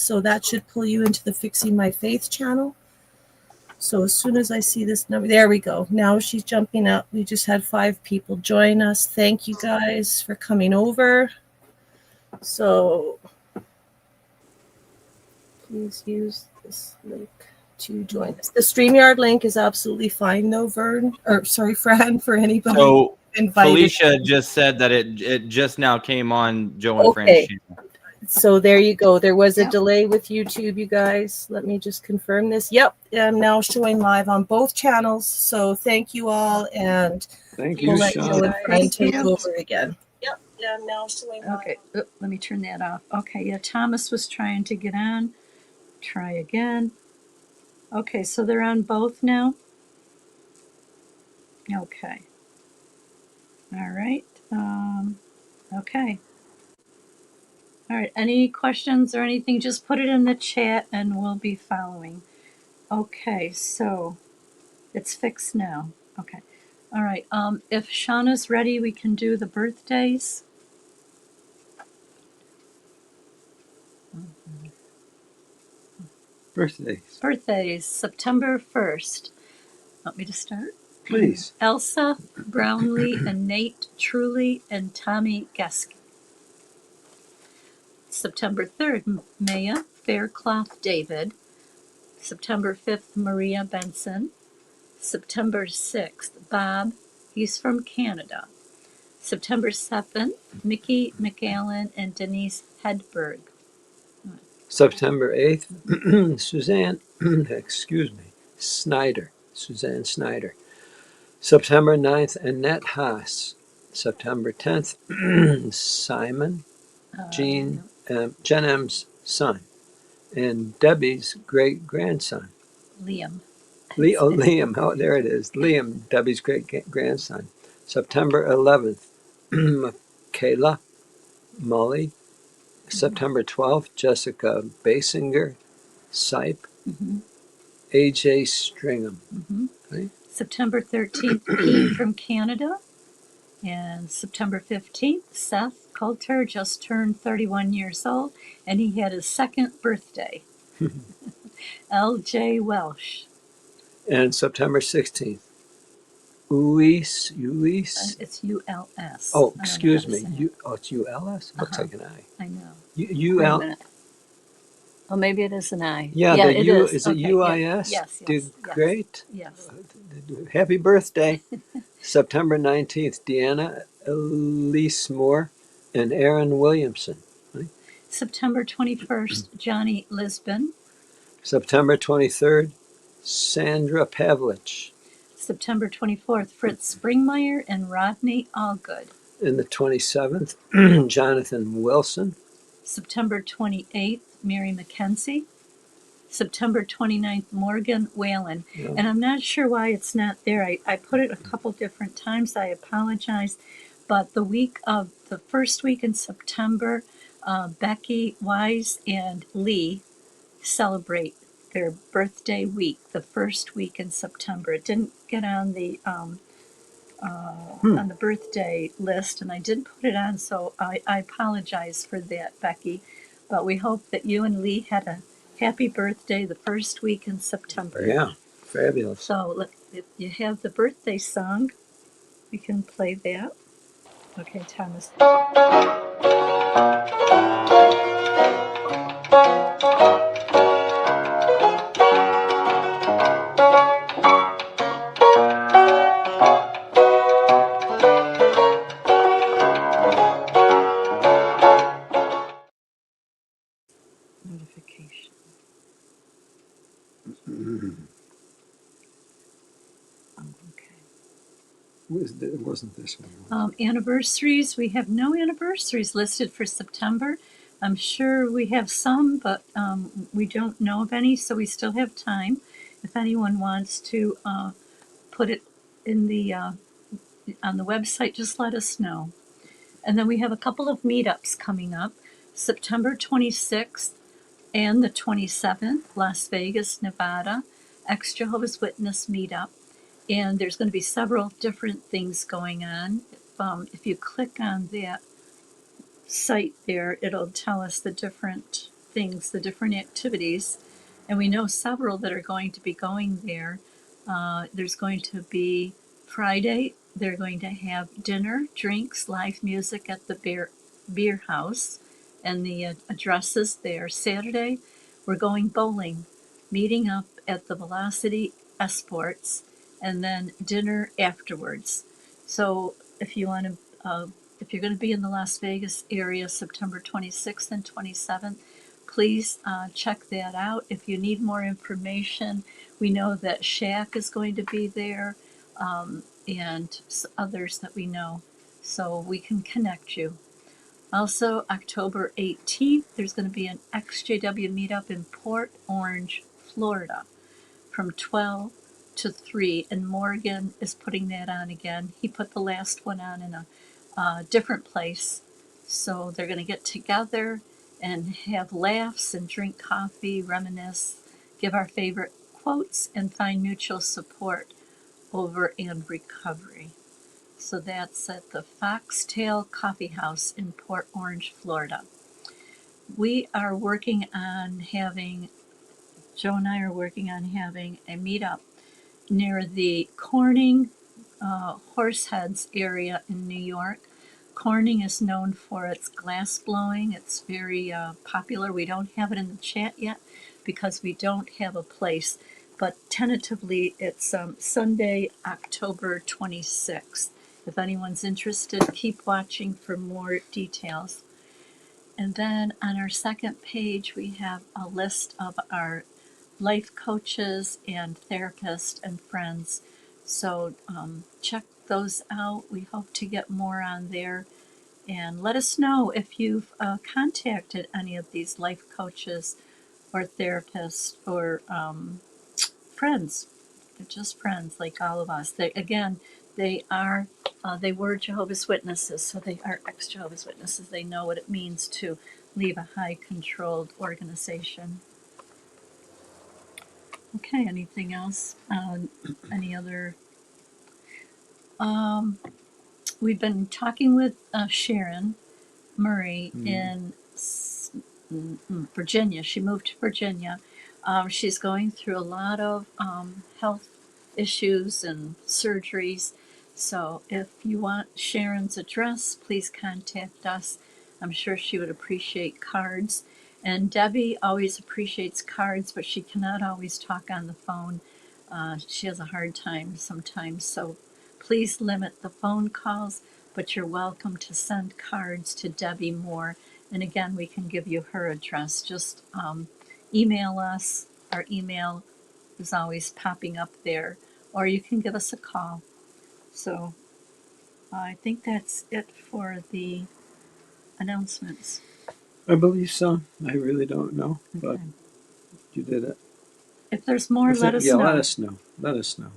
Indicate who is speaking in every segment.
Speaker 1: So that should pull you into the Fixing My Faith channel. So as soon as I see this number, there we go. Now she's jumping up. We just had 5 people join us. Thank you guys for coming over. So please use this link to join us. The StreamYard link is absolutely fine though, Fran, for anybody.
Speaker 2: So
Speaker 1: invited.
Speaker 2: Felicia just said that it just now came on Joe and Fran's channel.
Speaker 1: So there you go. There was a delay with YouTube, you guys. Let me just confirm this. Yep, I'm now showing live on both channels. So thank you all, and
Speaker 3: thank you,
Speaker 1: we'll let
Speaker 3: Sean.
Speaker 1: Joe and Fran take over again. Yep, I'm now showing live.
Speaker 4: Okay, let me turn that off. Okay, yeah, Thomas was trying to get on. Try again. Okay, so they're on both now? Okay. All right. Okay. All right, any questions or anything, just put it in the chat and we'll be following. Okay, so it's fixed now. Okay. All right, if Shauna's ready, we can do the birthdays. Birthdays, September 1st. Want me to start?
Speaker 3: Please.
Speaker 4: Elsa Brownlee and Nate Truly and Tommy Geske. September 3rd, Maya Faircloth David. September 5th, Maria Benson. September 6th, Bob, he's from Canada. September 7th, Mickey McAllen and Denise Hedberg.
Speaker 3: September 8th, Suzanne, Suzanne Snyder. September 9th, Annette Haas. September 10th, Simon, Jen M's son, and Debbie's great-grandson.
Speaker 4: Liam.
Speaker 3: Liam, oh, there it is. Liam, Debbie's great-grandson. September 11th, Michaela Mully. September 12th, Jessica Basinger, Sipe, AJ Stringham. Right?
Speaker 4: September 13th, Pete from Canada. And September 15th, Seth Coulter just turned 31 years old, and he had his 2nd birthday. LJ Welsh.
Speaker 3: And September 16th, Ulysse.
Speaker 4: It's ULS.
Speaker 3: Oh, excuse me. It's ULS? Looks like an I.
Speaker 4: I know.
Speaker 3: UL.
Speaker 4: Oh, maybe it is an I.
Speaker 3: Yeah,
Speaker 4: it is.
Speaker 3: Is it UIS?
Speaker 4: Yes.
Speaker 3: Great.
Speaker 4: Yes.
Speaker 3: Happy birthday. September 19th, Deanna Elise Moore and Aaron Williamson. Right?
Speaker 4: September 21st, Johnny Lisbon.
Speaker 3: September 23rd, Sandra Pavlich.
Speaker 4: September 24th, Fritz Springmeyer and Rodney Allgood.
Speaker 3: And the 27th, Jonathan Wilson.
Speaker 4: September 28th, Mary McKenzie. September 29th, Morgan Whalen. Yeah. And I'm not sure why it's not there. I put it a couple different times. I apologize. But the first week in September, Becky Wise and Lee celebrate their birthday week, the first week in September. It didn't get on the birthday list, and I did put it on, so I apologize for that, Becky. But we hope that you and Lee had a happy birthday the first week in September.
Speaker 3: Yeah, fabulous.
Speaker 4: So if you have the birthday song, we can play that. Okay, Thomas. Notification.
Speaker 3: It wasn't this one.
Speaker 4: Anniversaries. We have no anniversaries listed for September. I'm sure we have some, but we don't know of any, so we still have time. If anyone wants to put it in on the website, just let us know. And then we have a couple of meetups coming up. September 26th and the 27th, Las Vegas, Nevada, ExJWFriends Witness meetup. And there's going to be several different things going on. If you click on that site there, it'll tell us the different things, the different activities, and we know several that are going to be going there. There's going to be Friday, they're going to have dinner, drinks, live music at the beer house, and the address is there. Saturday, we're going bowling, meeting up at the Velocity Esports, and then dinner afterwards. So if you want to, if you're going to be in the Las Vegas area September 26th and 27th, please check that out. If you need more information, we know that Shaq is going to be there, and others that we know, so we can connect you. Also, October 18th, there's going to be an ExJW meetup in Port Orange, Florida, from 12 to 3, and Morgan is putting that on again. He put the last one on in a different place, so they're going to get together and have laughs and drink coffee, reminisce, give our favorite quotes, and find mutual support over and recovery. So that's at the Foxtail Coffee House in Port Orange, Florida. We are working on having, Joe and I are working on having a meetup near the Corning Horseheads area in New York. Corning is known for its glass blowing. It's very popular. We don't have it in the chat yet because we don't have a place, but tentatively it's Sunday, October 26th. If anyone's interested, keep watching for more details. And then on our second page, we have a list of our life coaches and therapists and friends. So check those out. We hope to get more on there. And let us know if you've contacted any of these life coaches or therapists or friends. They're just friends like all of us. They were Jehovah's Witnesses, so they are ex-Jehovah's Witnesses. They know what it means to leave a high-controlled organization. Okay, anything else? Any other? We've been talking with Sharon Murray in Virginia. She moved to Virginia. She's going through a lot of health issues and surgeries. So if you want Sharon's address, please contact us. I'm sure she would appreciate cards. And Debbie always appreciates cards, but she cannot always talk on the phone. She has a hard time sometimes. So please limit the phone calls, but you're welcome to send cards to Debbie Moore. And again, we can give you her address. Just email us. Our email is always popping up there, or you can give us a call. So I think that's it for the announcements.
Speaker 3: I believe so. I really don't know, but
Speaker 4: Okay.
Speaker 3: you did it.
Speaker 4: If there's more, let us know.
Speaker 3: Let us know. Let us know.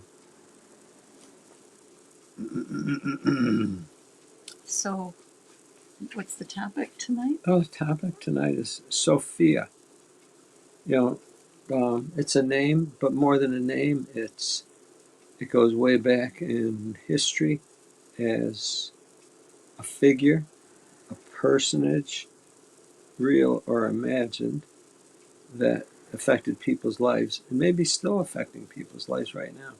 Speaker 4: So what's the topic tonight?
Speaker 3: Oh, the topic tonight is Sophia. You know, it's a name, but more than a name, it goes way back in history as a figure, a personage, real or imagined, that affected people's lives and maybe still affecting people's lives right now.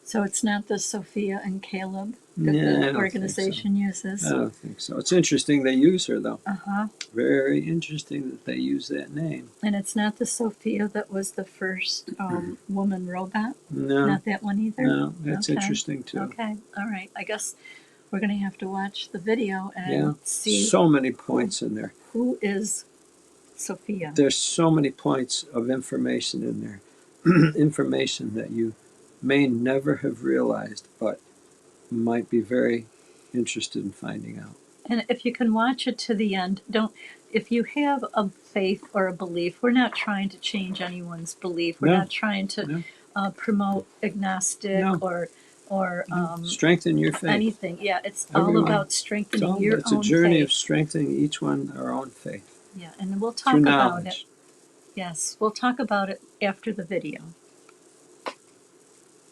Speaker 4: So it's not the Sophia and Caleb that
Speaker 3: Nah, I
Speaker 4: the
Speaker 3: don't
Speaker 4: organization uses?
Speaker 3: I don't think so. It's interesting they use her, though.
Speaker 4: Uh-huh.
Speaker 3: Very interesting that they use that name.
Speaker 4: And it's not the Sophia that was the first woman robot?
Speaker 3: No.
Speaker 4: Not that one either?
Speaker 3: No, that's
Speaker 4: Okay.
Speaker 3: interesting, too.
Speaker 4: Okay, all right. I guess we're going to have to watch the video and see
Speaker 3: So many points in there.
Speaker 4: who is Sophia.
Speaker 3: There's so many points of information in there. Information that you may never have realized, but might be very interested in finding out.
Speaker 4: And if you can watch it to the end, if you have a faith or a belief, we're not trying to change anyone's belief. We're not trying to promote agnostic or
Speaker 3: strengthen your faith.
Speaker 4: anything. Yeah, it's all about strengthening your own faith.
Speaker 3: It's a journey of strengthening each one our own faith.
Speaker 4: Yeah, and we'll talk about it. Yes, we'll talk about it after the video.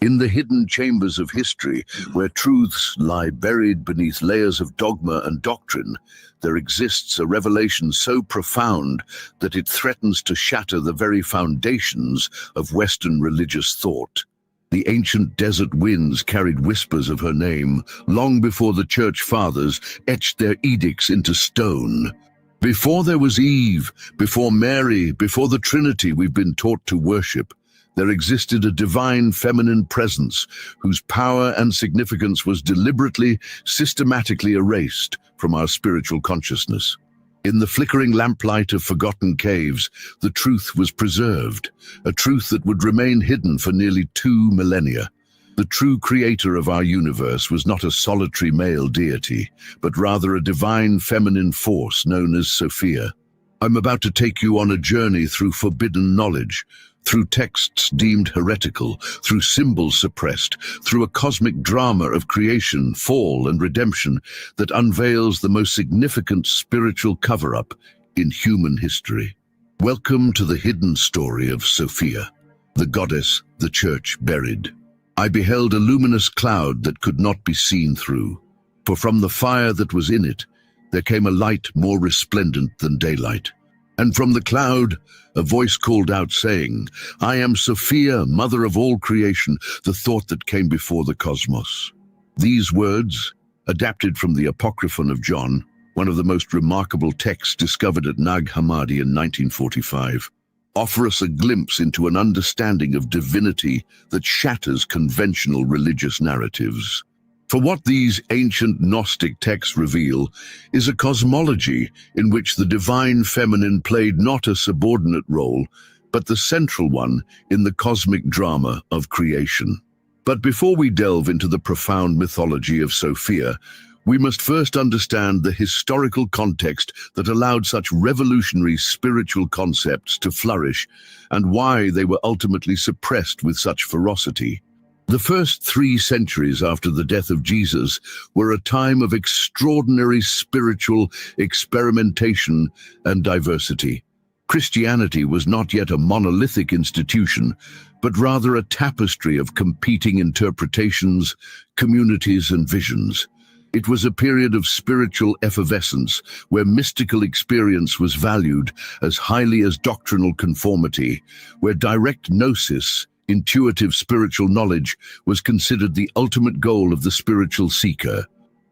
Speaker 5: In the hidden chambers of history, where truths lie buried beneath layers of dogma and doctrine, there exists a revelation so profound that it threatens to shatter the very foundations of Western religious thought. The ancient desert winds carried whispers of her name long before the church fathers etched their edicts into stone. Before there was Eve, before Mary, before the Trinity we've been taught to worship, there existed a divine feminine presence whose power and significance was deliberately, systematically erased from our spiritual consciousness. In the flickering lamplight of forgotten caves, the truth was preserved, a truth that would remain hidden for nearly 2 millennia. The true creator of our universe was not a solitary male deity, but rather a divine feminine force known as Sophia. I'm about to take you on a journey through forbidden knowledge, through texts deemed heretical, through symbols suppressed, through a cosmic drama of creation, fall, and redemption that unveils the most significant spiritual cover-up in human history. Welcome to the hidden story of Sophia, the goddess the church buried. I beheld a luminous cloud that could not be seen through, for from the fire that was in it, there came a light more resplendent than daylight. And from the cloud, a voice called out saying, I am Sophia, mother of all creation, the thought that came before the cosmos. These words, adapted from the Apocryphon of John, one of the most remarkable texts discovered at Nag Hammadi in 1945, offer us a glimpse into an understanding of divinity that shatters conventional religious narratives. For what these ancient Gnostic texts reveal is a cosmology in which the divine feminine played not a subordinate role, but the central one in the cosmic drama of creation. But before we delve into the profound mythology of Sophia, we must first understand the historical context that allowed such revolutionary spiritual concepts to flourish and why they were ultimately suppressed with such ferocity. The first 3 centuries after the death of Jesus were a time of extraordinary spiritual experimentation and diversity. Christianity was not yet a monolithic institution, but rather a tapestry of competing interpretations, communities, and visions. It was a period of spiritual effervescence where mystical experience was valued as highly as doctrinal conformity, where direct gnosis, intuitive spiritual knowledge, was considered the ultimate goal of the spiritual seeker.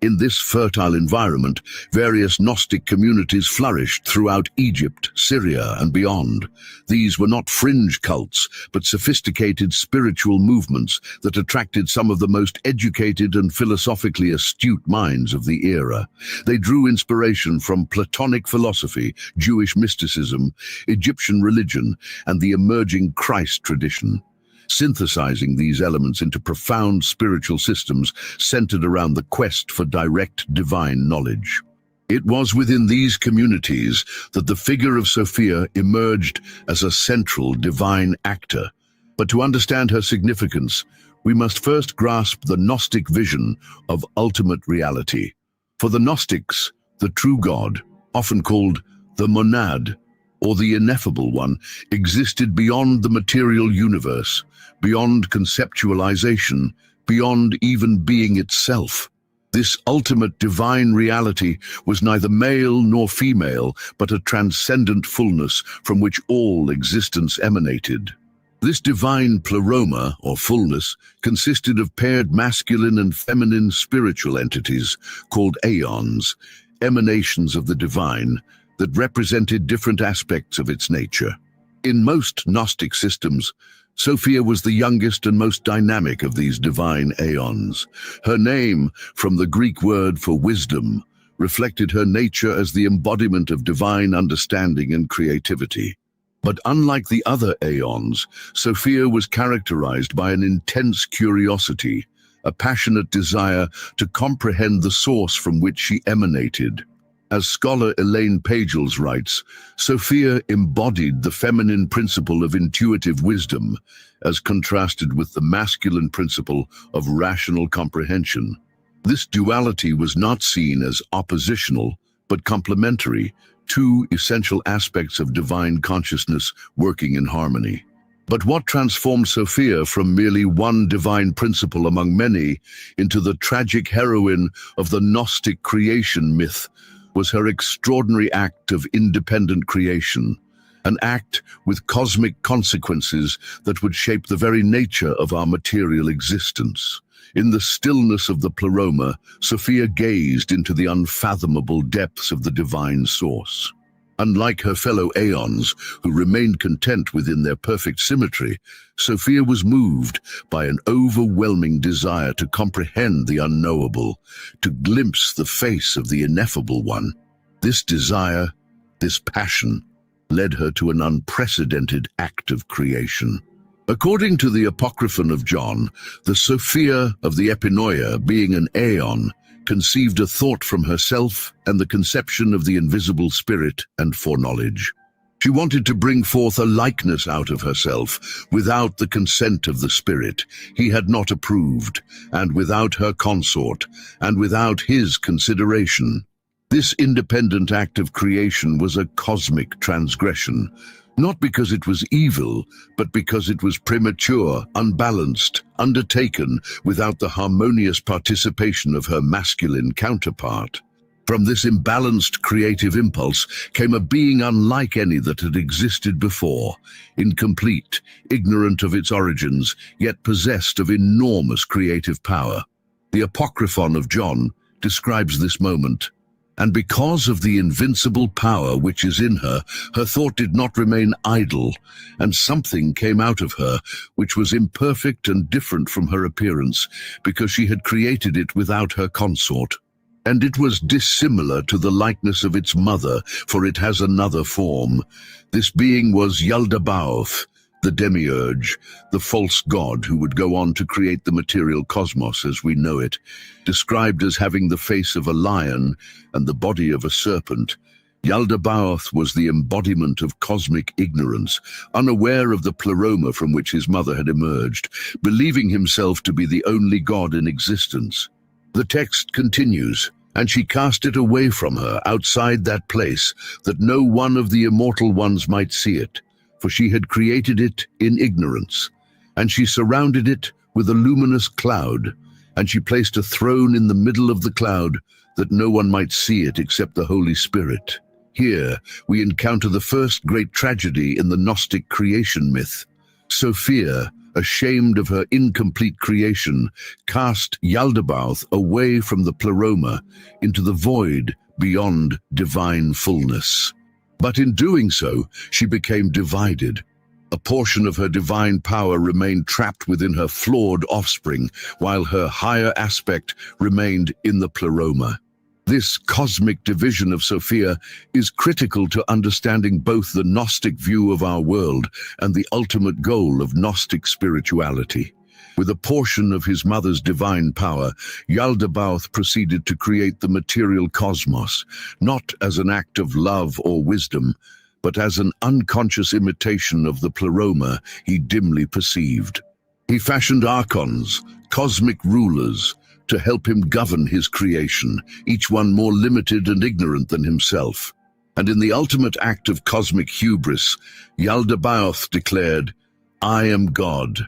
Speaker 5: In this fertile environment, various Gnostic communities flourished throughout Egypt, Syria, and beyond. These were not fringe cults, but sophisticated spiritual movements that attracted some of the most educated and philosophically astute minds of the era. They drew inspiration from Platonic philosophy, Jewish mysticism, Egyptian religion, and the emerging Christ tradition, synthesizing these elements into profound spiritual systems centered around the quest for direct divine knowledge. It was within these communities that the figure of Sophia emerged as a central divine actor. But to understand her significance, we must first grasp the Gnostic vision of ultimate reality. For the Gnostics, the true God, often called the monad, or the ineffable one, existed beyond the material universe, beyond conceptualization, beyond even being itself. This ultimate divine reality was neither male nor female, but a transcendent fullness from which all existence emanated. This divine pleroma, or fullness, consisted of paired masculine and feminine spiritual entities called aeons, emanations of the divine, that represented different aspects of its nature. In most Gnostic systems, Sophia was the youngest and most dynamic of these divine aeons. Her name, from the Greek word for wisdom, reflected her nature as the embodiment of divine understanding and creativity. But unlike the other aeons, Sophia was characterized by an intense curiosity, a passionate desire to comprehend the source from which she emanated. As scholar Elaine Pagels writes, Sophia embodied the feminine principle of intuitive wisdom, as contrasted with the masculine principle of rational comprehension. This duality was not seen as oppositional, but complementary, 2 essential aspects of divine consciousness working in harmony. But what transformed Sophia from merely one divine principle among many into the tragic heroine of the Gnostic creation myth was her extraordinary act of independent creation, an act with cosmic consequences that would shape the very nature of our material existence. In the stillness of the pleroma, Sophia gazed into the unfathomable depths of the divine source. Unlike her fellow aeons, who remained content within their perfect symmetry, Sophia was moved by an overwhelming desire to comprehend the unknowable, to glimpse the face of the ineffable one. This desire, this passion, led her to an unprecedented act of creation. According to the Apocryphon of John, the Sophia of the Epinoia, being an aeon, conceived a thought from herself and the conception of the invisible spirit and foreknowledge. She wanted to bring forth a likeness out of herself without the consent of the spirit he had not approved, and without her consort, and without his consideration. This independent act of creation was a cosmic transgression, not because it was evil, but because it was premature, unbalanced, undertaken without the harmonious participation of her masculine counterpart. From this imbalanced creative impulse came a being unlike any that had existed before, incomplete, ignorant of its origins, yet possessed of enormous creative power. The Apocryphon of John describes this moment. And because of the invincible power which is in her, her thought did not remain idle, and something came out of her which was imperfect and different from her appearance, because she had created it without her consort. And it was dissimilar to the likeness of its mother, for it has another form. This being was ExJWFriends, the demiurge, the false god who would go on to create the material cosmos as we know it, described as having the face of a lion and the body of a serpent. ExJWFriends was the embodiment of cosmic ignorance, unaware of the pleroma from which his mother had emerged, believing himself to be the only god in existence. The text continues, "And she cast it away from her outside that place, that no one of the immortal ones might see it. For she had created it in ignorance, and she surrounded it with a luminous cloud, and she placed a throne in the middle of the cloud, that no one might see it except the Holy Spirit." Here we encounter the first great tragedy in the Gnostic creation myth. Sophia, ashamed of her incomplete creation, cast ExJWFriends away from the pleroma into the void beyond divine fullness. But in doing so, she became divided. A portion of her divine power remained trapped within her flawed offspring, while her higher aspect remained in the pleroma. This cosmic division of Sophia is critical to understanding both the Gnostic view of our world and the ultimate goal of Gnostic spirituality. With a portion of his mother's divine power, ExJWFriends proceeded to create the material cosmos, not as an act of love or wisdom, but as an unconscious imitation of the pleroma he dimly perceived. He fashioned archons, cosmic rulers, to help him govern his creation, each one more limited and ignorant than himself. And in the ultimate act of cosmic hubris, ExJWFriends declared, "I am God,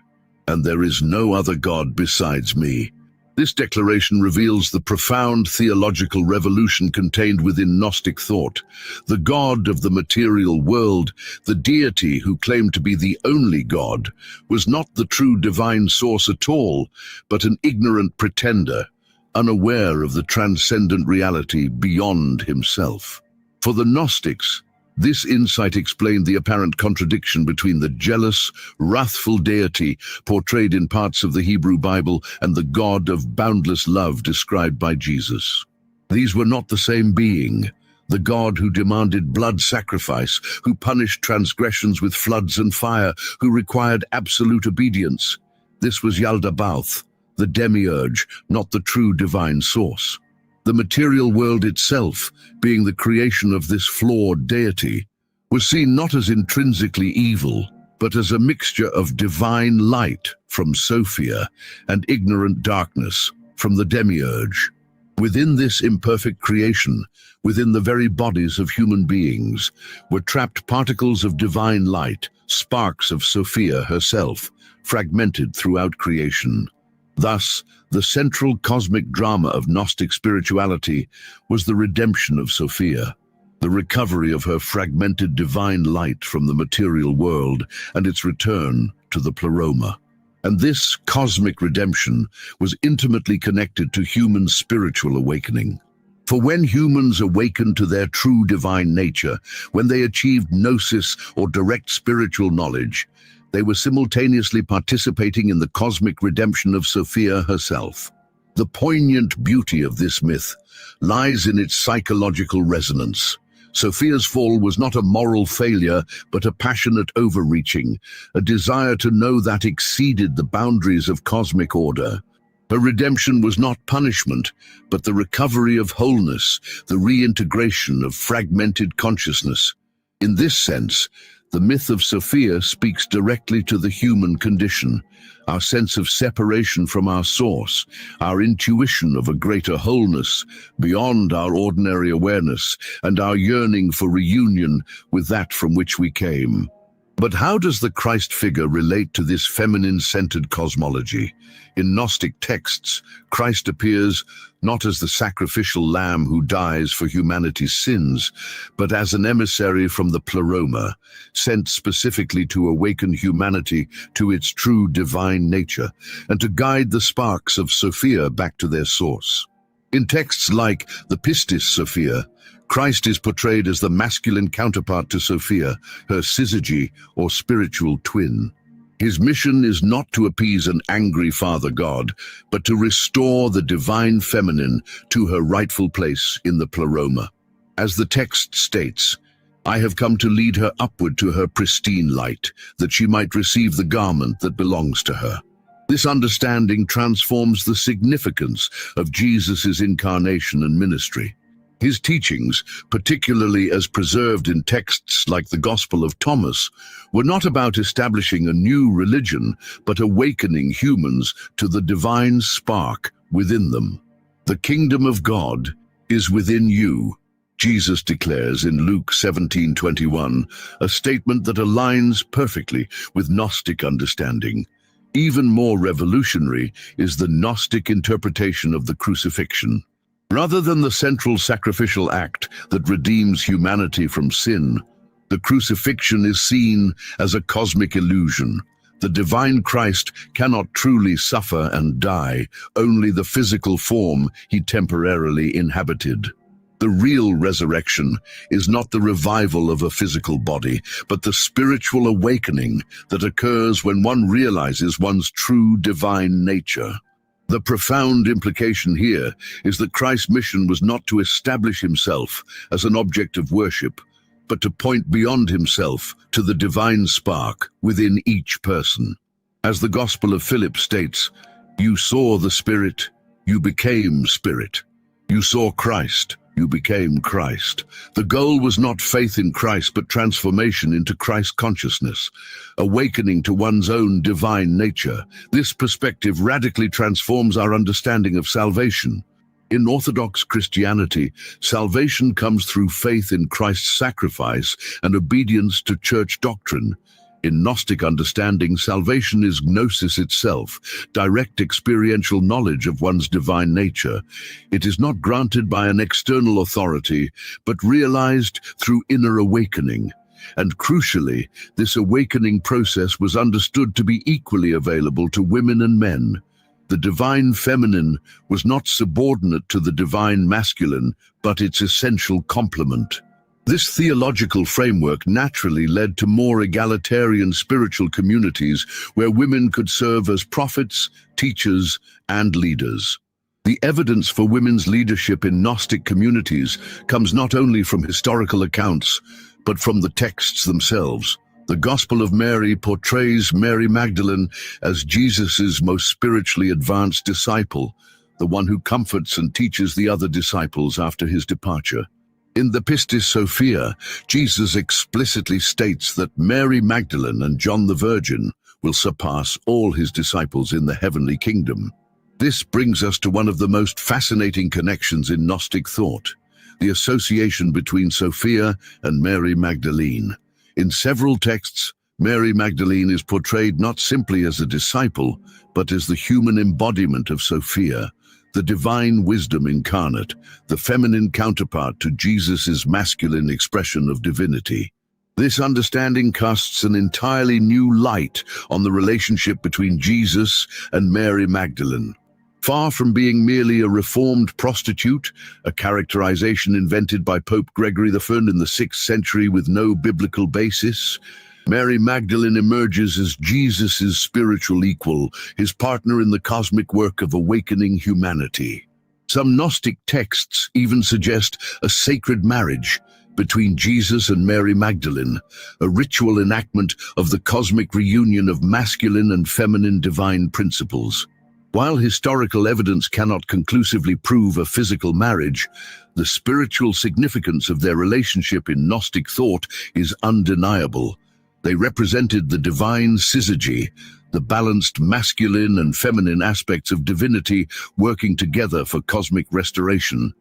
Speaker 5: and there is no other God besides me." This declaration reveals the profound theological revolution contained within Gnostic thought. The God of the material world, the deity who claimed to be the only God, was not the true divine source at all, but an ignorant pretender, unaware of the transcendent reality beyond himself. For the Gnostics, this insight explained the apparent contradiction between the jealous, wrathful deity portrayed in parts of the Hebrew Bible and the God of boundless love described by Jesus. These were not the same being. The God who demanded blood sacrifice, who punished transgressions with floods and fire, who required absolute obedience. This was ExJWFriends, the demiurge, not the true divine source. The material world itself, being the creation of this flawed deity, was seen not as intrinsically evil, but as a mixture of divine light from Sophia and ignorant darkness from the demiurge. Within this imperfect creation, within the very bodies of human beings, were trapped particles of divine light, sparks of Sophia herself, fragmented throughout creation. Thus, the central cosmic drama of Gnostic spirituality was the redemption of Sophia, the recovery of her fragmented divine light from the material world and its return to the pleroma. And this cosmic redemption was intimately connected to human spiritual awakening. For when humans awakened to their true divine nature, when they achieved gnosis or direct spiritual knowledge, they were simultaneously participating in the cosmic redemption of Sophia herself. The poignant beauty of this myth lies in its psychological resonance. Sophia's fall was not a moral failure, but a passionate overreaching, a desire to know that exceeded the boundaries of cosmic order. Her redemption was not punishment, but the recovery of wholeness, the reintegration of fragmented consciousness. In this sense, the myth of Sophia speaks directly to the human condition, our sense of separation from our source, our intuition of a greater wholeness beyond our ordinary awareness, and our yearning for reunion with that from which we came. But how does the Christ figure relate to this feminine-centered cosmology? In Gnostic texts, Christ appears not as the sacrificial lamb who dies for humanity's sins, but as an emissary from the pleroma, sent specifically to awaken humanity to its true divine nature and to guide the sparks of Sophia back to their source. In texts like the Pistis Sophia, Christ is portrayed as the masculine counterpart to Sophia, her syzygy or spiritual twin. His mission is not to appease an angry Father God, but to restore the divine feminine to her rightful place in the pleroma. As the text states, "I have come to lead her upward to her pristine light, that she might receive the garment that belongs to her." This understanding transforms the significance of Jesus' incarnation and ministry. His teachings, particularly as preserved in texts like the Gospel of Thomas, were not about establishing a new religion, but awakening humans to the divine spark within them. "The kingdom of God is within you," Jesus declares in Luke 17:21, a statement that aligns perfectly with Gnostic understanding. Even more revolutionary is the Gnostic interpretation of the crucifixion. Rather than the central sacrificial act that redeems humanity from sin, the crucifixion is seen as a cosmic illusion. The divine Christ cannot truly suffer and die, only the physical form he temporarily inhabited. The real resurrection is not the revival of a physical body, but the spiritual awakening that occurs when one realizes one's true divine nature. The profound implication here is that Christ's mission was not to establish himself as an object of worship, but to point beyond himself to the divine spark within each person. As the Gospel of Philip states, "You saw the Spirit, you became Spirit. You saw Christ, you became Christ." The goal was not faith in Christ, but transformation into Christ consciousness, awakening to one's own divine nature. This perspective radically transforms our understanding of salvation. In Orthodox Christianity, salvation comes through faith in Christ's sacrifice and obedience to church doctrine. In Gnostic understanding, salvation is gnosis itself, direct experiential knowledge of one's divine nature. It is not granted by an external authority, but realized through inner awakening. And crucially, this awakening process was understood to be equally available to women and men. The divine feminine was not subordinate to the divine masculine, but its essential complement. This theological framework naturally led to more egalitarian spiritual communities where women could serve as prophets, teachers, and leaders. The evidence for women's leadership in Gnostic communities comes not only from historical accounts, but from the texts themselves. The Gospel of Mary portrays Mary Magdalene as Jesus' most spiritually advanced disciple, the one who comforts and teaches the other disciples after his departure. In the Pistis Sophia, Jesus explicitly states that Mary Magdalene and John the Virgin will surpass all his disciples in the heavenly kingdom. This brings us to one of the most fascinating connections in Gnostic thought, the association between Sophia and Mary Magdalene. In several texts, Mary Magdalene is portrayed not simply as a disciple, but as the human embodiment of Sophia, the divine wisdom incarnate, the feminine counterpart to Jesus' masculine expression of divinity. This understanding casts an entirely new light on the relationship between Jesus and Mary Magdalene. Far from being merely a reformed prostitute, a characterization invented by Pope Gregory I in the 6th century with no biblical basis, Mary Magdalene emerges as Jesus' spiritual equal, his partner in the cosmic work of awakening humanity. Some Gnostic texts even suggest a sacred marriage between Jesus and Mary Magdalene, a ritual enactment of the cosmic reunion of masculine and feminine divine principles. While historical evidence cannot conclusively prove a physical marriage, the spiritual significance of their relationship in Gnostic thought is undeniable. They represented the divine syzygy, the balanced masculine and feminine aspects of divinity working together for cosmic restoration.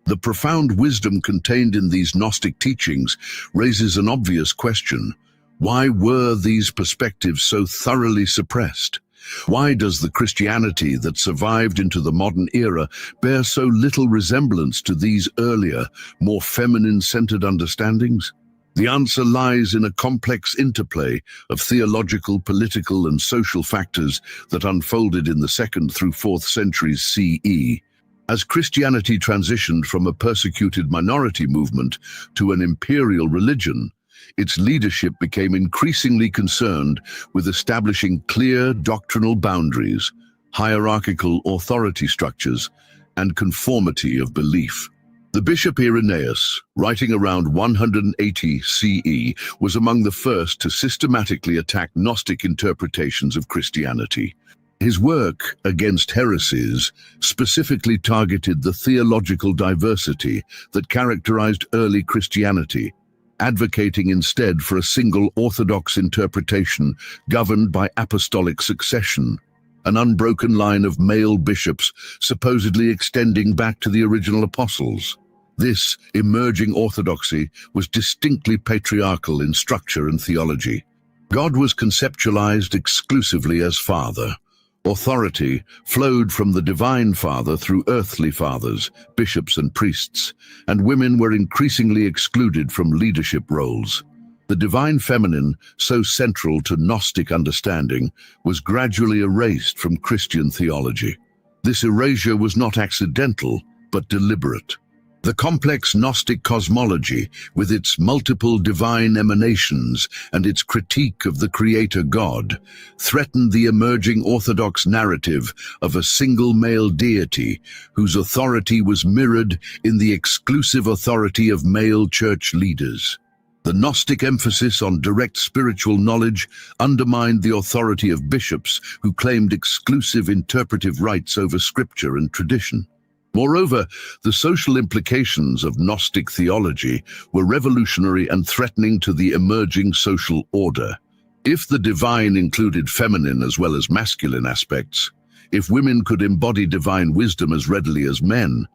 Speaker 5: The profound wisdom contained in these Gnostic teachings raises an obvious question. Why were these perspectives so thoroughly suppressed? Why does the Christianity that survived into the modern era bear so little resemblance to these earlier, more feminine-centered understandings? The answer lies in a complex interplay of theological, political, and social factors that unfolded in the 2nd through 4th centuries CE. As Christianity transitioned from a persecuted minority movement to an imperial religion, its leadership became increasingly concerned with establishing clear doctrinal boundaries, hierarchical authority structures, and conformity of belief. The Bishop Irenaeus, writing around 180 CE, was among the first to systematically attack Gnostic interpretations of Christianity. His work against heresies specifically targeted the theological diversity that characterized early Christianity, advocating instead for a single orthodox interpretation governed by apostolic succession, an unbroken line of male bishops supposedly extending back to the original apostles. This emerging orthodoxy was distinctly patriarchal in structure and theology. God was conceptualized exclusively as Father. Authority flowed from the Divine Father through earthly fathers, bishops and priests, and women were increasingly excluded from leadership roles. The divine feminine, so central to Gnostic understanding, was gradually erased from Christian theology. This erasure was not accidental, but deliberate. The complex Gnostic cosmology, with its multiple divine emanations and its critique of the Creator God, threatened the emerging Orthodox narrative of a single male deity whose authority was mirrored in the exclusive authority of male church leaders. The Gnostic emphasis on direct spiritual knowledge undermined the authority of bishops who claimed exclusive interpretive rights over scripture and tradition. Moreover, the social implications of Gnostic theology were revolutionary and threatening to the emerging social order. If the divine included feminine as well as masculine aspects, if women could embody divine wisdom as readily as men,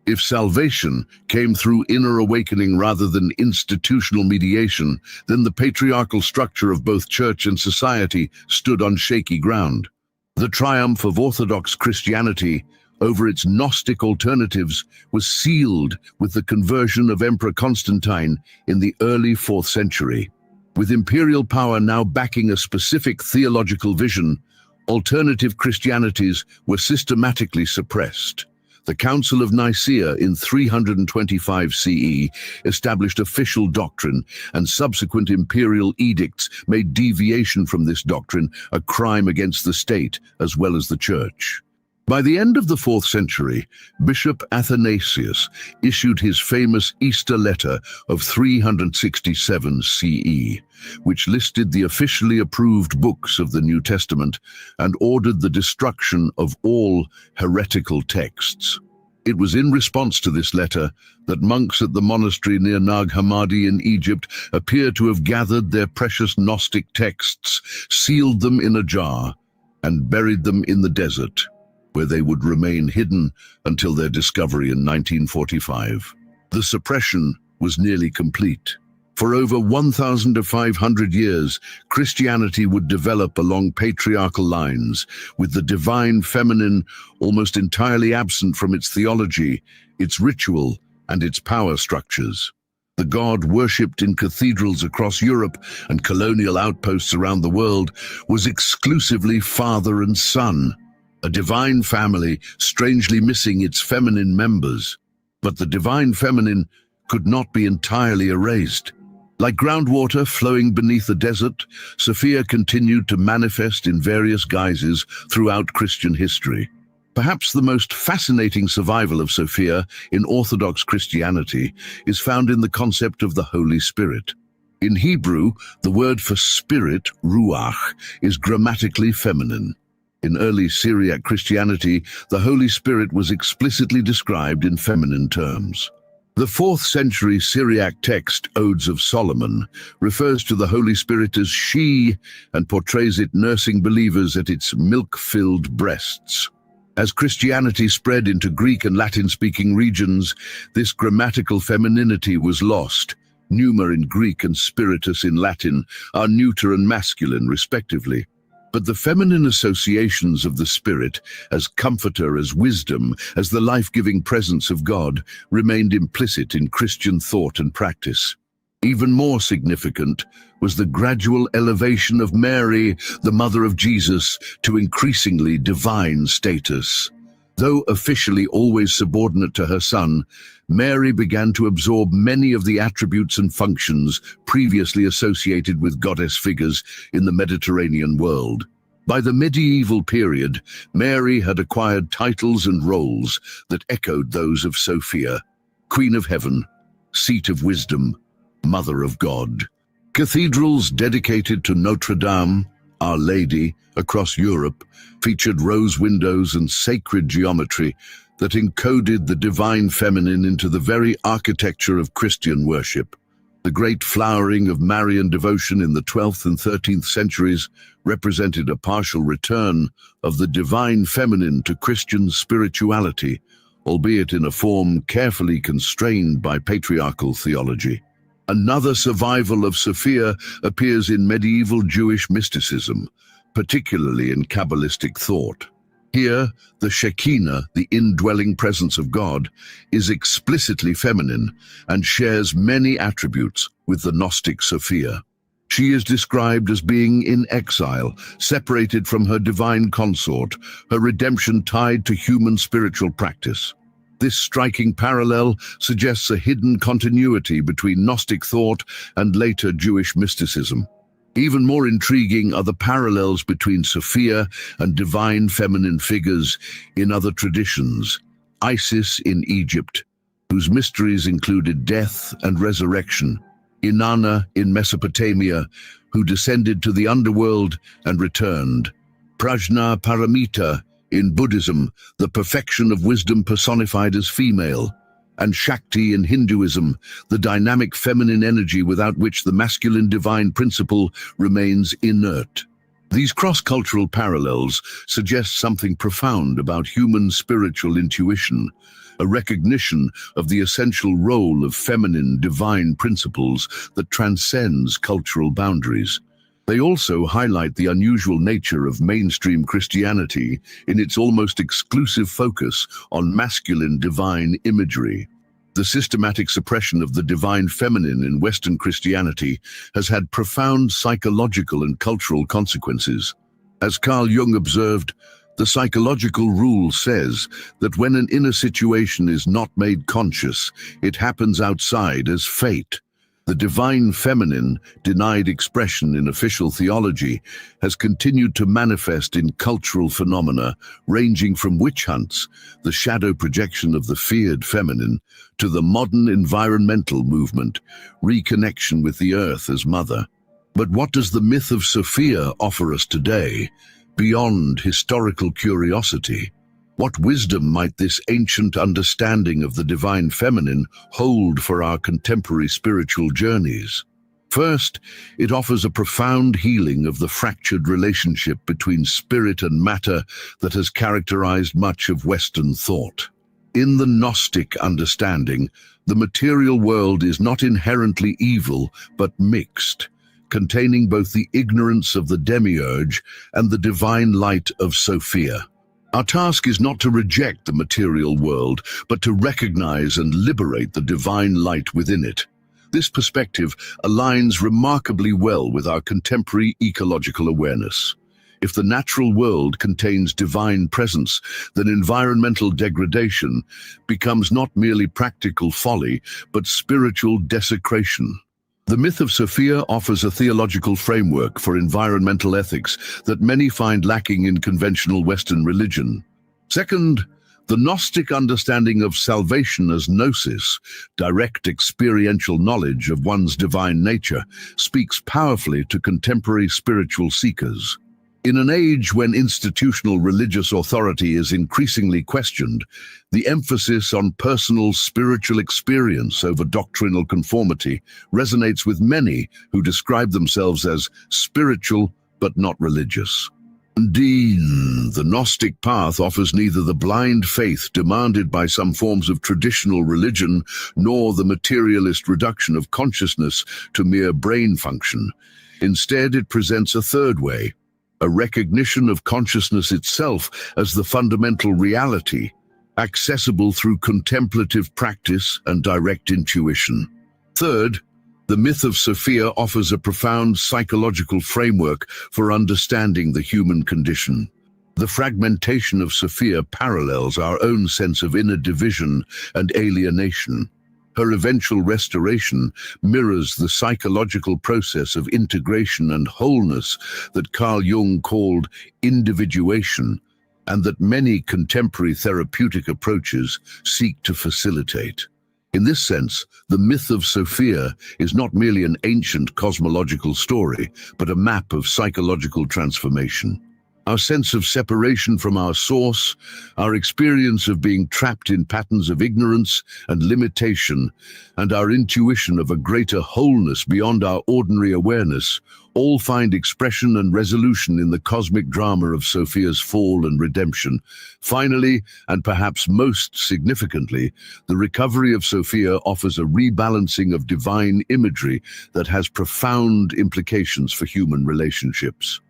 Speaker 5: if salvation came through inner awakening rather than institutional mediation, then the patriarchal structure of both church and society stood on shaky ground. The triumph of Orthodox Christianity over its Gnostic alternatives was sealed with the conversion of Emperor Constantine in the early 4th century. With imperial power now backing a specific theological vision, alternative Christianities were systematically suppressed. The Council of Nicaea in 325 CE established official doctrine, and subsequent imperial edicts made deviation from this doctrine a crime against the state as well as the church. By the end of the 4th century, Bishop Athanasius issued his famous Easter letter of 367 CE, which listed the officially approved books of the New Testament and ordered the destruction of all heretical texts. It was in response to this letter that monks at the monastery near Nag Hammadi in Egypt appear to have gathered their precious Gnostic texts, sealed them in a jar, and buried them in the desert, where they would remain hidden until their discovery in 1945. The suppression was nearly complete. For over 1,500 years, Christianity would develop along patriarchal lines, with the divine feminine almost entirely absent from its theology, its ritual, and its power structures. The god worshipped in cathedrals across Europe and colonial outposts around the world was exclusively father and son, a divine family strangely missing its feminine members. But the divine feminine could not be entirely erased. Like groundwater flowing beneath a desert, Sophia continued to manifest in various guises throughout Christian history. Perhaps the most fascinating survival of Sophia in Orthodox Christianity is found in the concept of the Holy Spirit. In Hebrew, the word for spirit, ruach, is grammatically feminine. In early Syriac Christianity, the Holy Spirit was explicitly described in feminine terms. The 4th century Syriac text, Odes of Solomon, refers to the Holy Spirit as she and portrays it nursing believers at its milk-filled breasts. As Christianity spread into Greek and Latin-speaking regions, this grammatical femininity was lost. Pneuma in Greek and spiritus in Latin are neuter and masculine, respectively. But the feminine associations of the Spirit, as comforter, as wisdom, as the life-giving presence of God, remained implicit in Christian thought and practice. Even more significant was the gradual elevation of Mary, the mother of Jesus, to increasingly divine status. Though officially always subordinate to her son, Mary began to absorb many of the attributes and functions previously associated with goddess figures in the Mediterranean world. By the medieval period, Mary had acquired titles and roles that echoed those of Sophia, Queen of Heaven, Seat of Wisdom, Mother of God. Cathedrals dedicated to Notre Dame, Our Lady, across Europe featured rose windows and sacred geometry that encoded the divine feminine into the very architecture of Christian worship. The great flowering of Marian devotion in the 12th and 13th centuries represented a partial return of the divine feminine to Christian spirituality, albeit in a form carefully constrained by patriarchal theology. Another survival of Sophia appears in medieval Jewish mysticism, particularly in Kabbalistic thought. Here, the Shekinah, the indwelling presence of God, is explicitly feminine and shares many attributes with the Gnostic Sophia. She is described as being in exile, separated from her divine consort, her redemption tied to human spiritual practice. This striking parallel suggests a hidden continuity between Gnostic thought and later Jewish mysticism. Even more intriguing are the parallels between Sophia and divine feminine figures in other traditions. Isis in Egypt, whose mysteries included death and resurrection. Inanna in Mesopotamia, who descended to the underworld and returned. Prajna Paramita in Buddhism, the perfection of wisdom personified as female. And Shakti in Hinduism, the dynamic feminine energy without which the masculine divine principle remains inert. These cross-cultural parallels suggest something profound about human spiritual intuition, a recognition of the essential role of feminine divine principles that transcends cultural boundaries. They also highlight the unusual nature of mainstream Christianity in its almost exclusive focus on masculine divine imagery. The systematic suppression of the divine feminine in Western Christianity has had profound psychological and cultural consequences. As Carl Jung observed, the psychological rule says that when an inner situation is not made conscious, it happens outside as fate. The divine feminine, denied expression in official theology, has continued to manifest in cultural phenomena ranging from witch hunts, the shadow projection of the feared feminine, to the modern environmental movement, reconnection with the earth as mother. But what does the myth of Sophia offer us today, beyond historical curiosity? What wisdom might this ancient understanding of the divine feminine hold for our contemporary spiritual journeys? First, it offers a profound healing of the fractured relationship between spirit and matter that has characterized much of Western thought. In the Gnostic understanding, The material world is not inherently evil, but mixed, containing both the ignorance of the demiurge and the divine light of Sophia. Our task is not to reject the material world, but to recognize and liberate the divine light within it. This perspective aligns remarkably well with our contemporary ecological awareness. If the natural world contains divine presence, then environmental degradation becomes not merely practical folly, but spiritual desecration. The myth of Sophia offers a theological framework for environmental ethics that many find lacking in conventional Western religion. Second, the Gnostic understanding of salvation as gnosis, direct experiential knowledge of one's divine nature, speaks powerfully to contemporary spiritual seekers. In an age when institutional religious authority is increasingly questioned, the emphasis on personal spiritual experience over doctrinal conformity resonates with many who describe themselves as spiritual but not religious. Indeed, the Gnostic path offers neither the blind faith demanded by some forms of traditional religion nor the materialist reduction of consciousness to mere brain function. Instead, it presents a third way, a recognition of consciousness itself as the fundamental reality, accessible through contemplative practice and direct intuition. Third, the myth of Sophia offers a profound psychological framework for understanding the human condition. The fragmentation of Sophia parallels our own sense of inner division and alienation. Her eventual restoration mirrors the psychological process of integration and wholeness that Carl Jung called individuation, and that many contemporary therapeutic approaches seek to facilitate. In this sense, the myth of Sophia is not merely an ancient cosmological story, but a map of psychological transformation. Our sense of separation from our source, our experience of being trapped in patterns of ignorance and limitation, and our intuition of a greater wholeness beyond our ordinary awareness, all find expression and resolution in the cosmic drama of Sophia's fall and redemption. Finally, and perhaps most significantly, the recovery of Sophia offers a rebalancing of divine imagery that has profound implications for human relationships.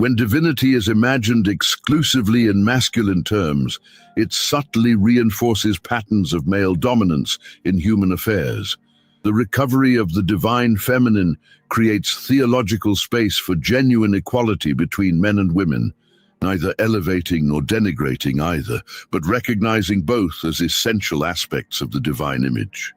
Speaker 5: When divinity is imagined exclusively in masculine terms, it subtly reinforces patterns of male dominance in human affairs. The recovery of the divine feminine creates theological space for genuine equality between men and women, neither elevating nor denigrating either, but recognizing both as essential aspects of the divine image.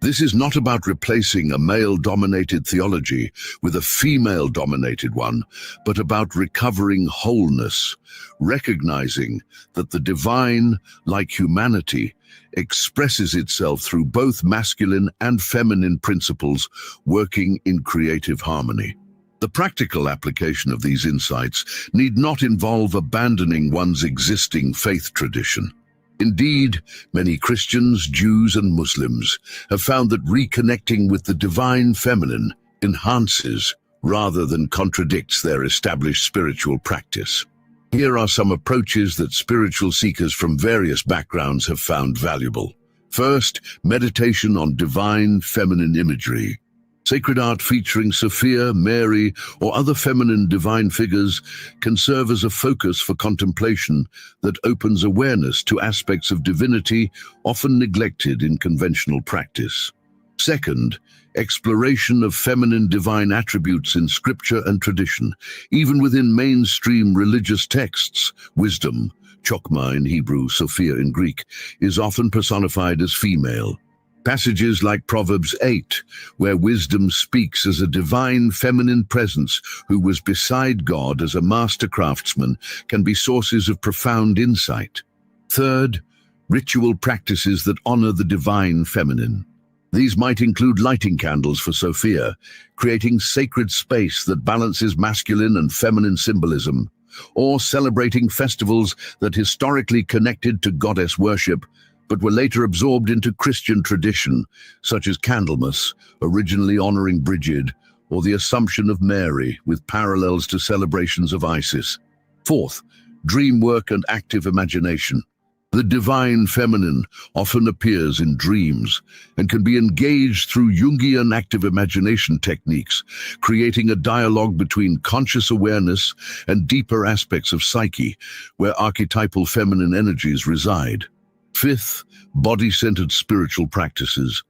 Speaker 5: This is not about replacing a male-dominated theology with a female-dominated one, but about recovering wholeness, recognizing that the divine, like humanity, expresses itself through both masculine and feminine principles working in creative harmony. The practical application of these insights need not involve abandoning one's existing faith tradition. Indeed, many Christians, Jews, and Muslims have found that reconnecting with the divine feminine enhances rather than contradicts their established spiritual practice. Here are some approaches that spiritual seekers from various backgrounds have found valuable. First, meditation on divine feminine imagery. Sacred art featuring Sophia, Mary, or other feminine divine figures can serve as a focus for contemplation that opens awareness to aspects of divinity often neglected in conventional practice. Second, exploration of feminine divine attributes in scripture and tradition. Even within mainstream religious texts, wisdom, chokmah in Hebrew, Sophia in Greek, is often personified as female. Passages like Proverbs 8, where wisdom speaks as a divine feminine presence who was beside God as a master craftsman, can be sources of profound insight. Third, ritual practices that honor the divine feminine. These might include lighting candles for Sophia, creating sacred space that balances masculine and feminine symbolism, or celebrating festivals that historically connected to goddess worship but were later absorbed into Christian tradition, such as Candlemas, originally honoring Bridget, or the Assumption of Mary, with parallels to celebrations of Isis. Fourth, dream work and active imagination. The divine feminine often appears in dreams and can be engaged through Jungian active imagination techniques, creating a dialogue between conscious awareness and deeper aspects of psyche, where archetypal feminine energies reside. Fifth, body-centered spiritual practices.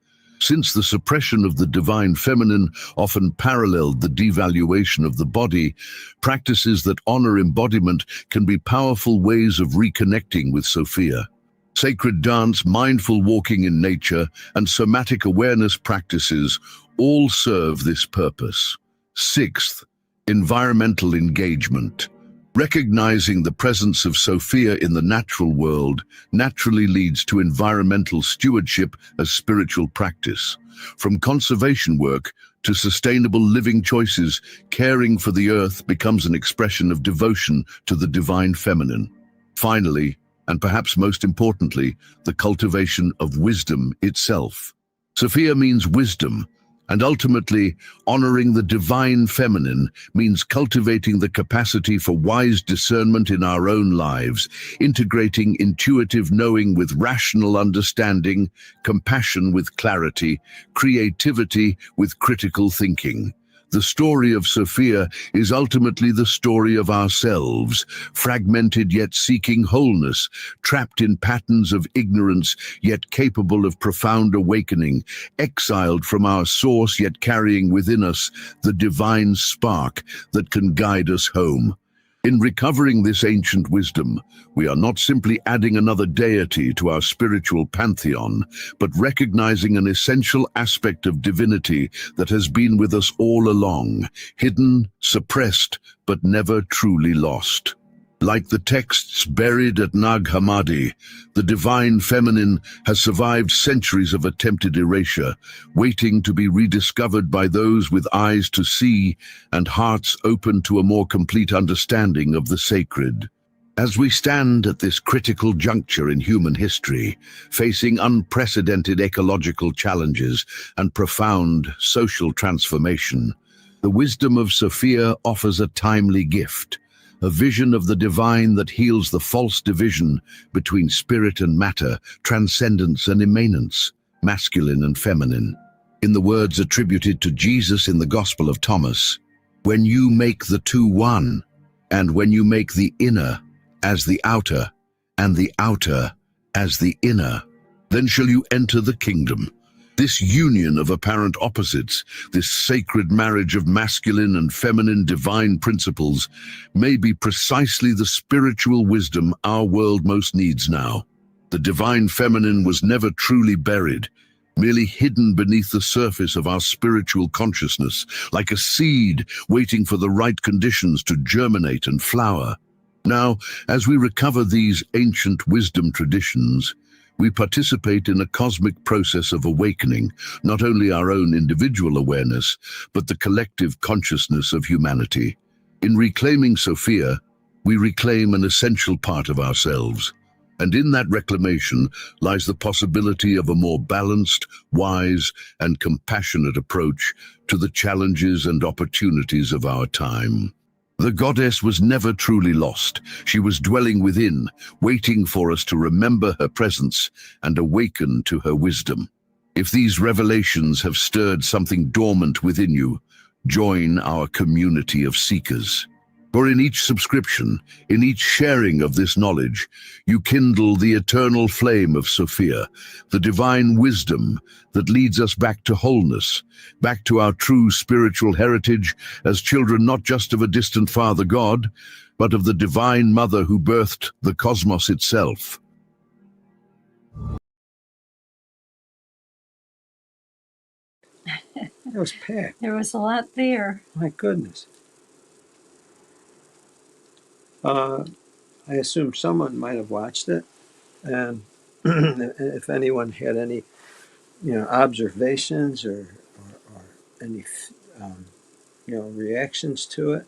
Speaker 5: Since the suppression of the divine feminine often paralleled the devaluation of the body, practices that honor embodiment can be powerful ways of reconnecting with Sophia. Sacred dance, mindful walking in nature, and somatic awareness practices all serve this purpose. Sixth, environmental engagement. Recognizing the presence of Sophia in the natural world naturally leads to environmental stewardship as spiritual practice. From conservation work to sustainable living choices, caring for the earth becomes an expression of devotion to the divine feminine. Finally, and perhaps most importantly, the cultivation of wisdom itself. Sophia means wisdom, and ultimately, honoring the divine feminine means cultivating the capacity for wise discernment in our own lives, integrating intuitive knowing with rational understanding, compassion with clarity, creativity with critical thinking. The story of Sophia is ultimately the story of ourselves, fragmented yet seeking wholeness, trapped in patterns of ignorance yet capable of profound awakening, exiled from our source yet carrying within us the divine spark that can guide us home. In recovering this ancient wisdom, we are not simply adding another deity to our spiritual pantheon, but recognizing an essential aspect of divinity that has been with us all along, hidden, suppressed, but never truly lost. Like the texts buried at Nag Hammadi, the divine feminine has survived centuries of attempted erasure, waiting to be rediscovered by those with eyes to see and hearts open to a more complete understanding of the sacred. As we stand at this critical juncture in human history, facing unprecedented ecological challenges and profound social transformation, the wisdom of Sophia offers a timely gift. A vision of the divine that heals the false division between spirit and matter, transcendence and immanence, masculine and feminine. In the words attributed to Jesus in the Gospel of Thomas, "When you make the two one, and when you make the inner as the outer, and the outer as the inner, then shall you enter the kingdom." This union of apparent opposites, this sacred marriage of masculine and feminine divine principles, may be precisely the spiritual wisdom our world most needs now. The divine feminine was never truly buried, merely hidden beneath the surface of our spiritual consciousness, like a seed waiting for the right conditions to germinate and flower. Now, as we recover these ancient wisdom traditions, we participate in a cosmic process of awakening, not only our own individual awareness, but the collective consciousness of humanity. In reclaiming Sophia, we reclaim an essential part of ourselves. And in that reclamation lies the possibility of a more balanced, wise, and compassionate approach to the challenges and opportunities of our time. The goddess was never truly lost. She was dwelling within, waiting for us to remember her presence and awaken to her wisdom. If these revelations have stirred something dormant within you, join our community of seekers. For in each subscription, in each sharing of this knowledge, you kindle the eternal flame of Sophia, the divine wisdom that leads us back to wholeness, back to our true spiritual heritage as children not just of a distant Father God, but of the divine Mother who birthed the cosmos itself.
Speaker 3: That was packed.
Speaker 4: There was a lot there.
Speaker 3: My goodness. I assume someone might have watched it, and if anyone had any, observations or any, reactions to it,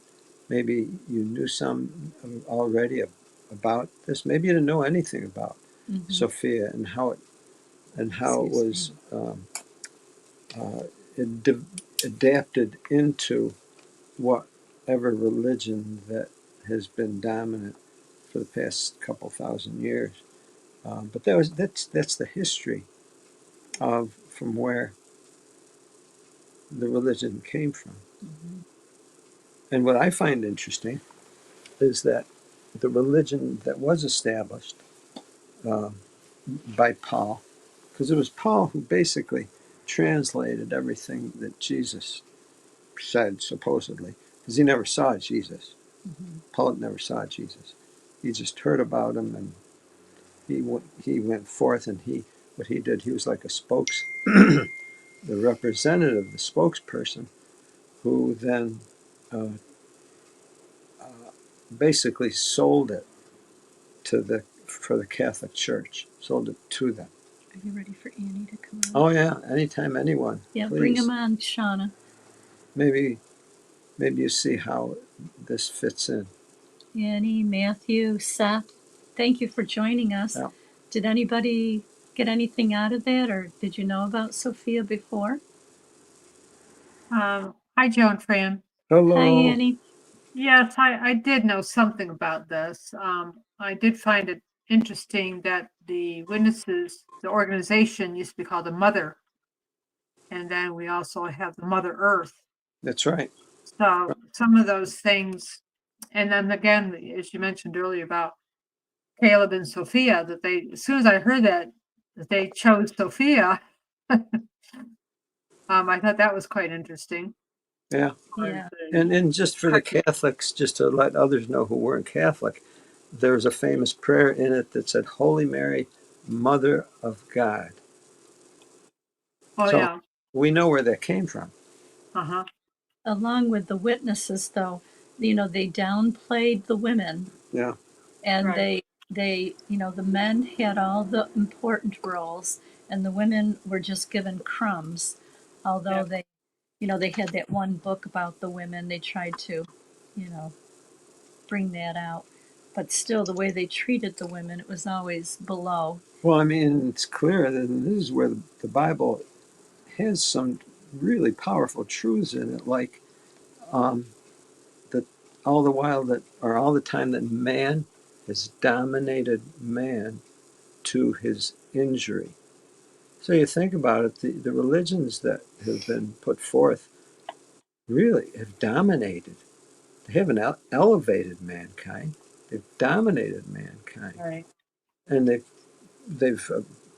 Speaker 3: maybe you knew some already about this. Maybe you didn't know anything about Sophia and how it was adapted into whatever religion that has been dominant for the past couple thousand years. But that's the history of from where the religion came from.
Speaker 4: Mhm.
Speaker 3: And what I find interesting is that the religion that was established uh, by Paul, because it was Paul who basically translated everything that Jesus said, supposedly, because he never saw Jesus.
Speaker 4: Mhm.
Speaker 3: Paul never saw Jesus. He just heard about him, and he went forth, and what he did, he was like a the representative, the spokesperson, who then uh, uh, basically sold it for the Catholic Church, sold it to them.
Speaker 4: Are you ready for Annie to come on?
Speaker 3: Oh yeah, anytime, anyone.
Speaker 4: Yeah,
Speaker 3: Please.
Speaker 4: bring him on, Shauna.
Speaker 3: Maybe you see how this fits in.
Speaker 4: Annie, Matthew, Seth, thank you for joining us.
Speaker 3: Yeah.
Speaker 4: Did anybody get anything out of that, or did you know about Sophia before?
Speaker 6: Hi, Joe and Fran.
Speaker 3: Hello.
Speaker 4: Hi, Annie.
Speaker 6: Yes, I did know something about this. I did find it interesting that the witnesses, the organization used to be called the Mother, and then we also have the Mother Earth.
Speaker 3: That's right.
Speaker 6: So some of those things, and then again, as you mentioned earlier about Caleb and Sophia, that they, as soon as I heard that they chose Sophia, I thought that was quite interesting.
Speaker 3: Yeah.
Speaker 4: Yeah.
Speaker 3: And just for the Catholics, just to let others know who weren't Catholic, there's a famous prayer in it that said, Holy Mary, Mother of God.
Speaker 6: Oh,
Speaker 3: So
Speaker 6: yeah.
Speaker 3: we know where that came from.
Speaker 6: Uh-huh.
Speaker 4: Along with the witnesses, though, they downplayed the women.
Speaker 3: Yeah.
Speaker 4: And
Speaker 6: Right.
Speaker 4: they the men had all the important roles, and the women were just given crumbs. Although
Speaker 6: Yeah.
Speaker 4: they had that one book about the women, they tried to, bring that out. But still, the way they treated the women, it was always below.
Speaker 3: Well, I mean, it's clear that this is where the Bible has some really powerful truths in it, like that all the time that man has dominated man to his injury. So you think about it, the religions that have been put forth really have dominated. They haven't elevated mankind. They've dominated mankind,
Speaker 6: Right.
Speaker 3: and they've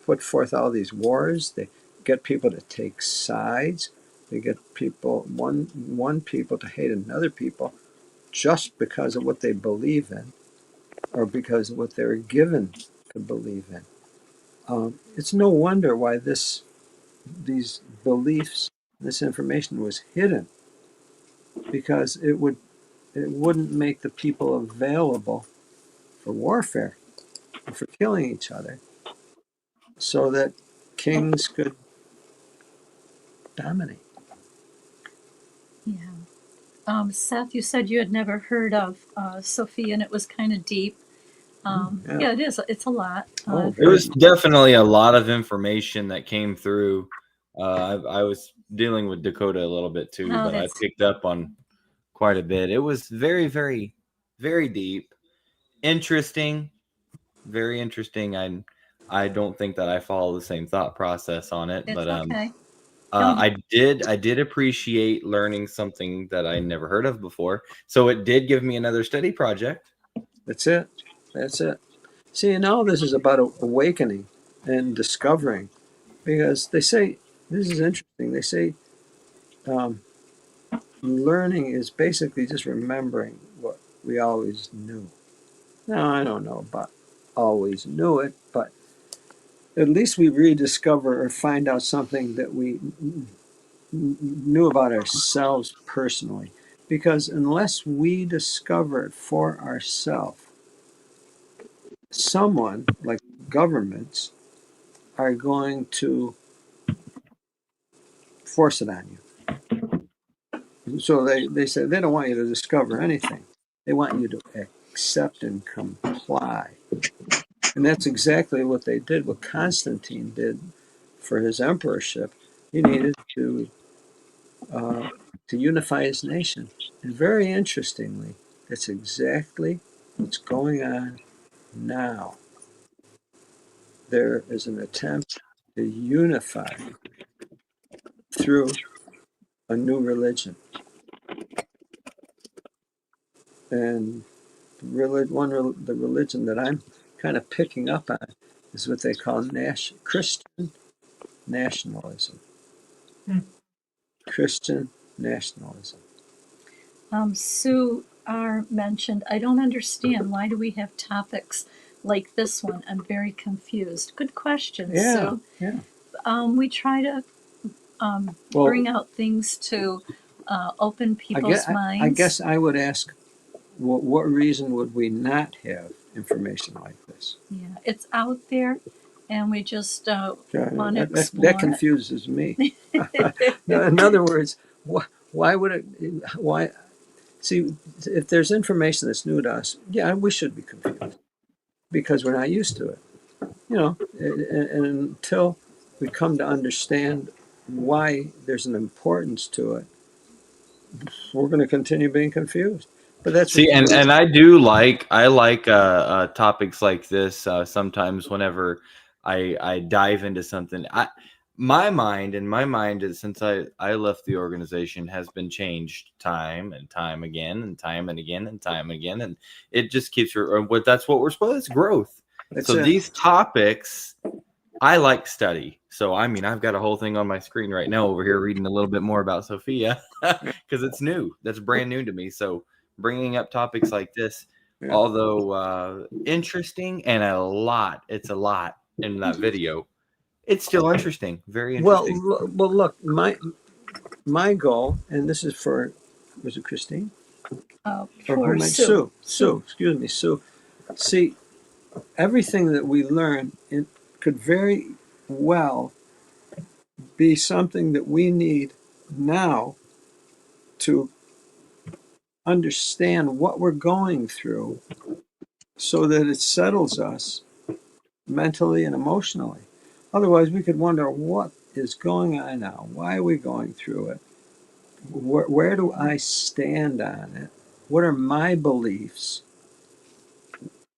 Speaker 3: put forth all these wars. They get people to take sides. They get one people to hate another people just because of what they believe in, or because of what they were given to believe in. It's no wonder why these beliefs, this information was hidden, because it wouldn't make the people available for warfare and for killing each other, so that kings could dominate.
Speaker 4: Yeah. Seth, you said you had never heard of Sophia, and it was kind of deep. Yeah, it is. It's a lot.
Speaker 2: It was definitely a lot of information that came through. I was dealing with Dakota a little bit too, but I picked up on quite a bit. It was very, very, very deep, interesting, very interesting. I don't think that I follow the same thought process on it,
Speaker 4: It's
Speaker 2: but
Speaker 4: okay.
Speaker 2: I did appreciate learning something that I never heard of before. So it did give me another study project.
Speaker 3: That's it. That's it. See, and all this is about awakening and discovering, because they say, this is interesting. They say learning is basically just remembering what we always knew. Now, I don't know about always knew it, but at least we rediscover or find out something that we knew about ourselves personally. Because unless we discover it for ourselves, someone like governments are going to force it on you. So they say they don't want you to discover anything. They want you to accept and comply. And that's exactly what they did, what Constantine did for his emperorship. He needed to unify his nation. And very interestingly, that's exactly what's going on now. there is an attempt to unify through a new religion. And the religion that I'm kind of picking up on is what they call Christian nationalism. Christian nationalism.
Speaker 4: Sue R. mentioned, I don't understand. Why do we have topics like this one? I'm very confused. Good question, Sue. We try to bring out things to open people's minds.
Speaker 3: I guess I would ask, what reason would we not have information like this?
Speaker 4: Yeah, it's out there, and we just want to explore
Speaker 3: that confuses me. In other words, why would it? Why? See, if there's information that's new to us, yeah, we should be confused because we're not used to it. You know, and until we come to understand why there's an importance to it, we're going to continue being confused. But that's
Speaker 2: and I like topics like this sometimes whenever I dive into something. My mind is, since I left the organization, has been changed time and time again and time and again and time again, and it just keeps that's what we're supposed to. It's growth. These topics I like study. So I mean, I've got a whole thing on my screen right now over here reading a little bit more about Sophia because it's new. That's brand new to me. So bringing up topics like this, although interesting and it's a lot in that video. It's still interesting, very interesting.
Speaker 3: Well, look, my goal, and this is for, was it Christine?
Speaker 4: For Sue.
Speaker 3: Sue, excuse me, Sue. See, everything that we learn could very well be something that we need now to understand what we're going through so that it settles us mentally and emotionally. Otherwise, we could wonder what is going on now. Why are we going through it? Where do I stand on it? What are my beliefs?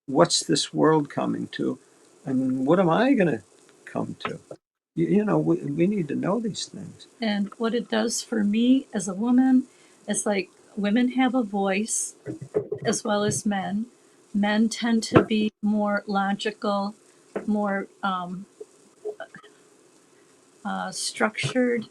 Speaker 3: What's this world coming to? And what am I going to come to? You know, we need to know these things.
Speaker 4: And what it does for me as a woman is like women have a voice as well as men. Men tend to be more logical, more structured,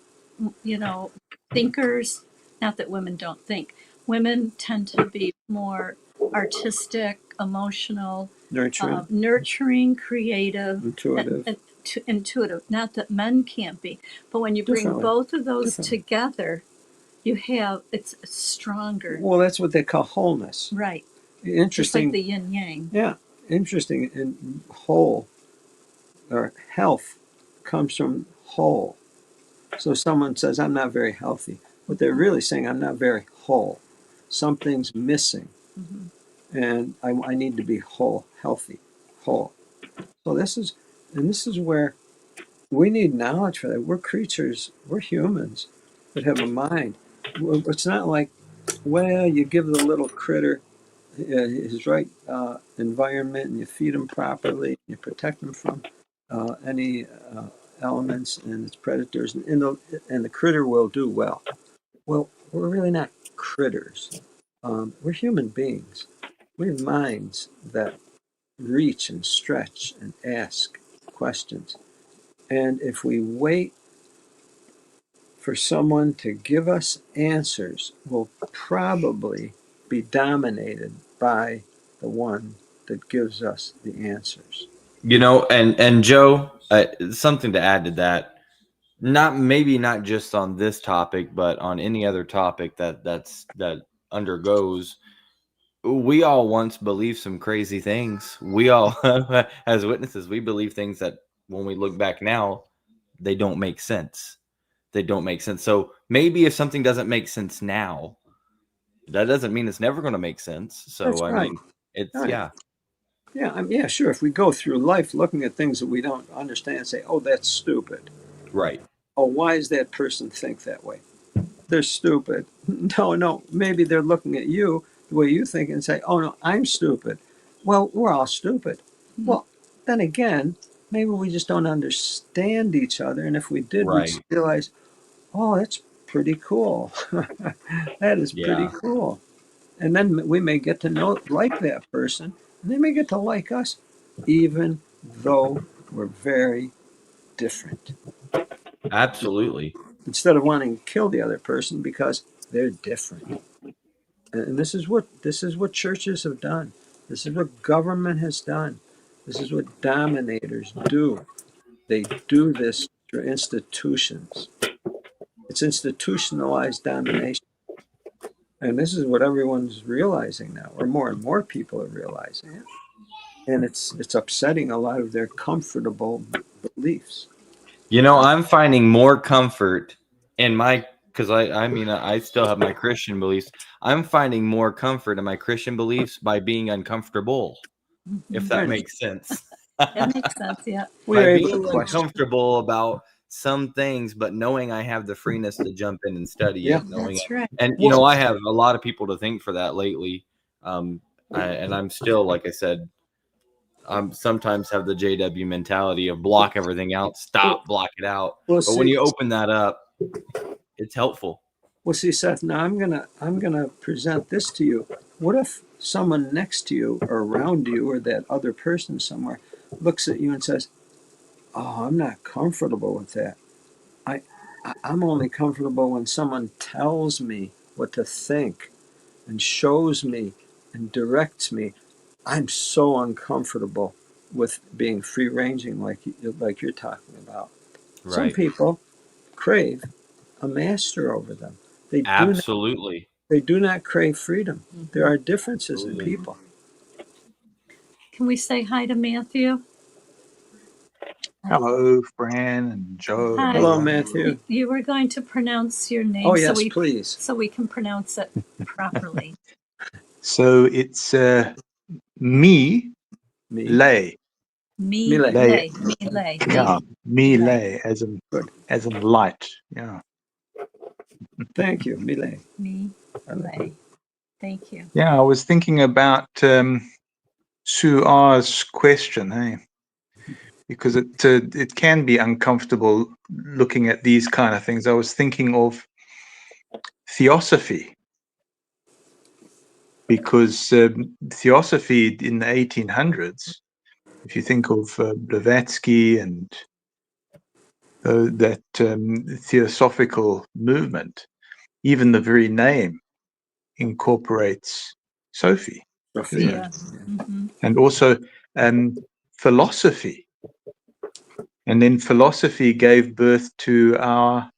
Speaker 4: thinkers. Not that women don't think. Women tend to be more artistic, emotional, nurturing, creative, intuitive. Not that men can't be, but when you bring both of those together, it's stronger.
Speaker 3: Well, that's what they call wholeness.
Speaker 4: Right.
Speaker 3: Interesting.
Speaker 4: Just like the yin yang.
Speaker 3: Yeah, interesting. And whole or health comes from whole. So someone says, I'm not very healthy. What they're really saying, I'm not very whole. Something's missing. And I need to be whole, healthy, whole. So this is where we need knowledge for that. We're creatures, we're humans that have a mind. It's not like, well, you give the little critter his right environment and you feed him properly, you protect him from any elements and its predators, and the critter will do well. Well, we're really not critters. We're human beings. We have minds that reach and stretch and ask questions. And if we wait for someone to give us answers, we'll probably be dominated by the one that gives us the answers.
Speaker 2: And Joe, something to add to that. Not just on this topic, but on any other topic that undergoes. We all once believed some crazy things. We all, as witnesses, we believe things that when we look back now, they don't make sense. They don't make sense. So maybe if something doesn't make sense now, that doesn't mean it's never going to make sense. So
Speaker 3: That's right.
Speaker 2: mean, it's
Speaker 3: right. Yeah, sure. If we go through life looking at things that we don't understand and say, oh, that's stupid.
Speaker 2: Right.
Speaker 3: Oh, why does that person think that way? They're stupid. No, maybe they're looking at you the way you think and say, oh, no, I'm stupid. Well, we're all stupid. Well, then again, maybe we just don't understand each other. And if we did, we'd
Speaker 2: Right.
Speaker 3: realize, oh, that's pretty cool. That is pretty
Speaker 2: Yeah.
Speaker 3: cool. And then we may get to like that person, and they may get to like us, even though we're very different.
Speaker 2: Absolutely.
Speaker 3: Instead of wanting to kill the other person because they're different. And this is what churches have done. This is what government has done. This is what dominators do. They do this through institutions. It's institutionalized domination. And this is what everyone's realizing now, or more and more people are realizing it. And it's upsetting a lot of their comfortable beliefs.
Speaker 2: You know, I'm finding more comfort in my, because I mean, I still have my Christian beliefs. I'm finding more comfort in my Christian beliefs by being uncomfortable, if that makes sense.
Speaker 4: That makes sense, yeah.
Speaker 3: We
Speaker 2: By
Speaker 3: are able to
Speaker 2: being
Speaker 3: question.
Speaker 2: uncomfortable about some things, but knowing I have the freeness to jump in and study
Speaker 3: Yeah.
Speaker 2: it, knowing
Speaker 4: That's
Speaker 2: it.
Speaker 4: right.
Speaker 2: And, you know, I have a lot of people to thank for that lately. And I'm still, like I said, sometimes have the JW mentality of block everything out, stop, block it out.
Speaker 3: Well,
Speaker 2: But when
Speaker 3: see,
Speaker 2: you open that up, it's helpful.
Speaker 3: well, see, Seth. Now I'm gonna present this to you. What if someone next to you, or around you, or that other person somewhere, looks at you and says, "Oh, I'm not comfortable with that. I, I'm only comfortable when someone tells me what to think, and shows me, and directs me. I'm so uncomfortable with being free ranging, like you're talking about." Some
Speaker 2: Right.
Speaker 3: people crave a master over them. They do not,
Speaker 2: Absolutely.
Speaker 3: they do not crave freedom. There are differences in
Speaker 2: Absolutely.
Speaker 3: people.
Speaker 4: Can we say hi to Matthew?
Speaker 7: Hello, Fran and Joe and
Speaker 4: Hi.
Speaker 3: Hello,
Speaker 7: everyone.
Speaker 3: Matthew.
Speaker 4: You were going to pronounce your name
Speaker 3: Oh, yes, please.
Speaker 4: so we can pronounce it properly.
Speaker 7: So it's me
Speaker 3: Me.
Speaker 7: lay.
Speaker 3: Millet.
Speaker 7: Lay.
Speaker 4: Lay.
Speaker 7: Yeah, me
Speaker 4: Lay.
Speaker 7: lay as in light. Yeah.
Speaker 3: Thank you, Millet.
Speaker 4: Me lay. Thank you.
Speaker 7: Yeah, I was thinking about Sue R's question, hey, because it can be uncomfortable looking at these kind of things. I was thinking of theosophy, because theosophy in the 1800s, if you think of Blavatsky and that theosophical movement, even the very name incorporates Sophie,
Speaker 3: Sophia.
Speaker 7: and also philosophy. And then philosophy gave birth to our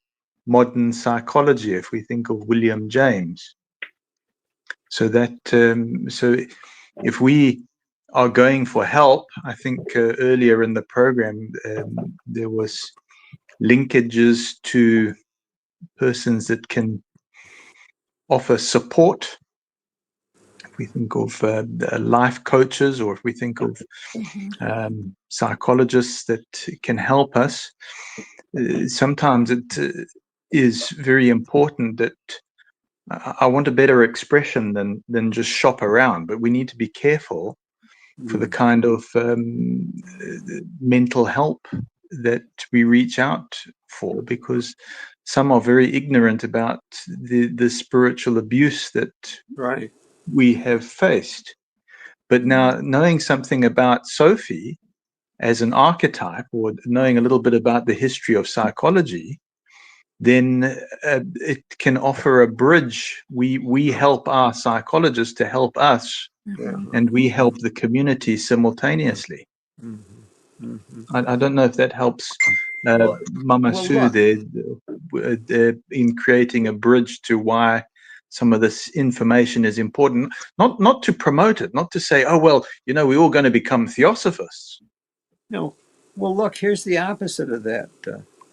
Speaker 7: modern psychology, if we think of William James. So that so if we are going for help, I think earlier in the program there was linkages to persons that can offer support. If we think of life coaches, or if we think of psychologists that can help us, sometimes it is very important that I want a better expression than just shop around, but we need to be careful for the kind of mental help that we reach out for, because some are very ignorant about the spiritual abuse that we have faced. But now, knowing something about Sophie as an archetype, or knowing a little bit about the history of psychology, then it can offer a bridge. We help our psychologists to help us, and we help the community simultaneously. I don't know if that helps Mama Sue there in creating a bridge to why some of this information is important. Not to promote it, not to say, oh, well, you know, we're all going to become theosophists.
Speaker 3: No. Well, look, here's the opposite of that,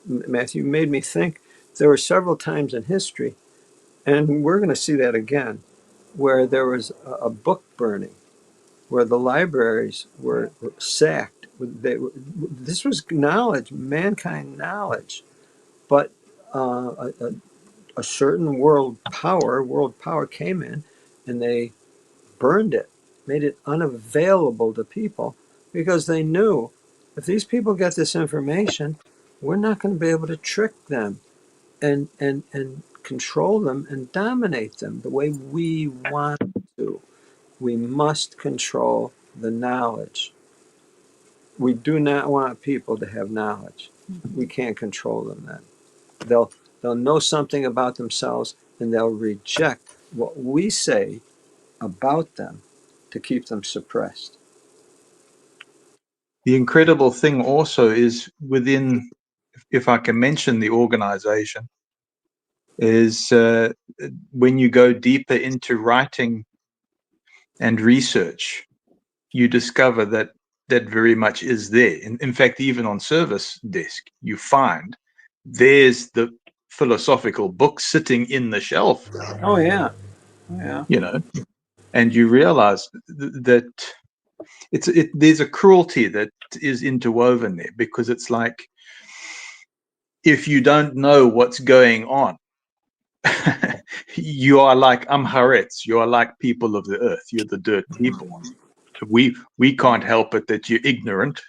Speaker 3: Matthew. You made me think. There were several times in history, and we're going to see that again, where there was a book burning, where the libraries were sacked. This was knowledge, mankind knowledge, but a certain world power came in, and they burned it, made it unavailable to people, because they knew if these people get this information, we're not going to be able to trick them and control them and dominate them the way we want to. We must control the knowledge. We do not want people to have knowledge. We can't control them then. They'll know something about themselves and they'll reject what we say about them to keep them suppressed.
Speaker 7: The incredible thing also is within, if I can mention the organization, is when you go deeper into writing and research, you discover that that very much is there. In fact, even on service desk, you find there's the philosophical book sitting in the shelf.
Speaker 3: Oh yeah, yeah.
Speaker 7: You know, and you realize that there's a cruelty that is interwoven there, because it's like, if you don't know what's going on, you are like Amharets, you are like people of the earth, you're the dirt people. We can't help it that you're ignorant,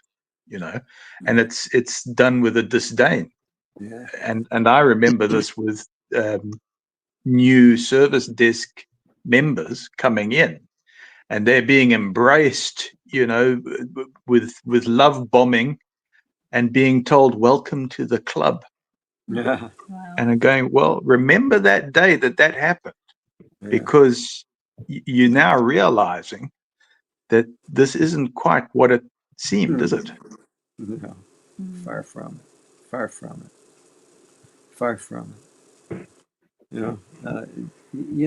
Speaker 7: you know, and it's done with a disdain.
Speaker 3: Yeah.
Speaker 7: And I remember this with new service desk members coming in, and they're being embraced, you know, with love bombing, and being told, welcome to the club.
Speaker 3: Yeah.
Speaker 4: Wow.
Speaker 7: And I'm going, well, remember that day that happened, because you're now realizing that this isn't quite what it seemed, is it?
Speaker 3: No, far from it. Far from it. Far from it.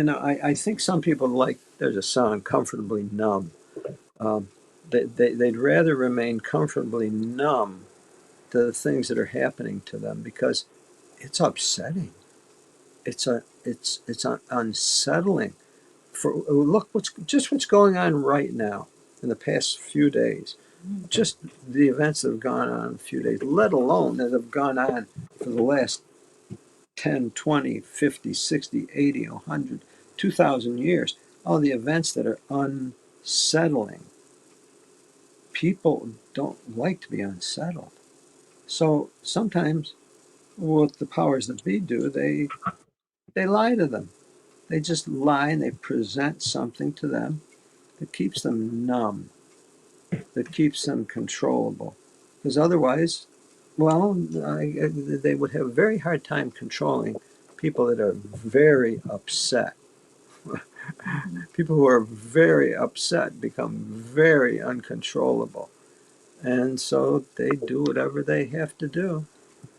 Speaker 3: I think some people like, there's a song, comfortably numb. They'd rather remain comfortably numb to the things that are happening to them because it's upsetting. It's unsettling. Look what's going on right now in the past few days. Just the events that have gone on in a few days, let alone that have gone on for the last 10, 20, 50, 60, 80, 100, 2,000 years. All the events that are unsettling. People don't like to be unsettled. So sometimes what the powers that be do, they lie to them. They just lie and they present something to them that keeps them numb, that keeps them controllable. Because otherwise, well, they would have a very hard time controlling people that are very upset. People who are very upset become very uncontrollable. And so they do whatever they have to do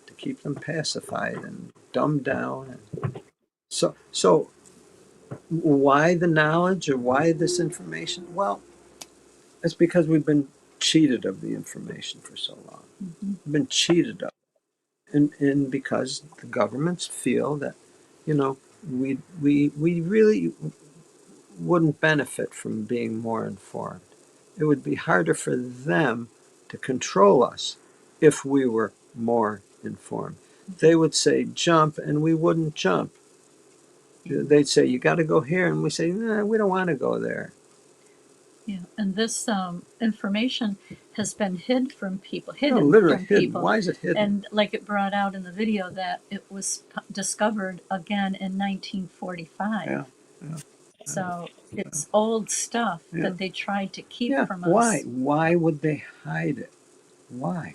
Speaker 3: to keep them pacified and dumbed down. And so why the knowledge, or why this information? Well, it's because we've been cheated of the information for so long. We've been cheated of it. And because the governments feel that, we really wouldn't benefit from being more informed. It would be harder for them to control us if we were more informed. They would say jump, and we wouldn't jump. They'd say you got to go here, and we say, nah, we don't want to go there.
Speaker 4: Yeah, and this information has been hidden from people.
Speaker 3: Literally hidden. Why is it hidden?
Speaker 4: And like it brought out in the video that it was discovered again in 1945.
Speaker 3: Yeah.
Speaker 4: So it's old stuff that they tried to keep from us.
Speaker 3: Why? Why would they hide it? Why?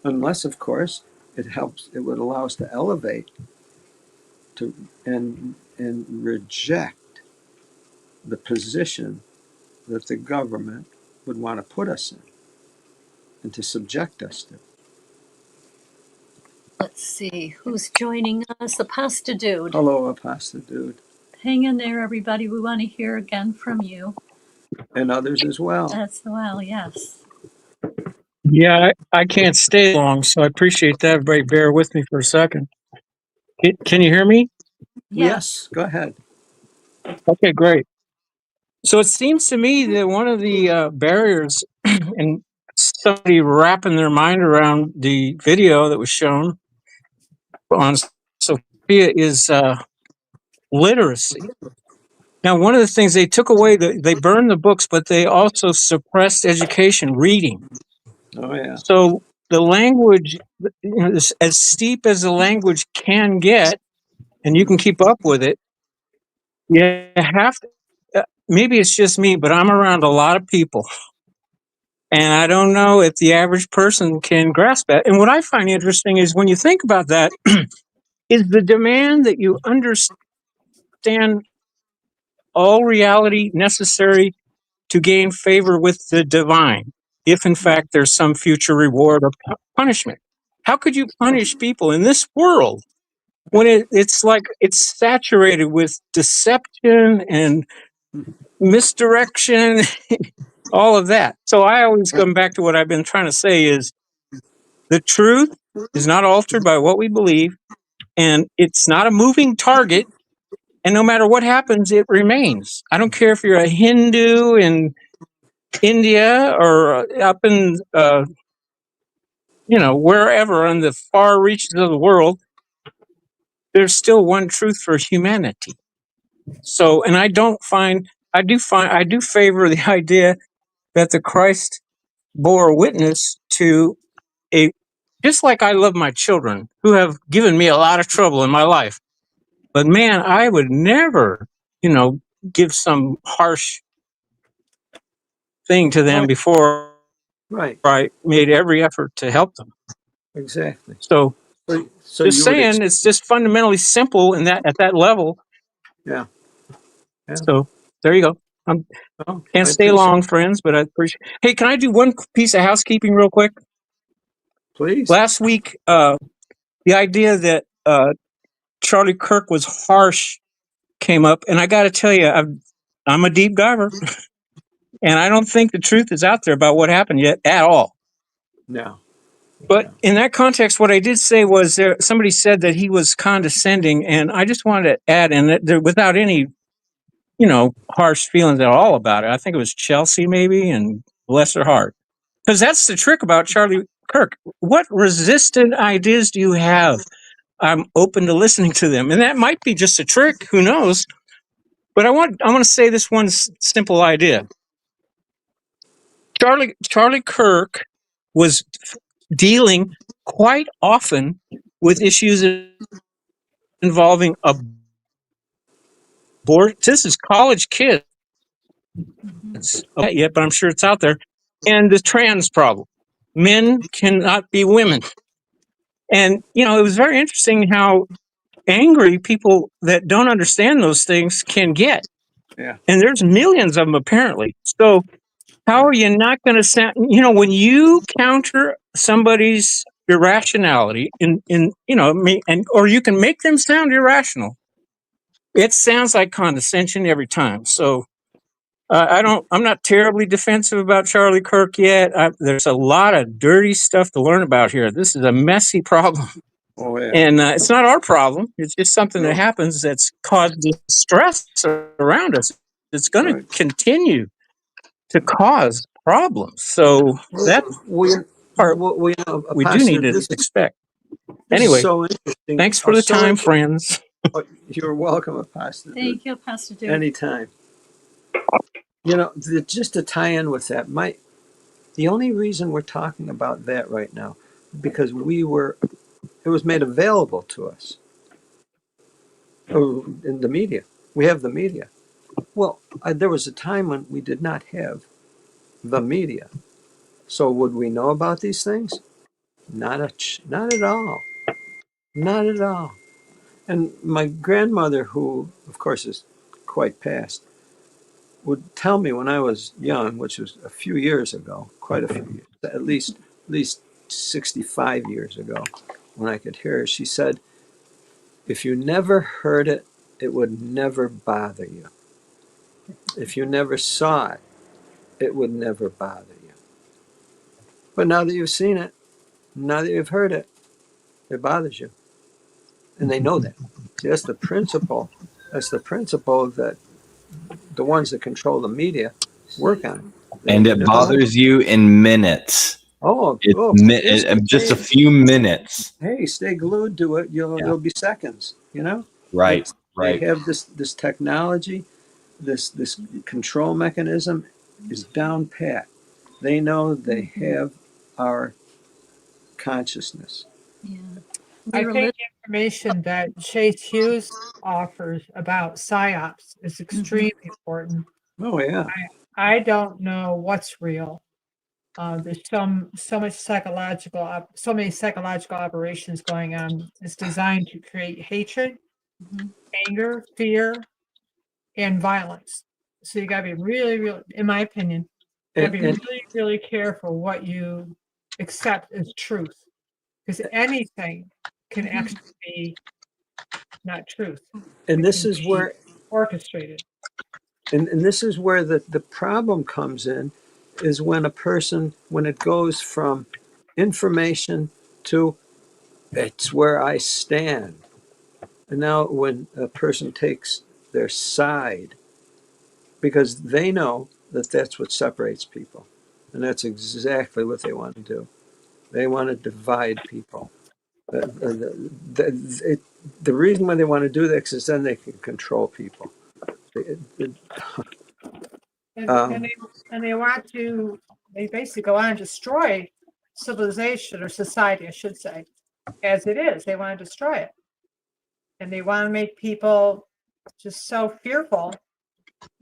Speaker 3: Unless, of course, it helps. It would allow us to elevate, and reject the position that the government would want to put us in, and to subject us to.
Speaker 4: Let's see who's joining us. Apasta Dude.
Speaker 3: Hello, Apasta Dude.
Speaker 4: Hang in there, everybody. We want to hear again from you.
Speaker 3: And others as well.
Speaker 4: That's well, yes.
Speaker 8: Yeah, I can't stay long, so I appreciate that. Everybody bear with me for a second. Can you hear me?
Speaker 3: Yes, go ahead.
Speaker 8: Okay, great. So it seems to me that one of the barriers in somebody wrapping their mind around the video that was shown on Sophia is literacy. Now, one of the things they took away, they burned the books, but they also suppressed education, reading.
Speaker 3: Oh yeah.
Speaker 8: So the language, as steep as the language can get, and you can keep up with it, you have to. Maybe it's just me, but I'm around a lot of people, and I don't know if the average person can grasp that. And what I find interesting is when you think about that, is the demand that you understand all reality necessary to gain favor with the divine, if in fact there's some future reward or punishment. How could you punish people in this world when it's like it's saturated with deception and misdirection, all of that? So I always come back to what I've been trying to say is the truth is not altered by what we believe, and it's not a moving target. And no matter what happens, it remains. I don't care if you're a Hindu in India or up in, wherever on the far reaches of the world, there's still one truth for humanity. So, and I do favor the idea that the Christ bore witness to just like I love my children who have given me a lot of trouble in my life. But man, I would never, give some harsh thing to them before I made every effort to help them.
Speaker 3: Exactly.
Speaker 8: So
Speaker 3: So
Speaker 8: just saying, it's just fundamentally simple in that at that level.
Speaker 3: Yeah.
Speaker 8: So there you go. Can't stay long, friends, but I appreciate. Hey, can I do one piece of housekeeping real quick?
Speaker 3: Please.
Speaker 8: Last week, the idea that Charlie Kirk was harsh came up, and I got to tell you, I'm a deep diver, and I don't think the truth is out there about what happened yet at all.
Speaker 3: No.
Speaker 8: But in that context, what I did say was somebody said that he was condescending, and I just wanted to add in that without any, harsh feelings at all about it. I think it was Chelsea maybe, and bless her heart. Because that's the trick about Charlie Kirk. What resistant ideas do you have? I'm open to listening to them. And that might be just a trick, who knows? But I want to say this one simple idea. Charlie Kirk was dealing quite often with issues involving abortion. This is college kids. Not yet, but I'm sure it's out there. And the trans problem. Men cannot be women. And, it was very interesting how angry people that don't understand those things can get.
Speaker 3: Yeah.
Speaker 8: And there's millions of them apparently. So how are you not going to sound, when you counter somebody's irrationality or you can make them sound irrational, it sounds like condescension every time. So I'm not terribly defensive about Charlie Kirk yet. There's a lot of dirty stuff to learn about here. This is a messy problem.
Speaker 3: Oh, yeah.
Speaker 8: And it's not our problem. It's just something that happens that's caused stress around us. It's going to continue to cause problems. So that part we do need to expect. Anyway,
Speaker 3: so interesting.
Speaker 8: Thanks for the time, friends.
Speaker 3: You're welcome, Pastor.
Speaker 4: Thank you, Pastor Duke.
Speaker 3: Anytime. Just to tie in with that, the only reason we're talking about that right now, because it was made available to us in the media. We have the media. Well, there was a time when we did not have the media. So would we know about these things? Not at all. Not at all. And my grandmother, who of course is quite past, would tell me when I was young, which was a few years ago, quite a few years, at least 65 years ago, when I could hear her, she said, if you never heard it, it would never bother you. If you never saw it, it would never bother you. But now that you've seen it, now that you've heard it, it bothers you. And they know that. See, that's the principle. That's the principle that the ones that control the media work on.
Speaker 2: And it bothers you in minutes. Just a few minutes.
Speaker 3: Hey, stay glued to it. It'll be seconds.
Speaker 2: Right.
Speaker 3: They have this technology this control mechanism is down pat. They know they have our consciousness.
Speaker 4: Yeah.
Speaker 6: I
Speaker 4: We're a
Speaker 6: think
Speaker 4: little,
Speaker 6: information that Chase Hughes offers about psyops is extremely important.
Speaker 3: Oh yeah.
Speaker 6: I don't know what's real. There's so many psychological operations going on. It's designed to create hatred, anger, fear, and violence. So you got to be really, really, in my opinion, you got to be
Speaker 3: And
Speaker 6: really, really careful what you accept as truth, because anything can actually be not truth.
Speaker 3: and
Speaker 6: It
Speaker 3: this
Speaker 6: can
Speaker 3: is
Speaker 6: be
Speaker 3: where
Speaker 6: orchestrated.
Speaker 3: and this is where the problem comes in, is when it goes from information to it's where I stand. And now when a person takes their side, because they know that that's what separates people. And that's exactly what they want to do. They want to divide people. The reason why they want to do that is then they can control people.
Speaker 6: And
Speaker 3: Um,
Speaker 6: they want to, they basically want to destroy civilization or society, I should say, as it is. They want to destroy it. And they want to make people just so fearful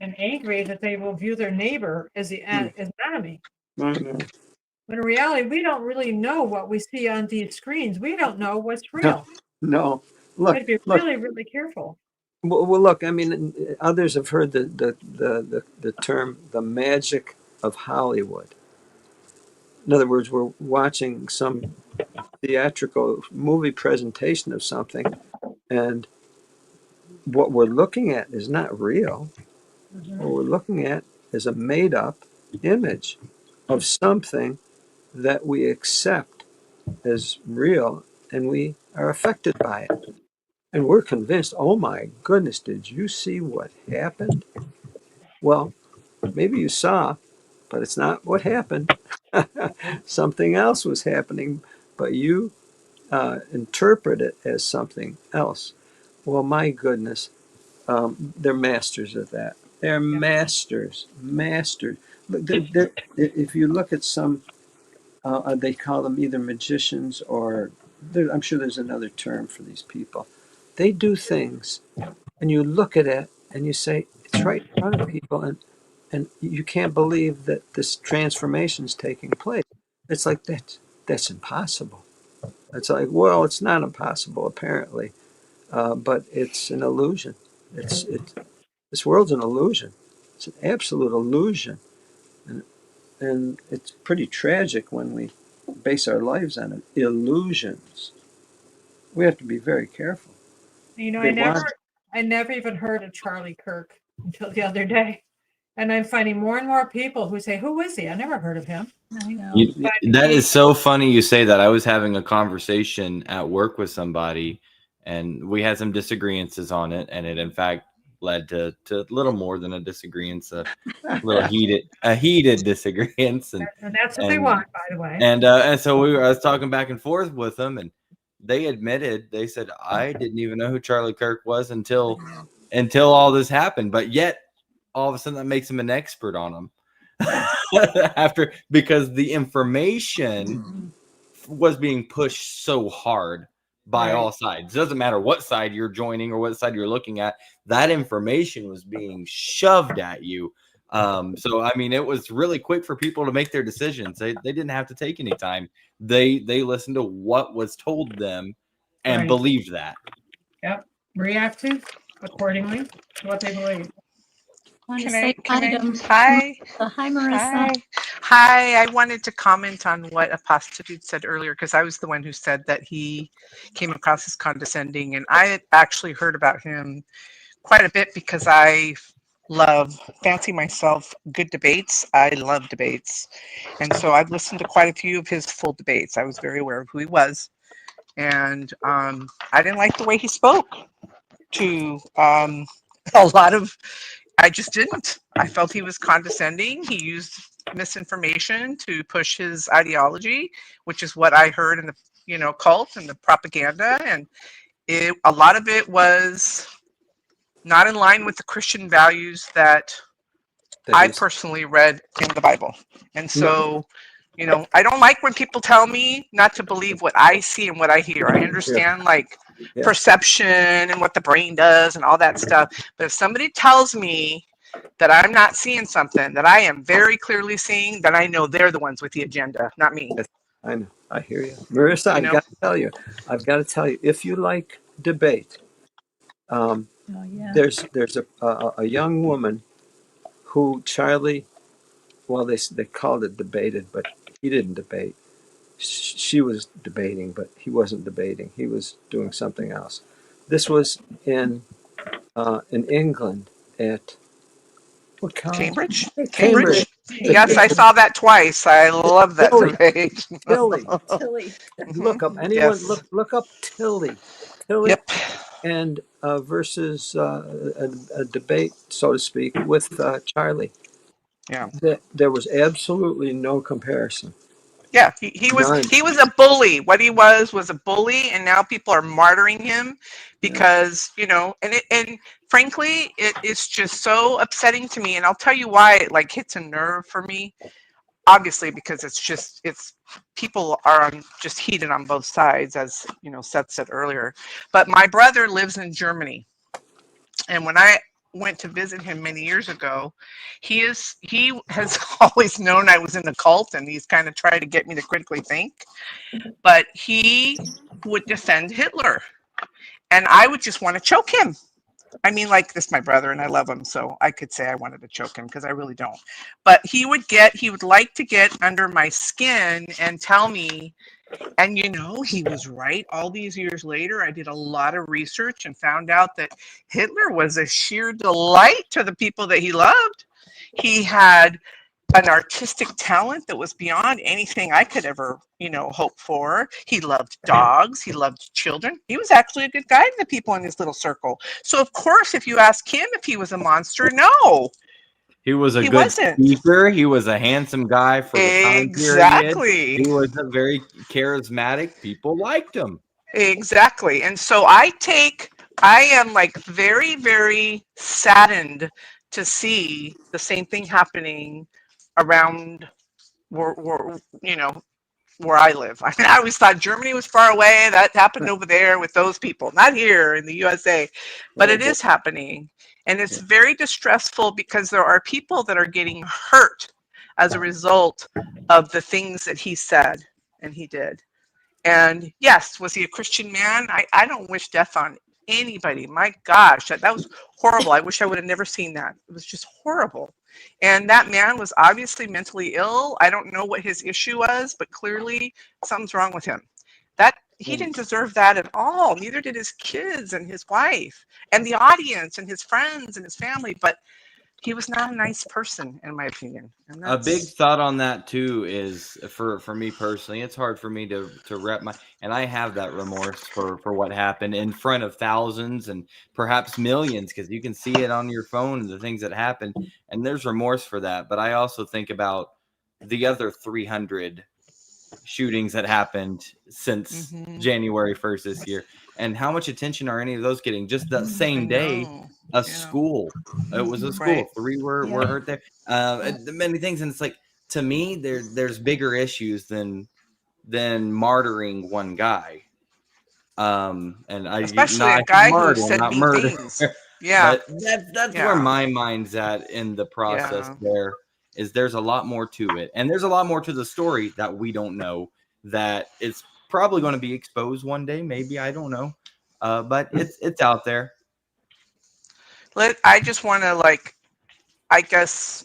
Speaker 6: and angry that they will view their neighbor as as an enemy. When in reality, we don't really know what we see on these screens. We don't know what's real.
Speaker 3: no,
Speaker 6: We
Speaker 3: look,
Speaker 6: have to be
Speaker 3: look.
Speaker 6: really, really careful.
Speaker 3: Well, look. I mean, others have heard the term "the magic of Hollywood." In other words, we're watching some theatrical movie presentation of something, and what we're looking at is not real. What we're looking at is a made-up image of something that we accept as real, and we are affected by it. And we're convinced, oh my goodness, did you see what happened? Well, maybe you saw, but it's not what happened. Something else was happening, but you interpret it as something else. Well, my goodness, they're masters of that. They're masters. Look, if you look at some, they call them either magicians or I'm sure there's another term for these people. They do things, and you look at it and you say, it's right in front of people, and you can't believe that this transformation is taking place. It's like that's impossible. It's like, well, it's not impossible apparently, but it's an illusion. It's this world's an illusion. It's an absolute illusion, and it's pretty tragic when we base our lives on it. Illusions. We have to be very careful.
Speaker 6: You know,
Speaker 3: They want.
Speaker 6: I never even heard of Charlie Kirk until the other day. And I'm finding more and more people who say, who is he? I never heard of him.
Speaker 4: I know.
Speaker 2: That is so funny you say that. I was having a conversation at work with somebody, and we had some disagreements on it, and it in fact led to a little more than a disagreement, a heated disagreement,
Speaker 6: And that's what they want, by the way.
Speaker 2: and so I was talking back and forth with them, and they said I didn't even know who Charlie Kirk was until all this happened, but yet all of a sudden that makes him an expert on him. Because the information was being pushed so hard by all sides. It doesn't matter what side you're joining or what side you're looking at, that information was being shoved at you. So I mean, it was really quick for people to make their decisions. They didn't have to take any time. They listened to what was told them and believed that.
Speaker 6: Yep. Reactive accordingly to what they believe.
Speaker 4: Want to
Speaker 9: Can
Speaker 4: say
Speaker 9: I,
Speaker 4: hi to
Speaker 9: hi,
Speaker 4: Hi, Marissa.
Speaker 9: hi. I wanted to comment on what Apostate said earlier, because I was the one who said that he came across as condescending, and I had actually heard about him quite a bit because I fancy myself good debates. I love debates, and so I've listened to quite a few of his full debates. I was very aware of who he was, and I didn't like the way he spoke to a lot of. I just didn't. I felt he was condescending. He used misinformation to push his ideology, which is what I heard in the cult and the propaganda, and a lot of it was not in line with the Christian values that I personally read in the Bible. And so, you know, I don't like when people tell me not to believe what I see and what I hear. I understand like perception and what the brain does and all that stuff. But if somebody tells me that I'm not seeing something that I am very clearly seeing, then I know they're the ones with the agenda, not me.
Speaker 3: I know. I hear you. Marissa, I've got to tell you, if you like debate, there's a young woman who Charlie, well, they called it debated, but he didn't debate. She was debating, but he wasn't debating. He was doing something else. This was in England at what college?
Speaker 9: Cambridge. Yes, I saw that twice. I love that debate.
Speaker 3: Tilly. Look up anyone. Look up Tilly.
Speaker 9: Yep.
Speaker 3: And versus a debate, so to speak, with Charlie.
Speaker 9: Yeah.
Speaker 3: There was absolutely no comparison.
Speaker 9: Yeah, he was a bully. What he was a bully, and now people are martyring him because, you know, and frankly, it's just so upsetting to me. And I'll tell you why it like hits a nerve for me. Obviously, because it's people are just heated on both sides, as you know, Seth said earlier. But my brother lives in Germany, and when I went to visit him many years ago, he has always known I was in the cult, and he's kind of tried to get me to critically think. But he would defend Hitler, and I would just want to choke him. I mean, like, this is my brother and I love him, so I could say I wanted to choke him because I really don't. But he would like to get under my skin and tell me, and you know, he was right. All these years later, I did a lot of research and found out that Hitler was a sheer delight to the people that he loved. He had an artistic talent that was beyond anything I could ever, you know, hope for. He loved dogs. He loved children. He was actually a good guy to the people in his little circle. So, of course, if you ask him if he was a monster, no.
Speaker 2: He was a good speaker. He was a handsome guy for the time period. He was a very charismatic. People liked him.
Speaker 9: Exactly. And so I am like very, very saddened to see the same thing happening around where you know, where I live. I mean, I always thought Germany was far away. That happened over there with those people, not here in the USA, but it is happening. And it's very distressful because there are people that are getting hurt as a result of the things that he said and he did. And yes, was he a Christian man? I don't wish death on anybody. My gosh, that was horrible. I wish I would have never seen that. It was just horrible. And that man was obviously mentally ill. I don't know what his issue was, but clearly something's wrong with him. He didn't deserve that at all. Neither did his kids and his wife and the audience and his friends and his family. But he was not a nice person, in my opinion. And
Speaker 2: a big thought on that too is for me personally, it's hard for me to wrap my, and I have that remorse for what happened in front of thousands and perhaps millions, because you can see it on your phone and the things that happened, and there's remorse for that. But I also think about the other 300 shootings that happened since January 1st this year, and how much attention are any of those getting? Just that same day, school, it was a school, 3 were hurt there, many things. And it's like, to me, there's bigger issues than martyring one guy, and
Speaker 9: especially a guy who said mean things.
Speaker 2: But that's where my mind's at in the process. There's a lot more to it, and there's a lot more to the story that we don't know, that it's probably going to be exposed one day, maybe, I don't know, but it's out there.
Speaker 9: I just want to, like, I guess,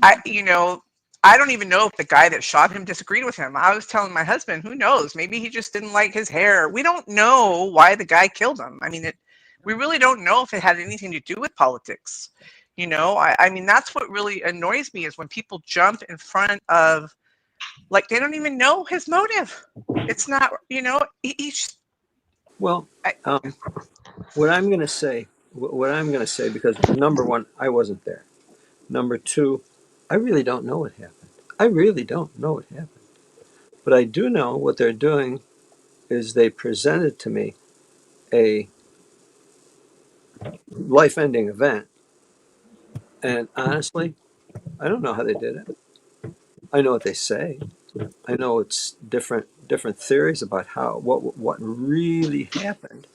Speaker 9: I don't even know if the guy that shot him disagreed with him. I was telling my husband, who knows, maybe he just didn't like his hair. We don't know why the guy killed him. I mean, we really don't know if it had anything to do with politics. You know, I mean, that's what really annoys me, is when people jump in front of, like, they don't even know his motive. It's not, you know,
Speaker 3: what I'm going to say, because number one, I wasn't there. Number two, I really don't know what happened. But I do know what they're doing is they presented to me a life-ending event. And honestly, I don't know how they did it. I know what they say. I know it's different theories about what really happened.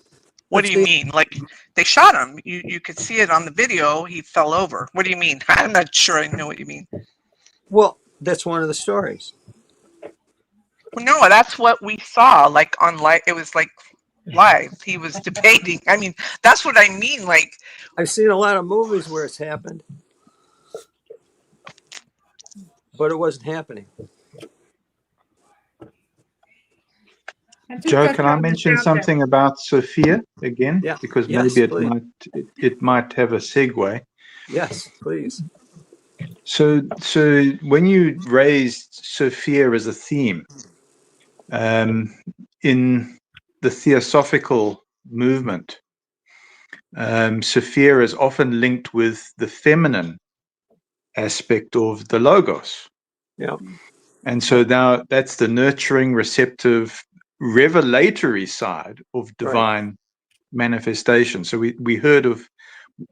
Speaker 9: What
Speaker 3: But
Speaker 9: do you
Speaker 3: see,
Speaker 9: mean? Like they shot him. You could see it on the video. He fell over. What do you mean? I'm not sure I know what you mean.
Speaker 3: well, that's one of the stories.
Speaker 9: Well, no, that's what we saw. Like on live, it was like live. He was debating. I mean, that's what I mean. Like
Speaker 3: I've seen a lot of movies where it's happened, but it wasn't happening.
Speaker 6: I think
Speaker 7: Joe,
Speaker 6: that's
Speaker 7: can I
Speaker 6: how it's
Speaker 7: mention
Speaker 6: out there.
Speaker 7: something about Sophia again?
Speaker 3: Yeah.
Speaker 7: Because
Speaker 3: Yes,
Speaker 7: maybe
Speaker 3: please.
Speaker 7: it might have a segue.
Speaker 3: Yes, please.
Speaker 7: So when you raised Sophia as a theme in the theosophical movement, Sophia is often linked with the feminine aspect of the logos.
Speaker 3: Yeah.
Speaker 7: And so now that's the nurturing, receptive, revelatory side of divine manifestation. So we heard of,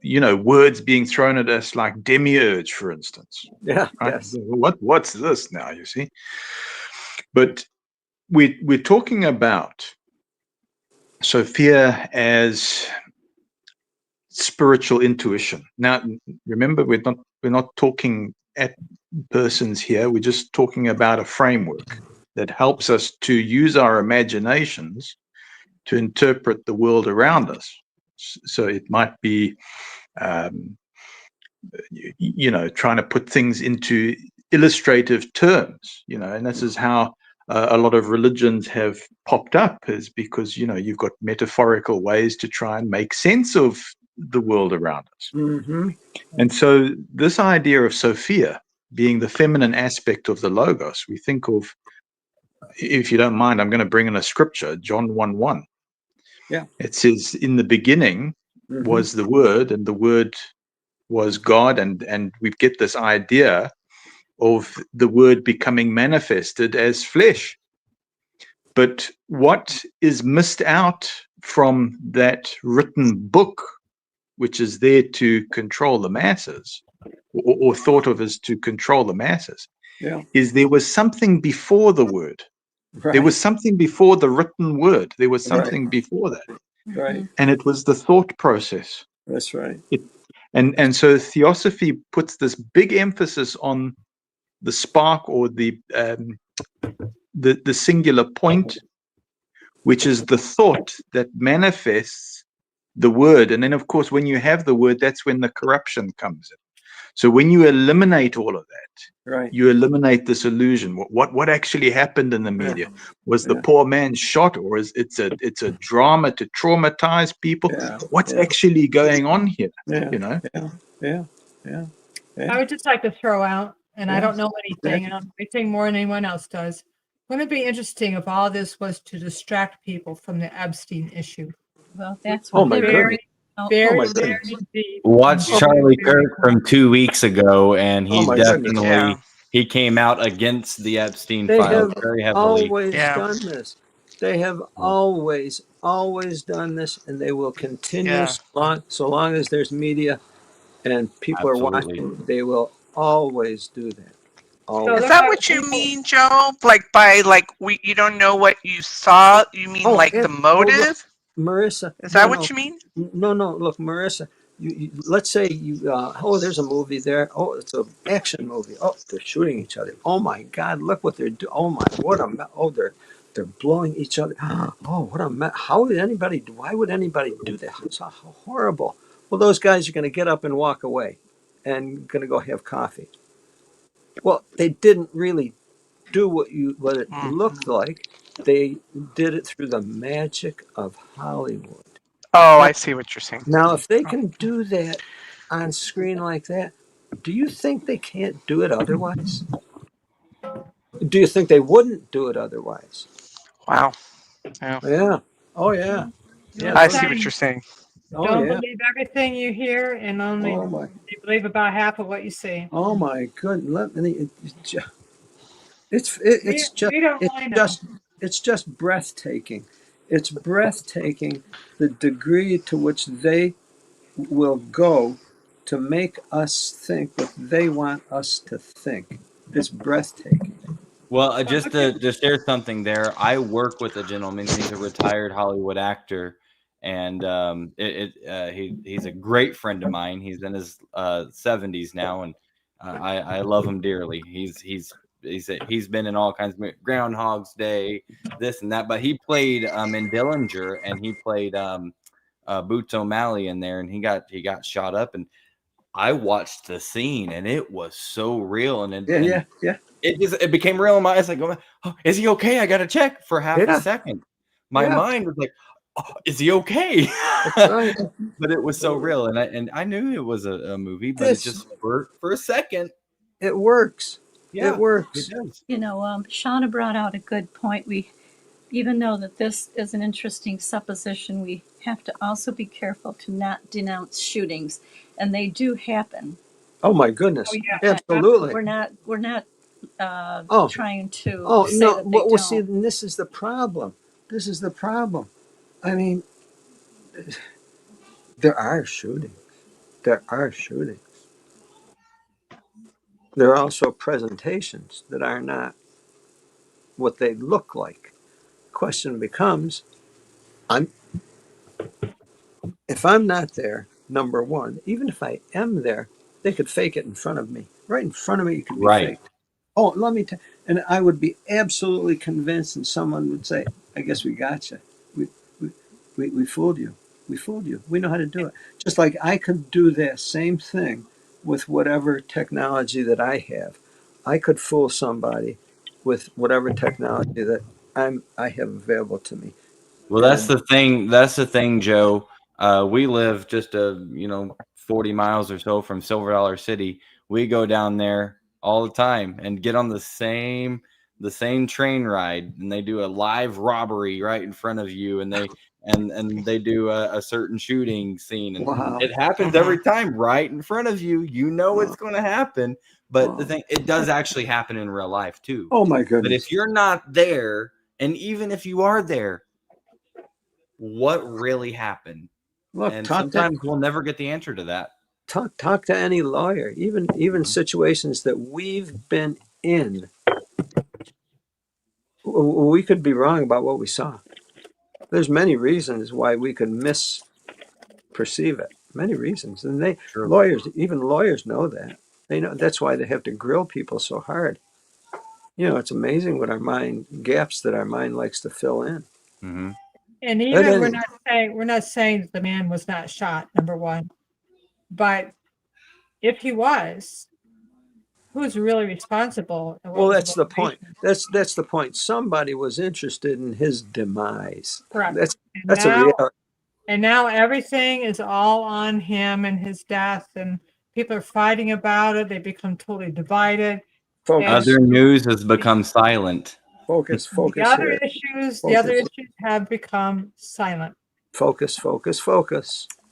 Speaker 7: words being thrown at us like demiurge, for instance.
Speaker 3: Yeah.
Speaker 7: Right?
Speaker 3: Yes.
Speaker 7: What's this now, you see? But we're talking about Sophia as spiritual intuition. Now, remember, we're not talking at persons here. We're just talking about a framework that helps us to use our imaginations to interpret the world around us. So it might be, trying to put things into illustrative terms, and this is how a lot of religions have popped up, is because, you've got metaphorical ways to try and make sense of the world around us.
Speaker 3: Mm-hmm.
Speaker 7: And so this idea of Sophia being the feminine aspect of the Logos, we think of, if you don't mind, I'm going to bring in a scripture, John 1:1.
Speaker 3: Yeah.
Speaker 7: It says, in the beginning was the Word, and the Word was God, and we get this idea of the Word becoming manifested as flesh. But what is missed out from that written book, which is there to control the masses, or thought of as to control the masses, is there was something before the Word.
Speaker 3: Right.
Speaker 7: There was something before the written Word. There was something before that.
Speaker 3: Right.
Speaker 7: And it was the thought process.
Speaker 3: That's right.
Speaker 7: And so Theosophy puts this big emphasis on the spark, or the singular point, which is the thought that manifests the word. And then, of course, when you have the word, that's when the corruption comes in. So when you eliminate all of that, you eliminate this illusion. What actually happened in the media? Was the poor man shot, or it's a drama to traumatize people? What's actually going on here?
Speaker 3: Yeah.
Speaker 6: I would just like to throw out, and I don't know anything, and I'm anything more than anyone else does. Wouldn't it be interesting if all this was to distract people from the Epstein issue?
Speaker 4: Well, that's
Speaker 3: Oh
Speaker 4: what
Speaker 3: my
Speaker 4: they're
Speaker 3: goodness.
Speaker 6: Very,
Speaker 3: my
Speaker 6: very
Speaker 3: goodness.
Speaker 6: deep.
Speaker 2: Watch
Speaker 6: and
Speaker 2: Charlie
Speaker 6: very
Speaker 2: Kirk from 2 weeks ago, and
Speaker 3: Oh
Speaker 2: he
Speaker 3: my goodness.
Speaker 2: definitely
Speaker 9: Yeah.
Speaker 2: he came out against the Epstein
Speaker 3: They
Speaker 2: files
Speaker 3: have
Speaker 2: very heavily.
Speaker 3: always
Speaker 9: Yeah.
Speaker 3: done this. They have always done this, and they will continue
Speaker 9: Yeah.
Speaker 3: so long as there's media and people are
Speaker 2: Absolutely.
Speaker 3: watching. They will always do that.
Speaker 6: So
Speaker 3: Always.
Speaker 9: Is
Speaker 6: look
Speaker 9: that
Speaker 6: how
Speaker 9: what you
Speaker 6: people,
Speaker 9: mean, Joe? Like by you don't know what you saw? You mean like the
Speaker 3: Look,
Speaker 9: motive?
Speaker 3: Marissa.
Speaker 9: Is that what you mean?
Speaker 3: No. Look, Marissa. Let's say there's a movie there. Oh, it's an action movie. Oh, they're shooting each other. Oh my God, look what they're doing. Oh my, they're blowing each other. Oh, what a how would anybody? Why would anybody do that? It's so horrible. Well, those guys are going to get up and walk away, and going to go have coffee. Well, they didn't really do what it looked like. They did it through the magic of Hollywood.
Speaker 9: Oh, I see what you're saying.
Speaker 3: Now, if they can do that on screen like that, do you think they can't do it otherwise? Do you think they wouldn't do it otherwise?
Speaker 9: Wow. Yeah.
Speaker 3: Yeah. Oh yeah.
Speaker 6: you know,
Speaker 9: I
Speaker 6: the
Speaker 9: see what
Speaker 6: saying,
Speaker 9: you're saying.
Speaker 3: Oh
Speaker 6: don't
Speaker 3: yeah.
Speaker 6: believe everything you hear, and only
Speaker 3: Oh my.
Speaker 6: you believe about half of what you see.
Speaker 3: Oh my goodness.
Speaker 6: We,
Speaker 3: It's
Speaker 6: we don't really know.
Speaker 3: just breathtaking. It's breathtaking the degree to which they will go to make us think what they want us to think. It's breathtaking.
Speaker 2: Well, just to share something there, I work with a gentleman. He's a retired Hollywood actor, and he's a great friend of mine. He's in his 70s now, and I love him dearly. He's been in all kinds of Groundhog's Day, this and that. But he played in Dillinger, and he played Boots O'Malley in there, and he got shot up. And I watched the scene, and it was so real, and
Speaker 3: Yeah.
Speaker 2: it became real in my eyes. Like, oh, is he okay? I got to check for half a second. My mind was like, oh, is he okay?
Speaker 3: Right.
Speaker 2: But it was so real, and I knew it was a movie, but it just for a second.
Speaker 3: It works.
Speaker 2: Yeah,
Speaker 3: it works.
Speaker 2: It does.
Speaker 4: Shauna brought out a good point. Even though that this is an interesting supposition, we have to also be careful to not denounce shootings, and they do happen.
Speaker 3: Oh my goodness!
Speaker 6: Oh, yeah.
Speaker 3: Absolutely.
Speaker 4: We're not trying to.
Speaker 3: Oh
Speaker 4: say
Speaker 3: no!
Speaker 4: that they
Speaker 3: Well, see,
Speaker 4: don't.
Speaker 3: this is the problem. This is the problem. I mean, there are shootings. There are shootings. There are also presentations that are not what they look like. Question becomes, if I'm not there, number one, even if I am there, they could fake it in front of me. Right in front of me, it could be faked. Oh, let me tell. And I would be absolutely convinced, and someone would say, "I guess we got you. We fooled you. We fooled you. We know how to do it." Just like I could do that same thing with whatever technology that I have. I could fool somebody with whatever technology that I have available to me.
Speaker 2: Well, that's the thing. That's the thing, Joe. We live just 40 miles or so from Silver Dollar City. We go down there all the time and get on the same train ride, and they do a live robbery right in front of you, and they do a certain shooting scene, and
Speaker 3: Wow.
Speaker 2: it happens every time right in front of you. You know it's going to happen, but the thing, it does actually happen in real life too.
Speaker 3: Oh my goodness!
Speaker 2: But if you're not there, and even if you are there, what really happened?
Speaker 3: Look,
Speaker 2: and sometimes we'll never get the answer to that.
Speaker 3: Talk to any lawyer, even situations that we've been in. We could be wrong about what we saw. There's many reasons why we could misperceive it. Many reasons, and even lawyers know that. They know that's why they have to grill people so hard. It's amazing what gaps that our mind likes to fill in.
Speaker 2: Mm-hmm.
Speaker 6: And even we're not saying that the man was not shot, number one, but if he was, who's really responsible?
Speaker 3: Well, that's the point. That's the point. Somebody was interested in his demise.
Speaker 6: Correct.
Speaker 3: That's a reality.
Speaker 6: And now everything is all on him and his death, and people are fighting about it. They become totally divided.
Speaker 2: Other news has become silent.
Speaker 3: Focus.
Speaker 6: The other issues have become silent.
Speaker 3: Focus.
Speaker 4: Oh,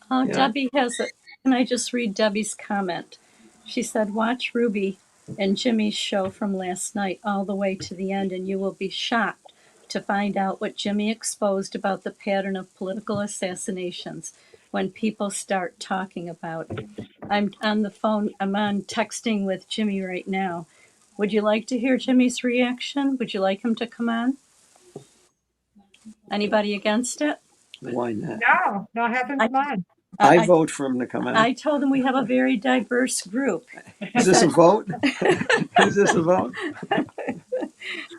Speaker 4: yeah. Debbie can I just read Debbie's comment? She said, "Watch Ruby and Jimmy's show from last night all the way to the end, and you will be shocked to find out what Jimmy exposed about the pattern of political assassinations when people start talking about it." I'm on the phone. I'm on texting with Jimmy right now. Would you like to hear Jimmy's reaction? Would you like him to come on? Anybody against it?
Speaker 3: Why not?
Speaker 6: No, have him come on.
Speaker 3: I vote for him to come on.
Speaker 4: I told him we have a very diverse group.
Speaker 3: Is this a vote? Is this a vote?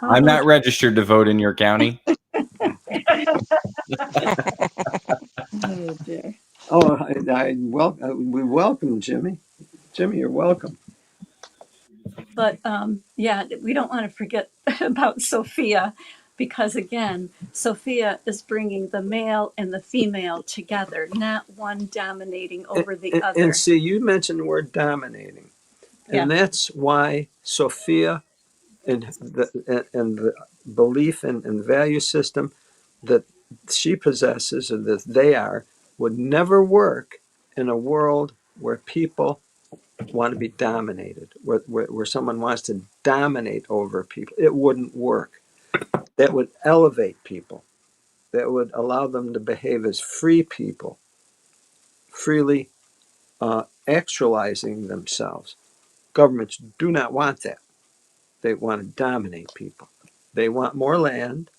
Speaker 2: I'm not registered to vote in your county.
Speaker 4: Oh dear.
Speaker 3: Oh, we welcome Jimmy. Jimmy, you're welcome.
Speaker 4: But we don't want to forget about Sophia, because again, Sophia is bringing the male and the female together, not one dominating over the other.
Speaker 3: And see, you mentioned the word dominating, and that's why Sophia and the belief and value system that she possesses, or that they are, would never work in a world where people want to be dominated, where someone wants to dominate over people. It wouldn't work. That would elevate people. That would allow them to behave as free people, freely actualizing themselves. Governments do not want that. They want to dominate people. They want more land.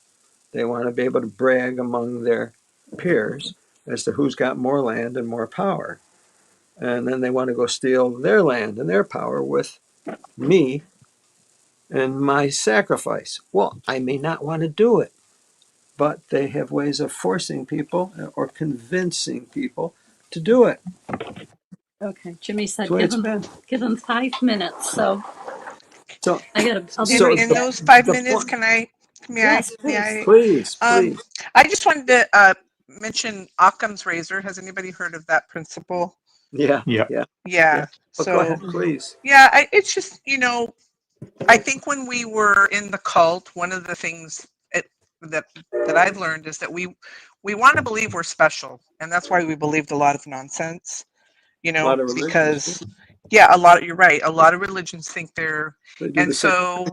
Speaker 3: They want to be able to brag among their peers as to who's got more land and more power. And then they want to go steal their land and their power with me and my sacrifice. Well, I may not want to do it, but they have ways of forcing people or convincing people to do it.
Speaker 4: Okay, Jimmy said
Speaker 3: That's the way it's been.
Speaker 4: give him 5 minutes. So
Speaker 3: So,
Speaker 4: I'll be
Speaker 3: so
Speaker 4: right
Speaker 9: In
Speaker 4: back.
Speaker 9: those 5
Speaker 3: the
Speaker 9: minutes,
Speaker 3: point,
Speaker 4: Yes,
Speaker 9: may
Speaker 4: please.
Speaker 9: I,
Speaker 3: please, please.
Speaker 9: I just wanted to mention Occam's razor. Has anybody heard of that principle?
Speaker 3: Yeah,
Speaker 7: Yeah.
Speaker 3: yeah, yeah.
Speaker 9: Yeah.
Speaker 3: But go
Speaker 9: So,
Speaker 3: ahead, please.
Speaker 9: yeah, it's just, I think when we were in the cult, one of the things that I've learned is that we want to believe we're special, and that's why we believed a lot of nonsense.
Speaker 3: A lot of religions do.
Speaker 9: Because yeah, a lot. You're right. A lot of religions think they're,
Speaker 3: They do
Speaker 9: and
Speaker 3: the
Speaker 9: so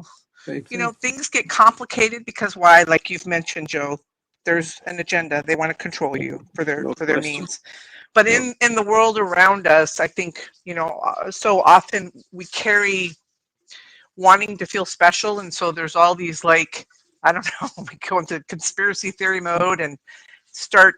Speaker 3: same thing.
Speaker 9: things get complicated because why? Like you've mentioned, Joe, there's an agenda. They want to control you for
Speaker 3: No
Speaker 9: their
Speaker 3: question.
Speaker 9: means. But
Speaker 3: No.
Speaker 9: in the world around us, I think so often we carry wanting to feel special, and so there's all these like I don't know, we go into conspiracy theory mode and start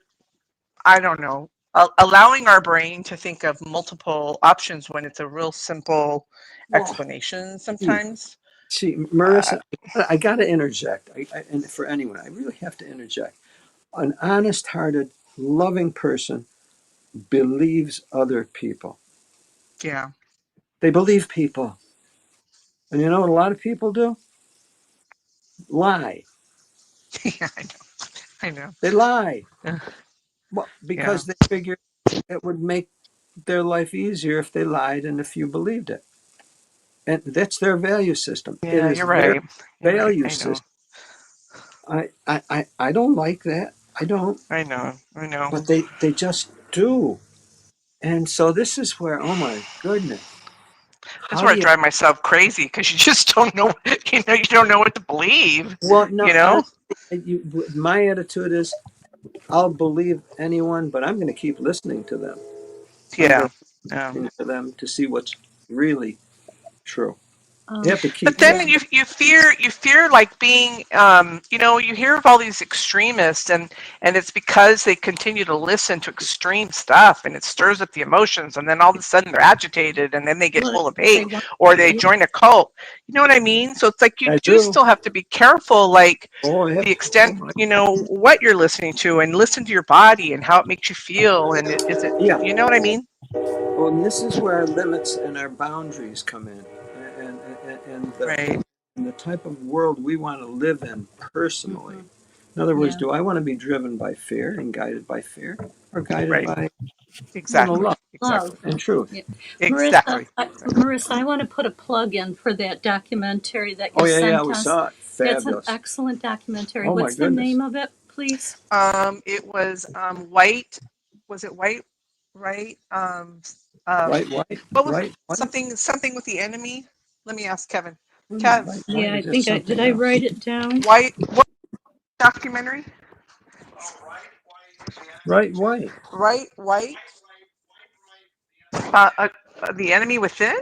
Speaker 9: I don't know allowing our brain to think of multiple options when it's a real simple
Speaker 3: Well,
Speaker 9: explanation sometimes.
Speaker 3: see, Marissa, I got to interject. And for anyone, I really have to interject. An honest-hearted, loving person believes other people.
Speaker 9: Yeah.
Speaker 3: They believe people. And you know what a lot of people do? Lie.
Speaker 9: Yeah, I know.
Speaker 3: They lie.
Speaker 9: Yeah.
Speaker 3: Well,
Speaker 9: Yeah.
Speaker 3: because they figure it would make their life easier if they lied and if you believed it. And that's their value system. It
Speaker 9: Yeah,
Speaker 3: is
Speaker 9: you're
Speaker 3: their
Speaker 9: right. You're right.
Speaker 3: value
Speaker 9: I know.
Speaker 3: system. I don't like that. I don't.
Speaker 9: I know. I know.
Speaker 3: But they just do. And so this is where, oh my goodness,
Speaker 9: That's
Speaker 3: how
Speaker 9: where
Speaker 3: do
Speaker 9: I
Speaker 3: you?
Speaker 9: drive myself crazy because you just don't know. You don't know what to believe.
Speaker 3: Well, no,
Speaker 9: You know.
Speaker 3: my attitude is I'll believe anyone, but I'm going to keep listening to them. I'm
Speaker 9: Yeah.
Speaker 3: going to
Speaker 9: Yeah.
Speaker 3: listen to them to see what's really true. You
Speaker 4: Um,
Speaker 3: have to keep.
Speaker 9: But then you fear like being you hear of all these extremists and it's because they continue to listen to extreme stuff and it stirs up the emotions and then all of a sudden they're agitated and then they get
Speaker 1: Well,
Speaker 9: full of
Speaker 1: they
Speaker 9: hate
Speaker 1: want
Speaker 9: or they
Speaker 1: you.
Speaker 9: join a cult. You know what I mean? So it's like you
Speaker 3: I
Speaker 9: do
Speaker 3: do.
Speaker 9: still have to be careful, like
Speaker 3: Oh, I have.
Speaker 9: the extent what you're listening to and listen to your body and how it makes you feel and is it
Speaker 3: Yeah.
Speaker 9: you know what I mean?
Speaker 3: Well, and this is where our limits and our boundaries come in, and
Speaker 9: Right.
Speaker 3: the type of world we want to live in personally.
Speaker 4: mhm,
Speaker 3: In other words,
Speaker 4: yeah.
Speaker 3: do I want to be driven by fear and guided by fear, or guided
Speaker 9: Right.
Speaker 3: by
Speaker 9: Exactly.
Speaker 3: love
Speaker 4: Love.
Speaker 9: Exactly.
Speaker 3: and truth?
Speaker 4: Yeah.
Speaker 9: Exactly.
Speaker 4: Marissa, I want to put a plug in for that documentary that
Speaker 3: Oh
Speaker 4: you
Speaker 3: yeah, yeah,
Speaker 4: sent
Speaker 3: we
Speaker 4: us.
Speaker 3: saw it.
Speaker 4: It's an
Speaker 3: Fabulous.
Speaker 4: excellent documentary.
Speaker 3: Oh my
Speaker 4: What's the
Speaker 3: goodness.
Speaker 4: name of it, please?
Speaker 9: It was white. Was it white? Right.
Speaker 3: Right, white,
Speaker 9: What was
Speaker 3: right, white,
Speaker 9: something with the enemy? Let me ask Kevin.
Speaker 3: right,
Speaker 9: Kev,
Speaker 3: white.
Speaker 4: Yeah, I
Speaker 3: Is this
Speaker 4: think
Speaker 3: something
Speaker 4: did I
Speaker 3: else?
Speaker 4: write it down?
Speaker 9: white. What documentary?
Speaker 3: Right, white.
Speaker 9: Right. White. The enemy within.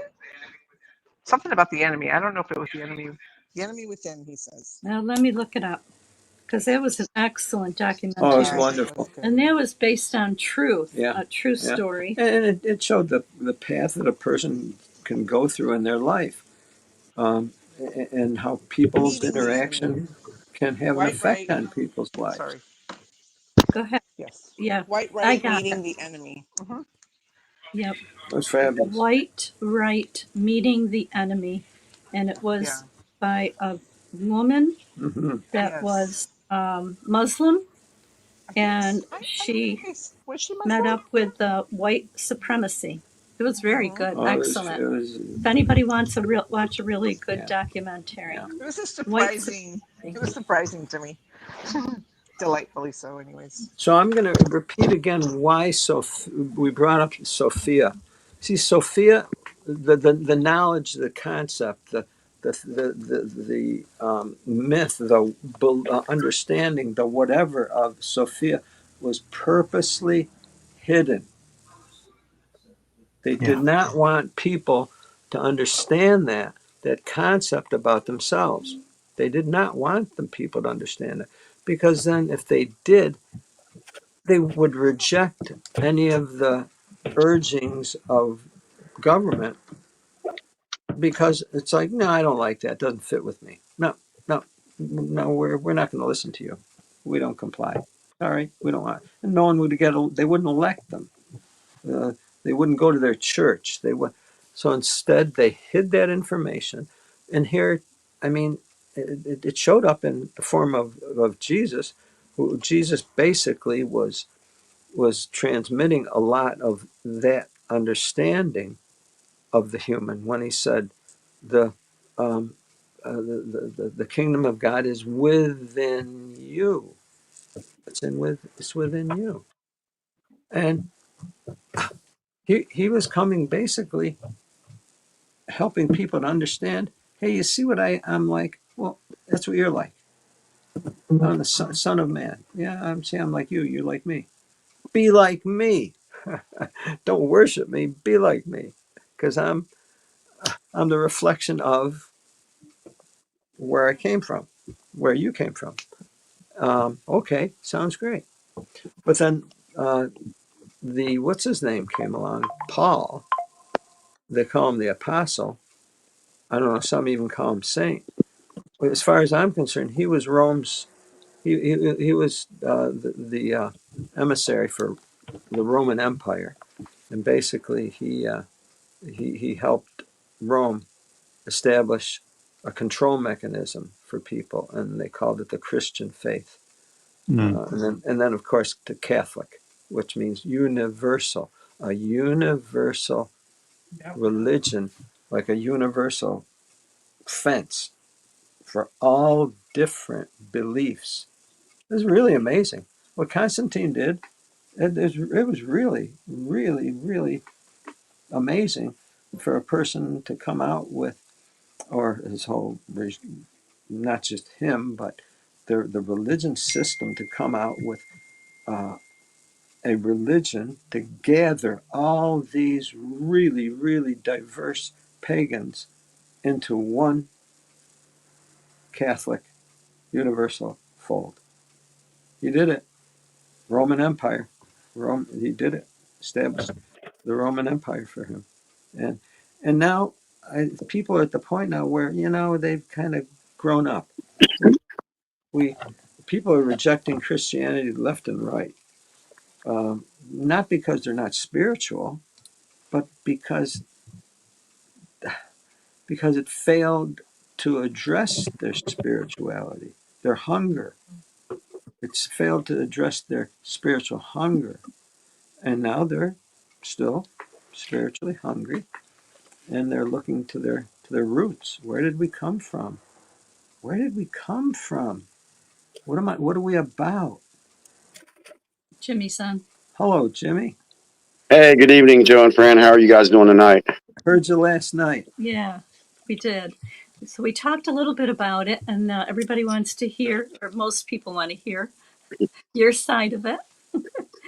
Speaker 9: Something about the enemy. I don't know if it was the enemy. The enemy within. He says.
Speaker 4: Now let me look it up because that was an excellent
Speaker 3: Oh, it was
Speaker 4: documentary,
Speaker 9: Yeah, it was
Speaker 3: wonderful.
Speaker 9: good.
Speaker 4: and that was based on truth,
Speaker 3: Yeah,
Speaker 4: a true
Speaker 3: yeah.
Speaker 4: story.
Speaker 3: And it showed the path that a person can go through in their life, and how people's
Speaker 9: Meeting the enemy.
Speaker 3: interaction can have an
Speaker 9: White.
Speaker 3: effect
Speaker 9: Right.
Speaker 3: on people's lives.
Speaker 9: Sorry.
Speaker 4: Go ahead.
Speaker 9: Yes.
Speaker 4: Yeah,
Speaker 9: White.
Speaker 4: I
Speaker 9: Right.
Speaker 4: got it.
Speaker 9: Meeting the enemy.
Speaker 4: Yep.
Speaker 3: It was fabulous.
Speaker 4: White Right Meeting the Enemy. And it
Speaker 9: Yeah.
Speaker 4: was by a woman
Speaker 3: Hmm.
Speaker 4: that
Speaker 9: Yes.
Speaker 4: was Muslim,
Speaker 9: Yes.
Speaker 4: and she
Speaker 9: Was she
Speaker 4: met
Speaker 9: Muslim?
Speaker 4: up with white supremacy. It was very good,
Speaker 3: Oh,
Speaker 4: excellent.
Speaker 3: it was,
Speaker 4: If anybody wants to watch a really good
Speaker 3: yeah,
Speaker 4: documentary,
Speaker 3: yeah.
Speaker 9: It was a
Speaker 4: white
Speaker 9: surprising. It
Speaker 4: supremacy.
Speaker 9: was surprising to me. Delightfully so, anyways.
Speaker 3: So I'm going to repeat again why we brought up Sophia. See, Sophia, the knowledge, the concept, the myth, the understanding, the whatever of Sophia was purposely hidden. They did not want people to understand that concept about themselves. They did not want the people to understand it, because then if they did, they would reject any of the urgings of government, because it's like, no, I don't like that. It doesn't fit with me. No, no, no, we're not going to listen to you. We don't comply. All right, we don't want. And no one would they wouldn't elect them. Uh, they wouldn't go to their church. They would. So instead, they hid that information. And here, I mean, it showed up in the form of Jesus, who Jesus basically was transmitting a lot of that understanding of the human when he said the the kingdom of God is within you. It's within you. And he was coming basically helping people to understand, hey, you see what I'm like? Well, that's what you're like. I'm the son of man. Yeah, I'm like you. You're like me. Be like me. Don't worship me. Be like me, because I'm the reflection of where I came from, where you came from. Okay, sounds great. But then the what's his name came along, Paul. They call him the apostle. I don't know. Some even call him saint. But as far as I'm concerned, he was Rome's. He was the emissary for the Roman Empire, and basically he helped Rome establish a control mechanism for people, and they called it the Christian faith. And then of course the Catholic, which means universal, a universal religion, like a universal fence for all different beliefs. It was really amazing what Constantine did. It was really, really, really amazing for a person to come out with, or his whole, not just him, but the religion system to come out with a religion to gather all these really, really diverse pagans into one Catholic universal fold. He did it. Roman Empire. He did it. Established the Roman Empire for him. And now people are at the point now where, they've kind of grown up. We People are rejecting Christianity left and right. Not because they're not spiritual, but because it failed to address their spirituality, their hunger. It's failed to address their spiritual hunger. And now they're still spiritually hungry, and they're looking to their roots. Where did we come from? Where did we come from? What are we about?
Speaker 4: Jimmy-san.
Speaker 3: Hello, Jimmy.
Speaker 10: Hey, good evening, Joe and Fran. How are you guys doing tonight?
Speaker 3: Heard you last night.
Speaker 4: Yeah, we did. So we talked a little bit about it, and everybody wants to hear, or most people want to hear, your side of it.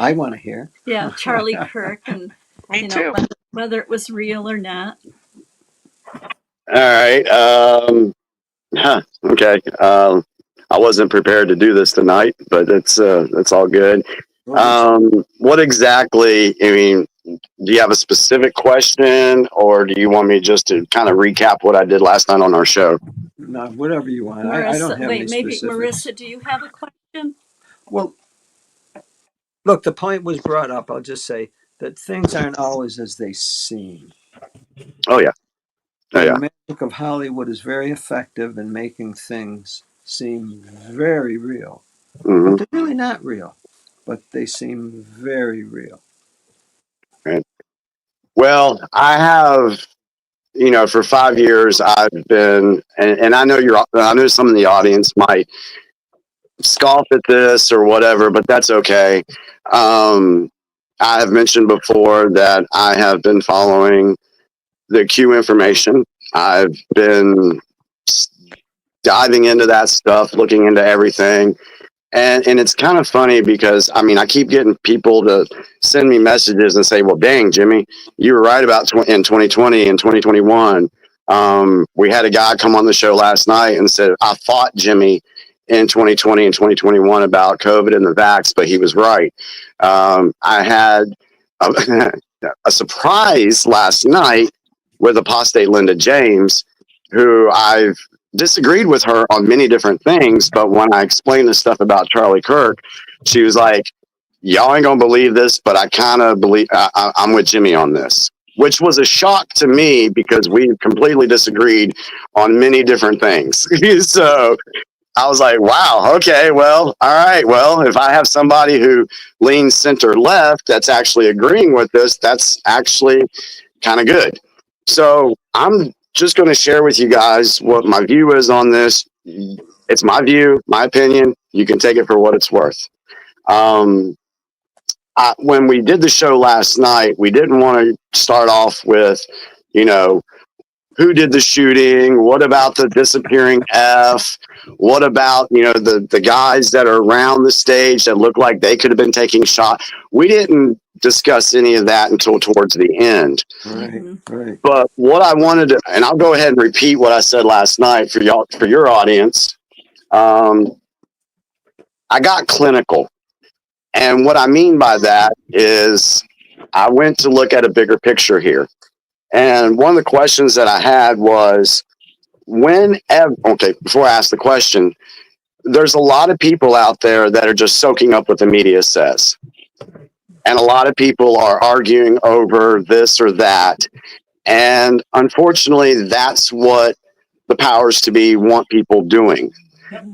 Speaker 3: I want to hear.
Speaker 4: Yeah, Charlie Kirk, and
Speaker 9: Me too.
Speaker 4: whether it was real or not.
Speaker 10: All right. Okay. I wasn't prepared to do this tonight, but it's all good. What exactly? I mean, do you have a specific question, or do you want me just to kind of recap what I did last night on our show?
Speaker 3: No, whatever you want.
Speaker 4: Marissa,
Speaker 3: I don't have any
Speaker 4: maybe
Speaker 3: specifics.
Speaker 4: Marissa, do you have a question?
Speaker 3: Well, look, the point was brought up. I'll just say that things aren't always as they seem.
Speaker 10: Oh yeah.
Speaker 3: The magic of Hollywood is very effective in making things seem very real.
Speaker 10: Mm-hmm.
Speaker 3: But they're really not real, but they seem very real.
Speaker 10: Right. Well, I have, for 5 years I've been, and I know some of the audience might scoff at this or whatever, but that's okay. I have mentioned before that I have been following the Q information. I've been diving into that stuff, looking into everything. And it's kind of funny because I mean I keep getting people to send me messages and say, well, dang, Jimmy, you were right about in 2020 and 2021. We had a guy come on the show last night and said, I fought Jimmy in 2020 and 2021 about COVID and the vax, but he was right. I had a surprise last night with apostate Linda James, who I've disagreed with her on many different things, but when I explained the stuff about Charlie Kirk, she was like, y'all ain't gonna believe this, but I kind of believe I'm with Jimmy on this, which was a shock to me because we completely disagreed on many different things. So I was like, wow, okay, well, all right, well, if I have somebody who leans center left that's actually agreeing with this, that's actually kind of good. So I'm just going to share with you guys what my view is on this. It's my view, my opinion. You can take it for what it's worth. When we did the show last night, we didn't want to start off with, you know, who did the shooting? What about the disappearing F? What about, you know, the guys that are around the stage that look like they could have been taking shots? We didn't discuss any of that until towards the end.
Speaker 3: Right.
Speaker 10: But what I wanted to, and I'll go ahead and repeat what I said last night for y'all, for your audience. I got clinical. And what I mean by that is I went to look at a bigger picture here. And one of the questions that I had was, okay, before I ask the question, there's a lot of people out there that are just soaking up what the media says. And a lot of people are arguing over this or that. And unfortunately, that's what the powers to be want people doing.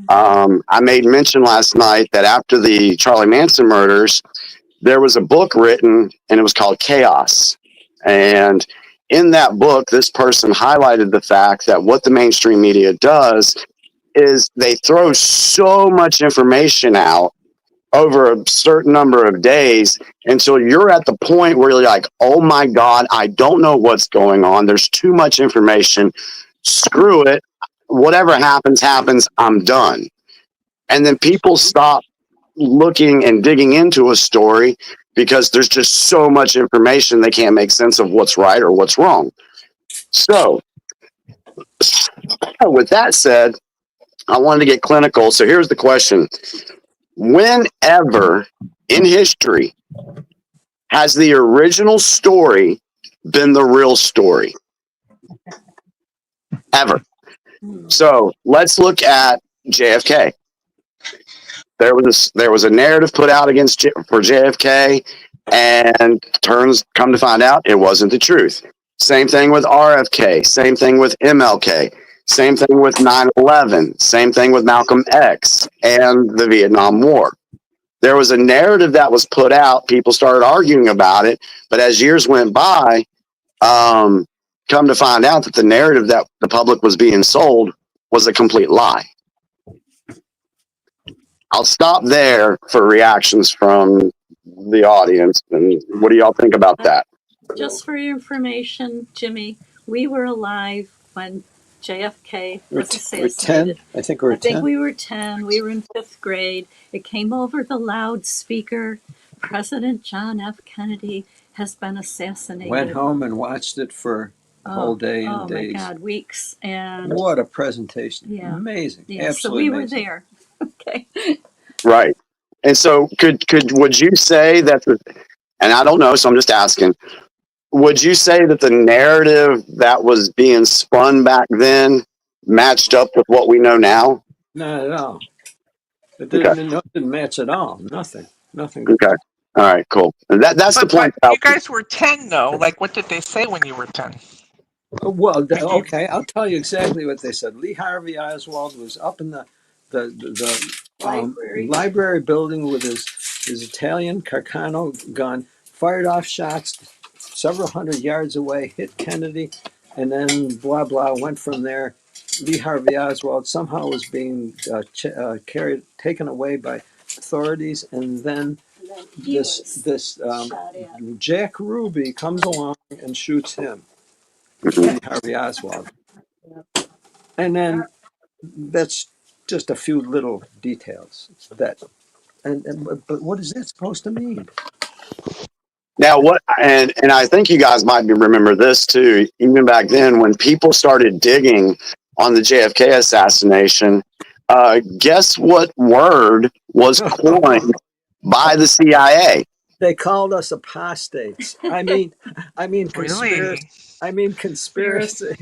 Speaker 10: I made mention last night that after the Charlie Manson murders, there was a book written and it was called Chaos. And in that book, this person highlighted the fact that what the mainstream media does is they throw so much information out over a certain number of days until you're at the point where you're like, oh my God, I don't know what's going on. There's too much information. Screw it. Whatever happens, happens. I'm done. And then people stop looking and digging into a story because there's just so much information they can't make sense of what's right or what's wrong. So with that said, I wanted to get clinical. So here's the question. Whenever in history has the original story been the real story? Ever. So let's look at JFK. There was a narrative put out for JFK, and come to find out it wasn't the truth. Same thing with RFK. Same thing with MLK. Same thing with 9/11. Same thing with Malcolm X and the Vietnam War. There was a narrative that was put out. People started arguing about it, but as years went by, come to find out that the narrative that the public was being sold was a complete lie. I'll stop there for reactions from the audience. And what do y'all think about that?
Speaker 4: Just for your information, Jimmy, we were alive when JFK was assassinated.
Speaker 3: 10. I think we're 10.
Speaker 4: I think we were 10. We were in 5th grade. It came over the loudspeaker. President John F. Kennedy has been assassinated.
Speaker 3: Went home and watched it for a whole day and days.
Speaker 4: Oh my God, weeks. And
Speaker 3: what a presentation.
Speaker 4: Yeah.
Speaker 3: Amazing.
Speaker 4: Yeah,
Speaker 3: absolutely
Speaker 4: so we
Speaker 3: amazing.
Speaker 4: were there. Okay.
Speaker 10: Right. And so would you say that and I don't know, so I'm just asking, would you say that the narrative that was being spun back then matched up with what we know now?
Speaker 3: Not at all. It didn't match at all. Nothing.
Speaker 10: Okay. All right, cool. And that's the point.
Speaker 9: But you guys were 10, though. Like, what did they say when you were 10?
Speaker 3: Well, okay, I'll tell you exactly what they said. Lee Harvey Oswald was up in the library building with his Italian Carcano gun, fired off shots several hundred yards away, hit Kennedy, and then blah, blah, went from there. Lee Harvey Oswald somehow was being taken away by authorities, and then this Jack Ruby comes along and shoots him. Lee Harvey Oswald. And then that's just a few little details that, but what is that supposed to mean?
Speaker 10: Now, and I think you guys might remember this too. Even back then, when people started digging on the JFK assassination, guess what word was coined by the CIA?
Speaker 3: They called us apostates. I mean, conspiracy.
Speaker 9: Really?
Speaker 3: I mean, conspiracy.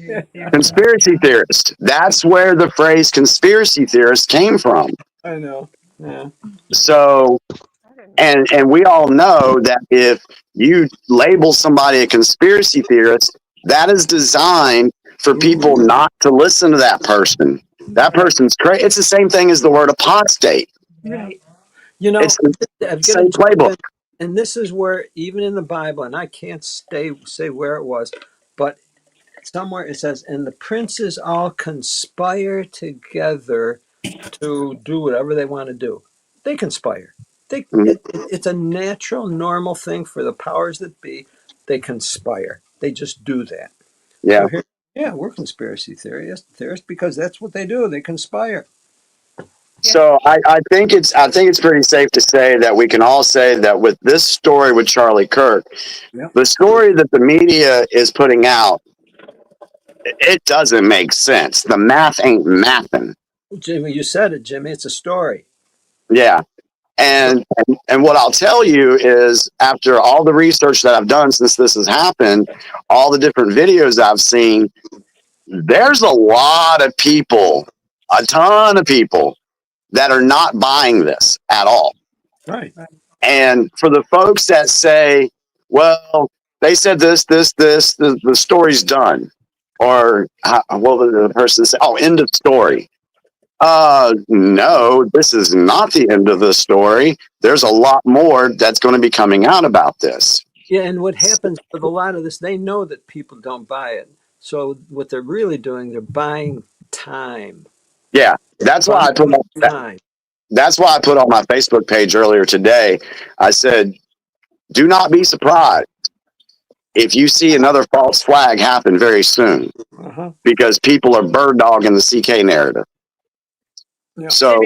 Speaker 10: Conspiracy theorist. That's where the phrase conspiracy theorist came from.
Speaker 3: I know. Yeah.
Speaker 10: So, and we all know that if you label somebody a conspiracy theorist, that is designed for people not to listen to that person. That person's crazy. It's the same thing as the word apostate.
Speaker 4: Right.
Speaker 3: You know,
Speaker 10: It's the
Speaker 3: I've
Speaker 10: same
Speaker 3: got
Speaker 10: playbook.
Speaker 3: and this is where, even in the Bible, and I can't say where it was, but somewhere it says, and the princes all conspire together to do whatever they want to do. They conspire. It's a natural, normal thing for the powers that be. They conspire. They just do that.
Speaker 10: Yeah.
Speaker 3: So here, yeah, we're conspiracy theorists because that's what they do. They conspire.
Speaker 10: So I think it's pretty safe to say that we can all say that with this story with Charlie Kirk, the story that the media is putting out, it doesn't make sense. The math ain't mathing.
Speaker 3: Jimmy, you said it, Jimmy. It's a story.
Speaker 10: Yeah. And what I'll tell you is, after all the research that I've done since this has happened, all the different videos I've seen, there's a lot of people, a ton of people that are not buying this at all.
Speaker 3: Right.
Speaker 10: And for the folks that say, well, they said this, the story's done. Or, well, the person say, oh, end of story. No, this is not the end of the story. There's a lot more that's going to be coming out about this.
Speaker 3: Yeah, and what happens with a lot of this, they know that people don't buy it. So what they're really doing, they're buying time.
Speaker 10: Yeah, that's why I put time. That's why I put on my Facebook page earlier today. I said, do not be surprised if you see another false flag happen very soon, because people are bird dogging the CK narrative. Yeah. So,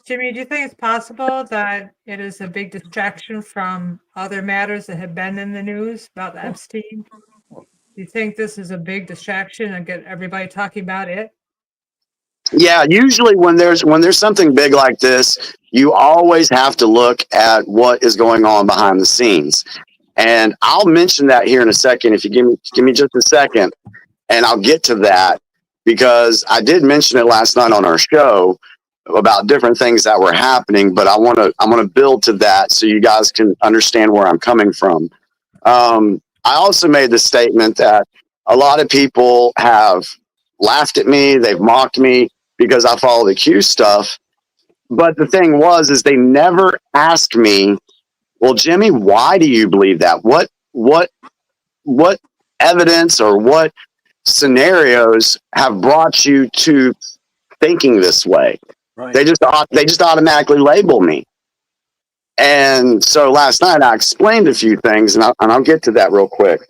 Speaker 6: Jimmy, do you think it's possible that it is a big distraction from other matters that have been in the news about Epstein? Do you think this is a big distraction and get everybody talking about it?
Speaker 10: Yeah, usually when there's something big like this, you always have to look at what is going on behind the scenes. And I'll mention that here in a second, if you give me just a second, and I'll get to that, because I did mention it last night on our show about different things that were happening, but I'm gonna build to that so you guys can understand where I'm coming from. I also made the statement that a lot of people have laughed at me, they've mocked me because I follow the Q stuff. But the thing is they never asked me, well, Jimmy, why do you believe that? What evidence or what scenarios have brought you to thinking this way? Right. They just automatically label me. And so last night I explained a few things, and I'll get to that real quick.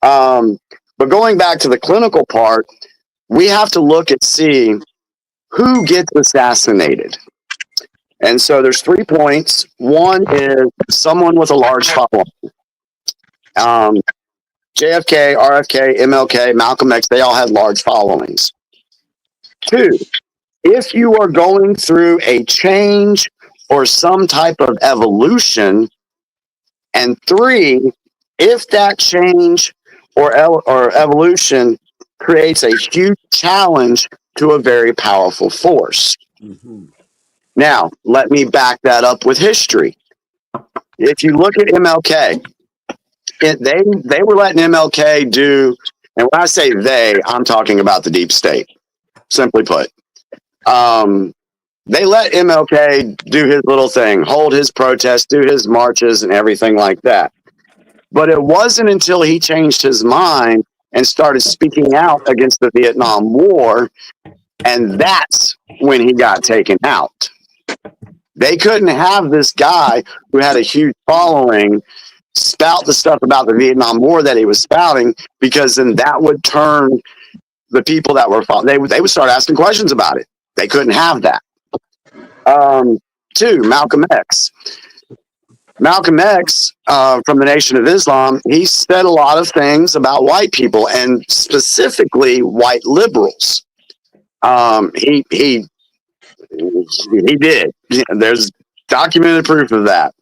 Speaker 10: But going back to the clinical part, we have to look and see who gets assassinated. And so there's 3 points. One is someone with a large following. JFK, RFK, MLK, Malcolm X, they all had large followings. 2, if you are going through a change or some type of evolution. And 3, if that change or evolution creates a huge challenge to a very powerful force. Mm-hmm. Now, let me back that up with history. If you look at MLK, they were letting MLK do, and when I say they, I'm talking about the deep state, simply put. They let MLK do his little thing, hold his protests, do his marches and everything like that. But it wasn't until he changed his mind and started speaking out against the Vietnam War, and that's when he got taken out. They couldn't have this guy who had a huge following spout the stuff about the Vietnam War that he was spouting, because then that would turn the people that were following, they would start asking questions about it. They couldn't have that. Two, Malcolm X. Malcolm X, from the Nation of Islam, he said a lot of things about white people and specifically white liberals. He did. There's documented proof of that.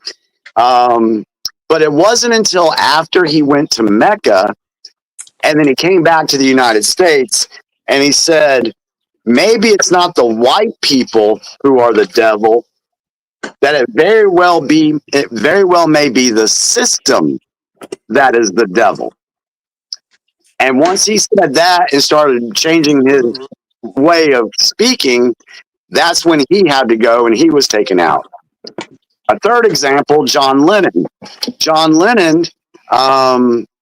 Speaker 10: But it wasn't until after he went to Mecca and then he came back to the United States and he said, maybe it's not the white people who are the devil, that it very well may be the system that is the devil. And once he said that and started changing his way of speaking, that's when he had to go and he was taken out. A third example, John Lennon. John Lennon,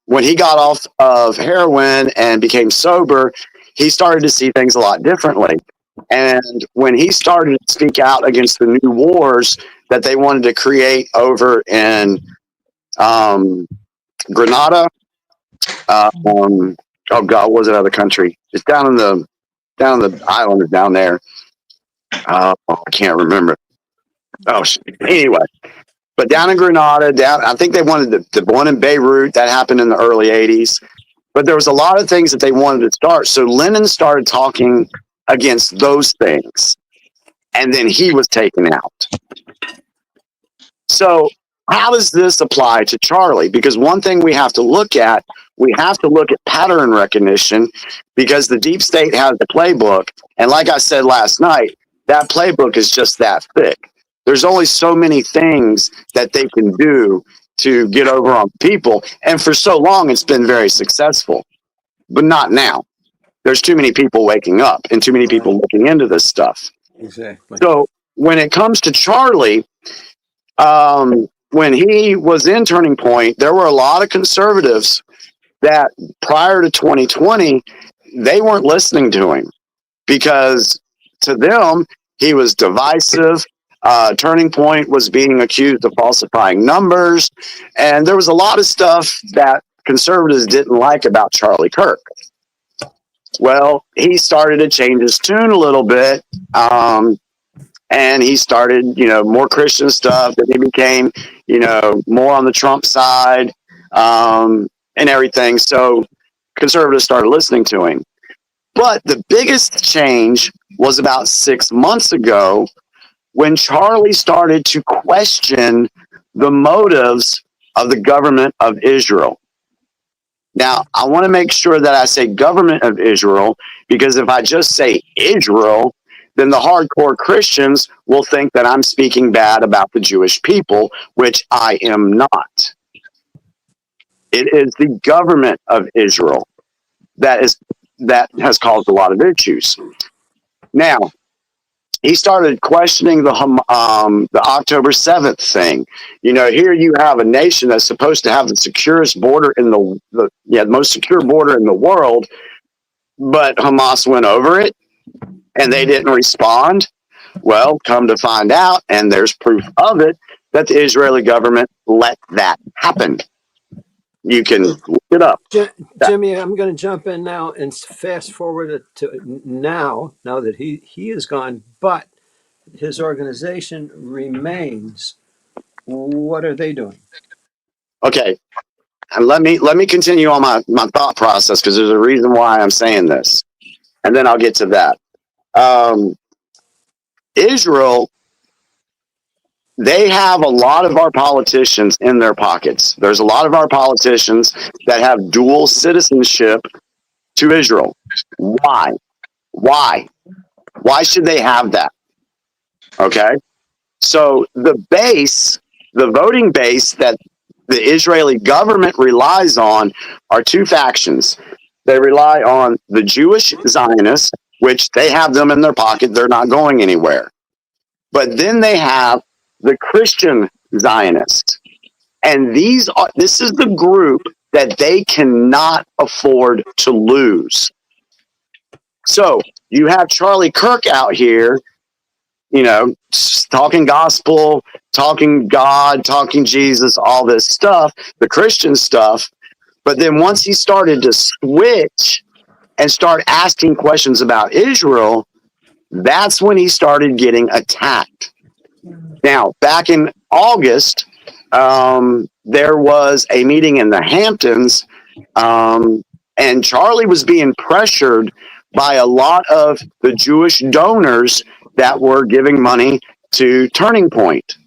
Speaker 10: when he got off of heroin and became sober, he started to see things a lot differently. And when he started to speak out against the new wars that they wanted to create over in Grenada, oh God, what was it, other country? It's down in the island down there. I can't remember. Oh, anyway, but down in Grenada, I think they wanted the one in Beirut that happened in the early '80s. But there was a lot of things that they wanted to start. So Lennon started talking against those things, and then he was taken out. So how does this apply to Charlie? Because one thing we have to look at pattern recognition, because the deep state has the playbook. And like I said last night, that playbook is just that thick. There's only so many things that they can do to get over on people. And for so long, it's been very successful, but not now. There's too many people waking up and too many people looking into this stuff.
Speaker 3: Exactly.
Speaker 10: So when it comes to Charlie, when he was in Turning Point, there were a lot of conservatives that prior to 2020, they weren't listening to him because to them, he was divisive. Turning Point was being accused of falsifying numbers. And there was a lot of stuff that conservatives didn't like about Charlie Kirk. Well, he started to change his tune a little bit. And he started, more Christian stuff. Then he became, more on the Trump side and everything. So conservatives started listening to him. But the biggest change was about 6 months ago when Charlie started to question the motives of the government of Israel. Now, I want to make sure that I say government of Israel, because if I just say Israel, then the hardcore Christians will think that I'm speaking bad about the Jewish people, which I am not. It is the government of Israel that has caused a lot of issues. Now, he started questioning the October 7th thing. Here you have a nation that's supposed to have the securest border in the most secure border in the world, but Hamas went over it and they didn't respond. Well, come to find out, and there's proof of it, that the Israeli government let that happen. You can look it up.
Speaker 3: Jimmy, I'm going to jump in now and fast forward it to now that he is gone, but his organization remains. What are they doing?
Speaker 10: Okay, and let me continue on my thought process, because there's a reason why I'm saying this, and then I'll get to that. Israel, they have a lot of our politicians in their pockets. There's a lot of our politicians that have dual citizenship to Israel. Why? Why should they have that? Okay. So the voting base that the Israeli government relies on are two factions. They rely on the Jewish Zionists, which they have them in their pocket. They're not going anywhere. But then they have the Christian Zionists. And this is the group that they cannot afford to lose. So you have Charlie Kirk out here, talking gospel, talking God, talking Jesus, all this stuff, the Christian stuff. But then once he started to switch and start asking questions about Israel, that's when he started getting attacked. Now, back in August, there was a meeting in the Hamptons, and Charlie was being pressured by a lot of the Jewish donors that were giving money to Turning Point.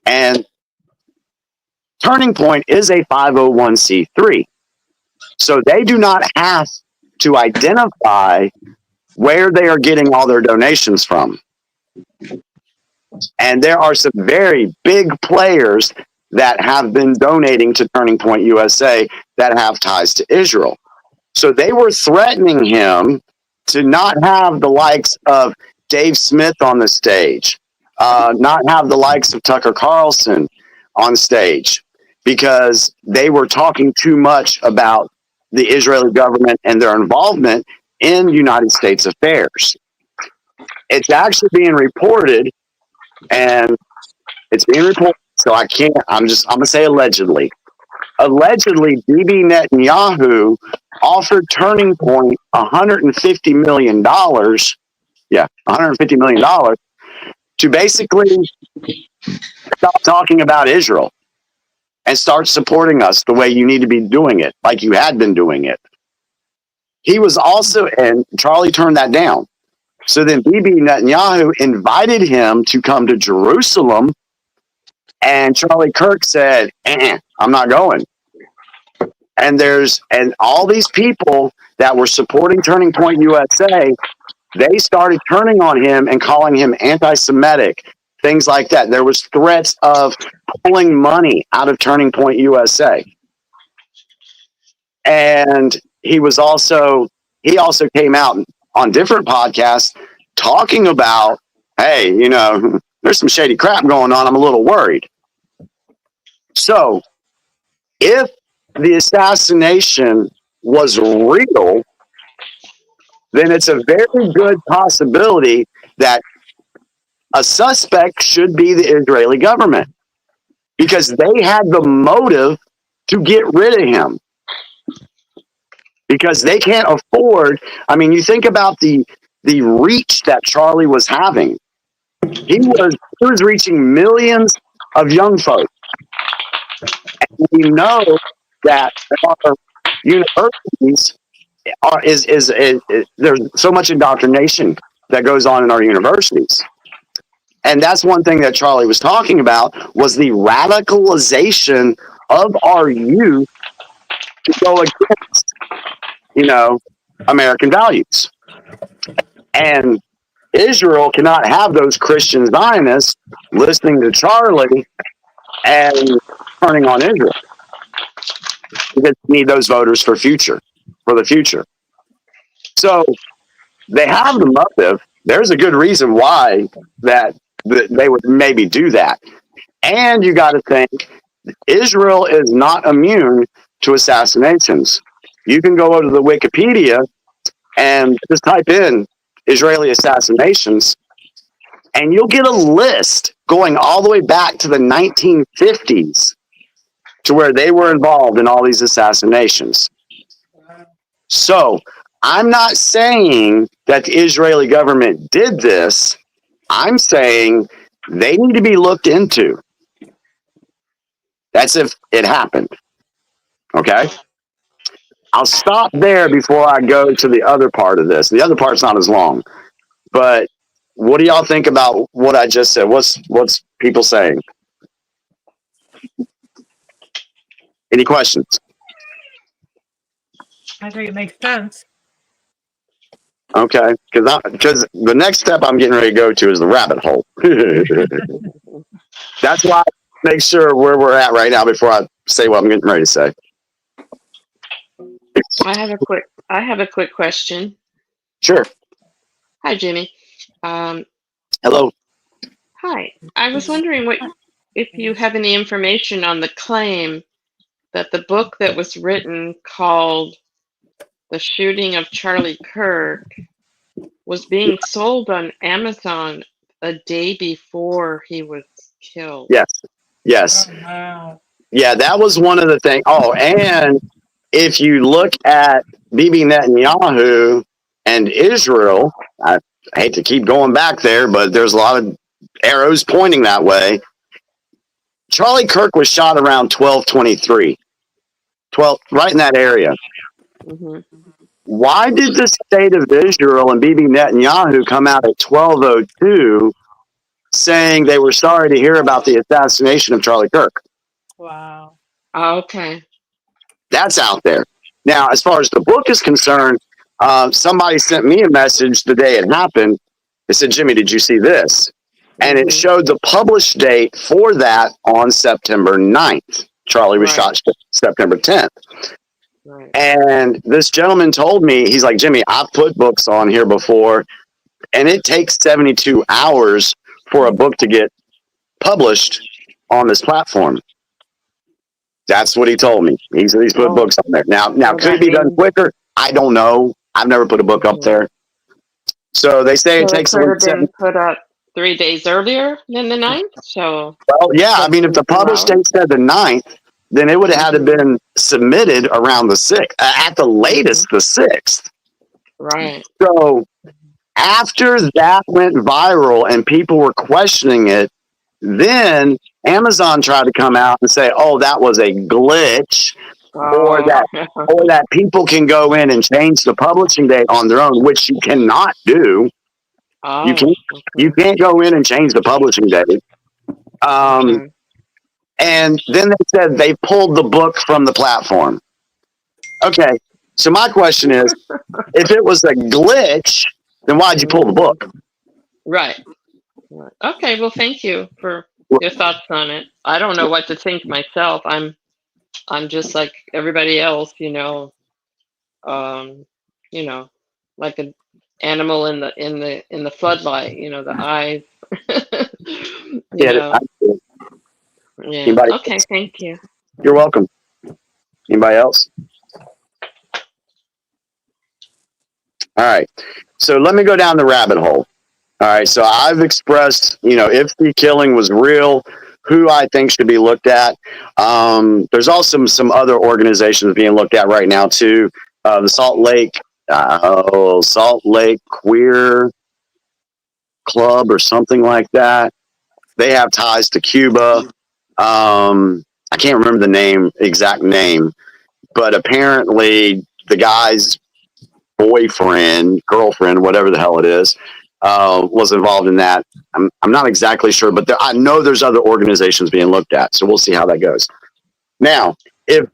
Speaker 10: And Turning Point is a 501c3. So they do not have to identify where they are getting all their donations from. And there are some very big players that have been donating to Turning Point USA that have ties to Israel. So they were threatening him to not have the likes of Dave Smith on the stage, not have the likes of Tucker Carlson on stage, because they were talking too much about the Israeli government and their involvement in United States affairs. It's actually being reported, and it's being reported, so I'm going to say allegedly. Allegedly, Bibi Netanyahu offered Turning Point $150 million. Yeah, $150 million to basically stop talking about Israel and start supporting us the way you need to be doing it, like you had been doing it. He was also, and Charlie turned that down. So then Bibi Netanyahu invited him to come to Jerusalem, and Charlie Kirk said, I'm not going. And all these people that were supporting Turning Point USA, they started turning on him and calling him anti-Semitic, things like that. There was threats of pulling money out of Turning Point USA. And he also came out on different podcasts talking about, hey, there's some shady crap going on. I'm a little worried. So if the assassination was real, then it's a very good possibility that a suspect should be the Israeli government, because they had the motive to get rid of him, because they can't afford. I mean, you think about the reach that Charlie was having. He was reaching millions of young folks. And we know that our universities there's so much indoctrination that goes on in our universities. And that's one thing that Charlie was talking about, was the radicalization of our youth to go against, American values. And Israel cannot have those Christian Zionists listening to Charlie and turning on Israel. Because we need those voters for the future. So they have the motive. There's a good reason why that they would maybe do that. And you got to think, Israel is not immune to assassinations. You can go to the Wikipedia and just type in Israeli assassinations, and you'll get a list going all the way back to the 1950s to where they were involved in all these assassinations. So I'm not saying that the Israeli government did this. I'm saying they need to be looked into. That's if it happened. Okay? I'll stop there before I go to the other part of this. The other part's not as long. But what do y'all think about what I just said? What's people saying? Any questions?
Speaker 6: I think it makes sense.
Speaker 10: Okay, because the next step I'm getting ready to go to is the rabbit hole. That's why I make sure where we're at right now before I say what I'm getting ready to say.
Speaker 11: I have a quick question.
Speaker 10: Sure.
Speaker 11: Hi, Jimmy.
Speaker 10: Hello.
Speaker 11: Hi. I was wondering if you have any information on the claim that the book that was written called The Shooting of Charlie Kirk was being sold on Amazon a day before he was killed.
Speaker 10: Yes.
Speaker 6: Oh, wow.
Speaker 10: Yeah, that was one of the things. Oh, and if you look at Bibi Netanyahu and Israel, I hate to keep going back there, but there's a lot of arrows pointing that way. Charlie Kirk was shot around 12:23, right in that area.
Speaker 11: Mm-hmm.
Speaker 10: Why did the state of Israel and Bibi Netanyahu come out at 12:02 saying they were sorry to hear about the assassination of Charlie Kirk?
Speaker 11: Wow. Okay.
Speaker 10: That's out there. Now, as far as the book is concerned, somebody sent me a message the day it happened. They said, Jimmy, did you see this? And it showed the published date for that on September 9th. Charlie was shot September 10th.
Speaker 11: Right.
Speaker 10: And this gentleman told me, he's like, Jimmy, I've put books on here before, and it takes 72 hours for a book to get published on this platform. That's what he told me. He's put books on there. Now could it be done quicker? I don't know. I've never put a book up there. So they say it takes
Speaker 11: a little bit. Put up 3 days earlier than the 9th. So
Speaker 10: well, yeah. I mean, if the published date said the 9th, then it would have had to been submitted around the 6th, at the latest the 6th.
Speaker 11: Right.
Speaker 10: So after that went viral and people were questioning it, then Amazon tried to come out and say, "Oh, that was a glitch," or that people can go in and change the publishing date on their own, which you cannot do. You can't go in and change the publishing date. And then they said they pulled the book from the platform. Okay, so my question is, if it was a glitch, then why'd you pull the book?
Speaker 11: Right. Okay, well, thank you for your thoughts on it. I don't know what to think myself. I'm just like everybody else, like an animal in the floodlight, the eyes. Yeah. Okay, thank you.
Speaker 10: You're welcome. Anybody else? All right. So let me go down the rabbit hole. All right. So I've expressed, if the killing was real, who I think should be looked at. There's also some other organizations being looked at right now too. The Salt Lake Queer Club or something like that. They have ties to Cuba. I can't remember the exact name, but apparently the guy's girlfriend, whatever the hell it is, was involved in that. I'm not exactly sure, but I know there's other organizations being looked at, so we'll see how that goes. Now, if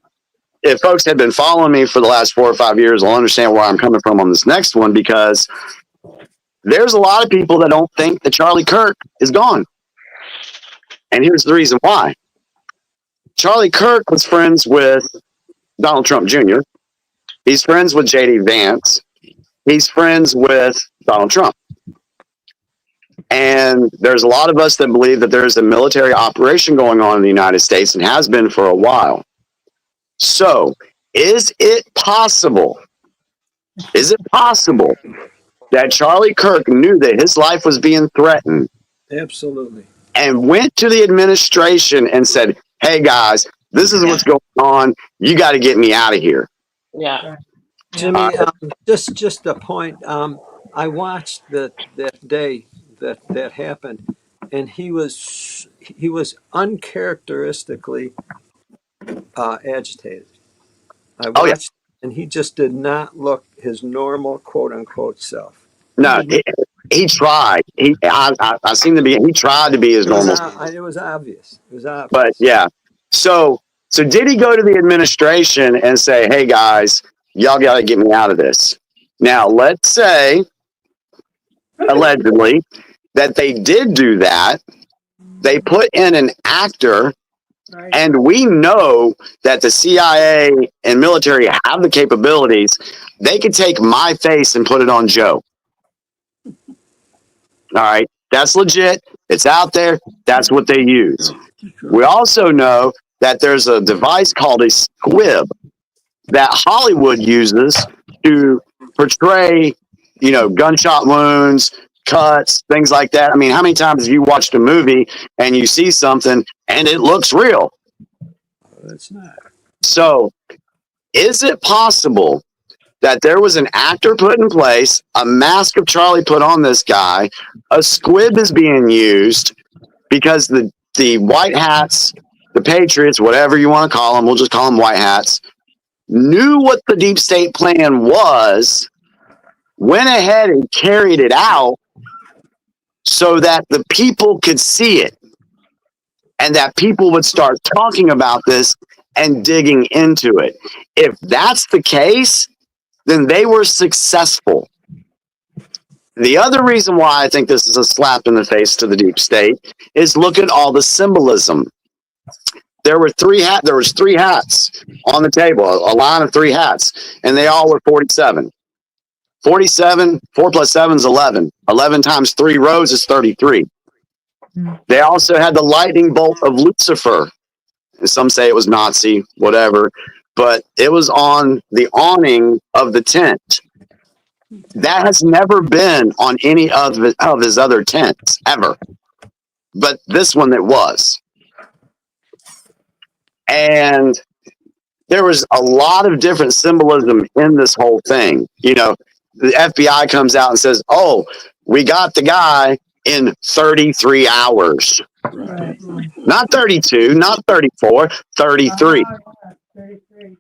Speaker 10: folks have been following me for the last 4 or 5 years, they'll understand where I'm coming from on this next one, because there's a lot of people that don't think that Charlie Kirk is gone. And here's the reason why. Charlie Kirk was friends with Donald Trump Jr. He's friends with J.D. Vance. He's friends with Donald Trump. And there's a lot of us that believe that there's a military operation going on in the United States and has been for a while. So, is it possible that Charlie Kirk knew that his life was being threatened?
Speaker 3: Absolutely. And
Speaker 10: went to the administration and said, "Hey guys, this is what's going on. You got to get me out of here."
Speaker 11: Yeah.
Speaker 3: Jimmy, just a point. I watched that day that happened, and he was uncharacteristically agitated. I watched, and he just did not look his normal quote unquote self.
Speaker 10: No, he tried. I seem to be. He tried to be his normal.
Speaker 3: It was obvious.
Speaker 10: But yeah. So did he go to the administration and say, "Hey guys, y'all got to get me out of this"? Now, let's say, allegedly, that they did do that. They put in an actor, and we know that the CIA and military have the capabilities. They could take my face and put it on Joe. All right, that's legit. It's out there. That's what they use. We also know that there's a device called a squib that Hollywood uses to portray, gunshot wounds, cuts, things like that. I mean, how many times have you watched a movie and you see something and it looks real?
Speaker 3: It's not.
Speaker 10: So, is it possible that there was an actor put in place, a mask of Charlie put on this guy, a squib is being used because the white hats, the patriots, whatever you want to call them, we'll just call them white hats, knew what the deep state plan was, went ahead and carried it out so that the people could see it and that people would start talking about this and digging into it. If that's the case, then they were successful. The other reason why I think this is a slap in the face to the deep state is look at all the symbolism. There was 3 hats on the table, a line of 3 hats, and they all were 47. 47, 4 plus 7 is 11. 11 times 3 rows is 33. They also had the lightning bolt of Lucifer. Some say it was Nazi, whatever, but it was on the awning of the tent. That has never been on any of his other tents, ever. But this one it was. And there was a lot of different symbolism in this whole thing. You know, the FBI comes out and says, oh, we got the guy in 33 hours.
Speaker 4: Right.
Speaker 10: Not 32, not 34, 33.
Speaker 6: 33.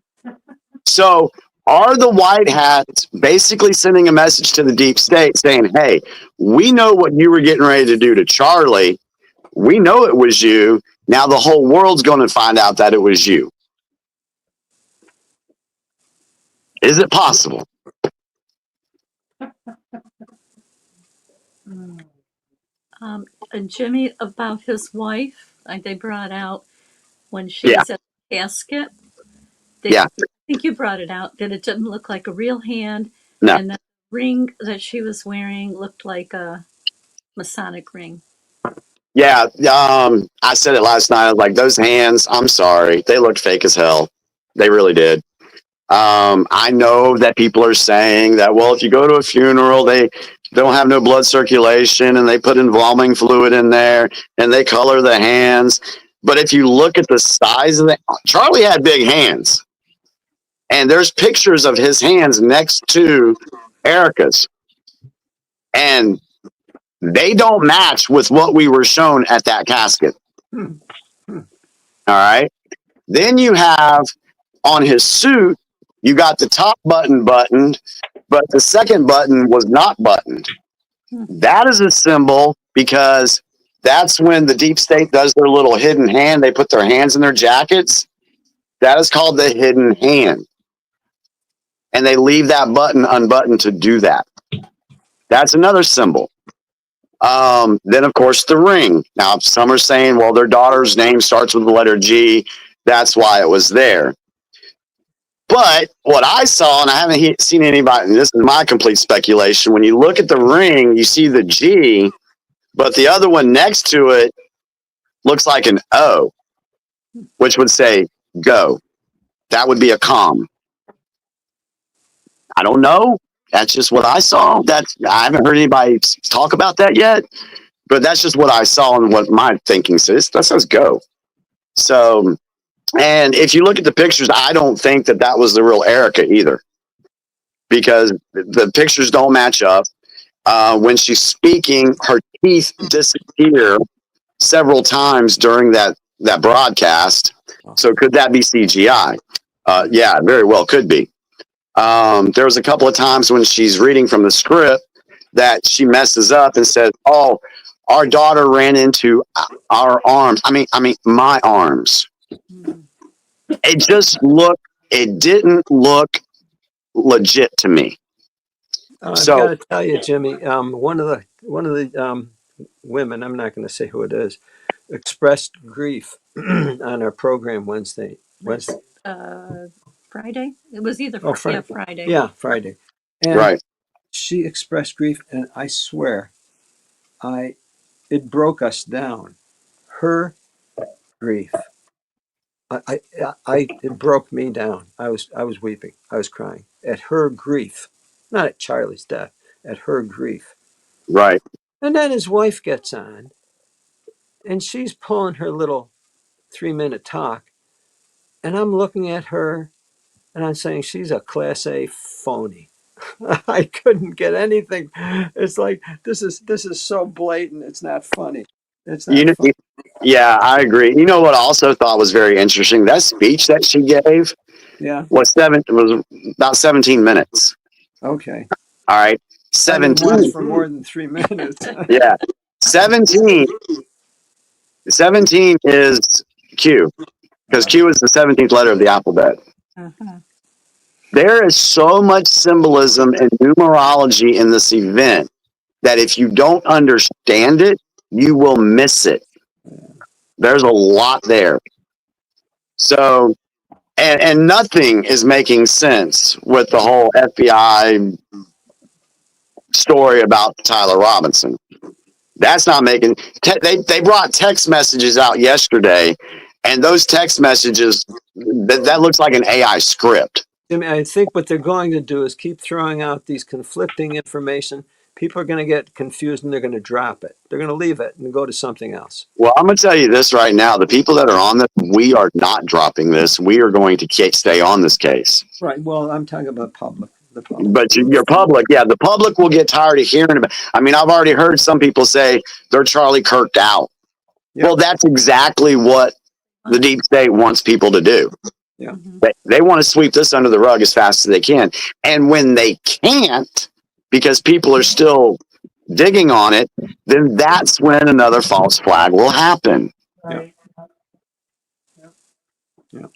Speaker 10: So are the white hats basically sending a message to the deep state saying, hey, we know what you were getting ready to do to Charlie. We know it was you. Now the whole world's going to find out that it was you. Is it possible?
Speaker 4: And Jimmy, about his wife, they brought out when she was at the casket. I think you brought it out that it didn't look like a real hand.
Speaker 10: No.
Speaker 4: And the ring that she was wearing looked like a Masonic ring.
Speaker 10: Yeah. I said it last night. I was like, those hands, I'm sorry. They looked fake as hell. They really did. I know that people are saying that, well, if you go to a funeral, they don't have no blood circulation and they put embalming fluid in there and they color the hands. But if you look at the size of Charlie had big hands. And there's pictures of his hands next to Erica's. And they don't match with what we were shown at that casket. All right. Then you have on his suit, you got the top button buttoned, but the second button was not buttoned. That is a symbol because that's when the deep state does their little hidden hand. They put their hands in their jackets. That is called the hidden hand. And they leave that button unbuttoned to do that. That's another symbol. Then, of course, the ring. Now, some are saying, well, their daughter's name starts with the letter G. That's why it was there. But what I saw, and I haven't seen anybody, and this is my complete speculation, when you look at the ring, you see the G, but the other one next to it looks like an O, which would say go. That would be a comm. I don't know. That's just what I saw. I haven't heard anybody talk about that yet, but that's just what I saw and what my thinking says. That says go. So, and if you look at the pictures, I don't think that was the real Erica either, because the pictures don't match up. When she's speaking, her teeth disappear several times during that broadcast. So could that be CGI? Yeah, very well could be. There was a couple of times when she's reading from the script that she messes up and says, oh, our daughter ran into our arms. I mean, my arms. It didn't look legit to me.
Speaker 3: I've got to tell you, Jimmy, one of the women, I'm not going to say who it is, expressed grief on our program Wednesday.
Speaker 4: Friday? It was either
Speaker 3: Friday.
Speaker 4: Yeah, Friday.
Speaker 3: Yeah, Friday. And
Speaker 10: right.
Speaker 3: She expressed grief, and I swear, it broke us down. Her grief, it broke me down. I was weeping. I was crying at her grief, not at Charlie's death, at her grief.
Speaker 10: Right.
Speaker 3: And then his wife gets on, and she's pulling her little 3-minute talk, and I'm looking at her. And I'm saying she's a Class A phony. I couldn't get anything. It's like this is so blatant. It's not funny. It's not funny.
Speaker 10: Yeah, I agree. You know what I also thought was very interesting? That speech that she gave was about 17 minutes.
Speaker 3: Okay.
Speaker 10: All right.
Speaker 3: I didn't watch
Speaker 10: 17.
Speaker 3: for more than 3 minutes.
Speaker 10: Yeah. 17 is Q, because Q is the 17th letter of the alphabet. There is so much symbolism and numerology in this event that if you don't understand it, you will miss it. There's a lot there. So, and nothing is making sense with the whole FBI story about Tyler Robinson. That's not making. They brought text messages out yesterday, and those text messages that looks like an AI script.
Speaker 3: I mean, I think what they're going to do is keep throwing out these conflicting information. People are going to get confused and they're going to drop it. They're going to leave it and go to something else.
Speaker 10: Well, I'm going to tell you this right now. The people that are on this, we are not dropping this. We are going to stay on this case.
Speaker 3: Right. Well, I'm talking about public. The public.
Speaker 10: But your public, yeah, the public will get tired of hearing about. I mean, I've already heard some people say they're Charlie Kirked out. Yep. Well, that's exactly what the deep state wants people to do.
Speaker 3: Yeah.
Speaker 10: They want to sweep this under the rug as fast as they can. And when they can't, because people are still digging on it, then that's when another false flag will happen.
Speaker 6: Right.
Speaker 3: Yeah.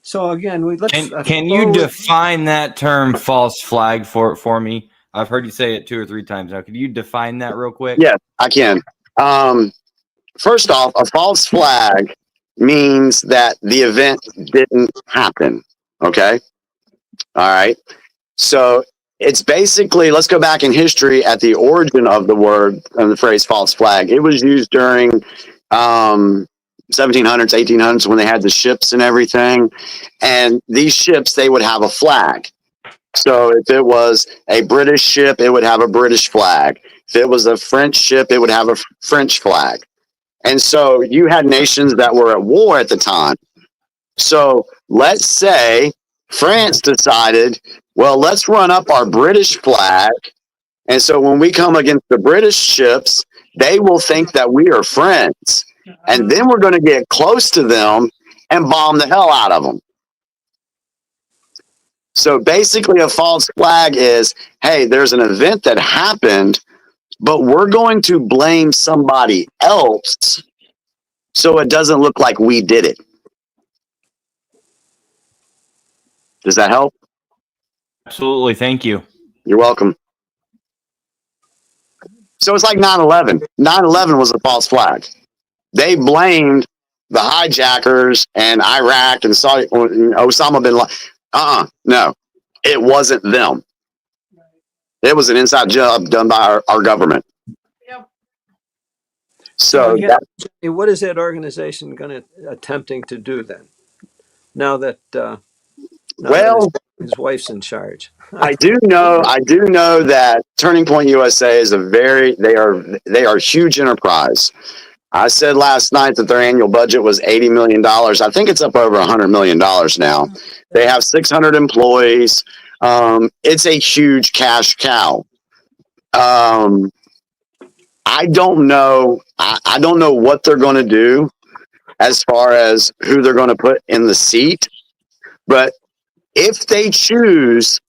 Speaker 3: So again,
Speaker 2: can you define that term false flag for me? I've heard you say it 2 or 3 times now. Could you define that real quick?
Speaker 10: Yeah, I can. First off, a false flag means that the event didn't happen. Okay. All right. So it's basically, let's go back in history at the origin of the word and the phrase false flag. It was used during 1700s, 1800s when they had the ships and everything. And these ships, they would have a flag. So if it was a British ship, it would have a British flag. If it was a French ship, it would have a French flag. And so you had nations that were at war at the time. So let's say France decided, well, let's run up our British flag. And so when we come against the British ships, they will think that we are friends. And then we're going to get close to them and bomb the hell out of them. So basically a false flag is, hey, there's an event that happened, but we're going to blame somebody else so it doesn't look like we did it. Does that help?
Speaker 2: Absolutely. Thank you.
Speaker 10: You're welcome. So it's like 9/11. 9/11 was a false flag. They blamed the hijackers and Iraq and Osama bin Laden. No, it wasn't them. It was an inside job done by our government.
Speaker 6: Yep.
Speaker 10: So
Speaker 3: what is that organization attempting to do then? Now that his wife's in charge.
Speaker 10: I do know that Turning Point USA is they are a huge enterprise. I said last night that their annual budget was $80 million. I think it's up over $100 million now. They have 600 employees. It's a huge cash cow. I don't know. I don't know what they're going to do as far as who they're going to put in the seat. But if they choose,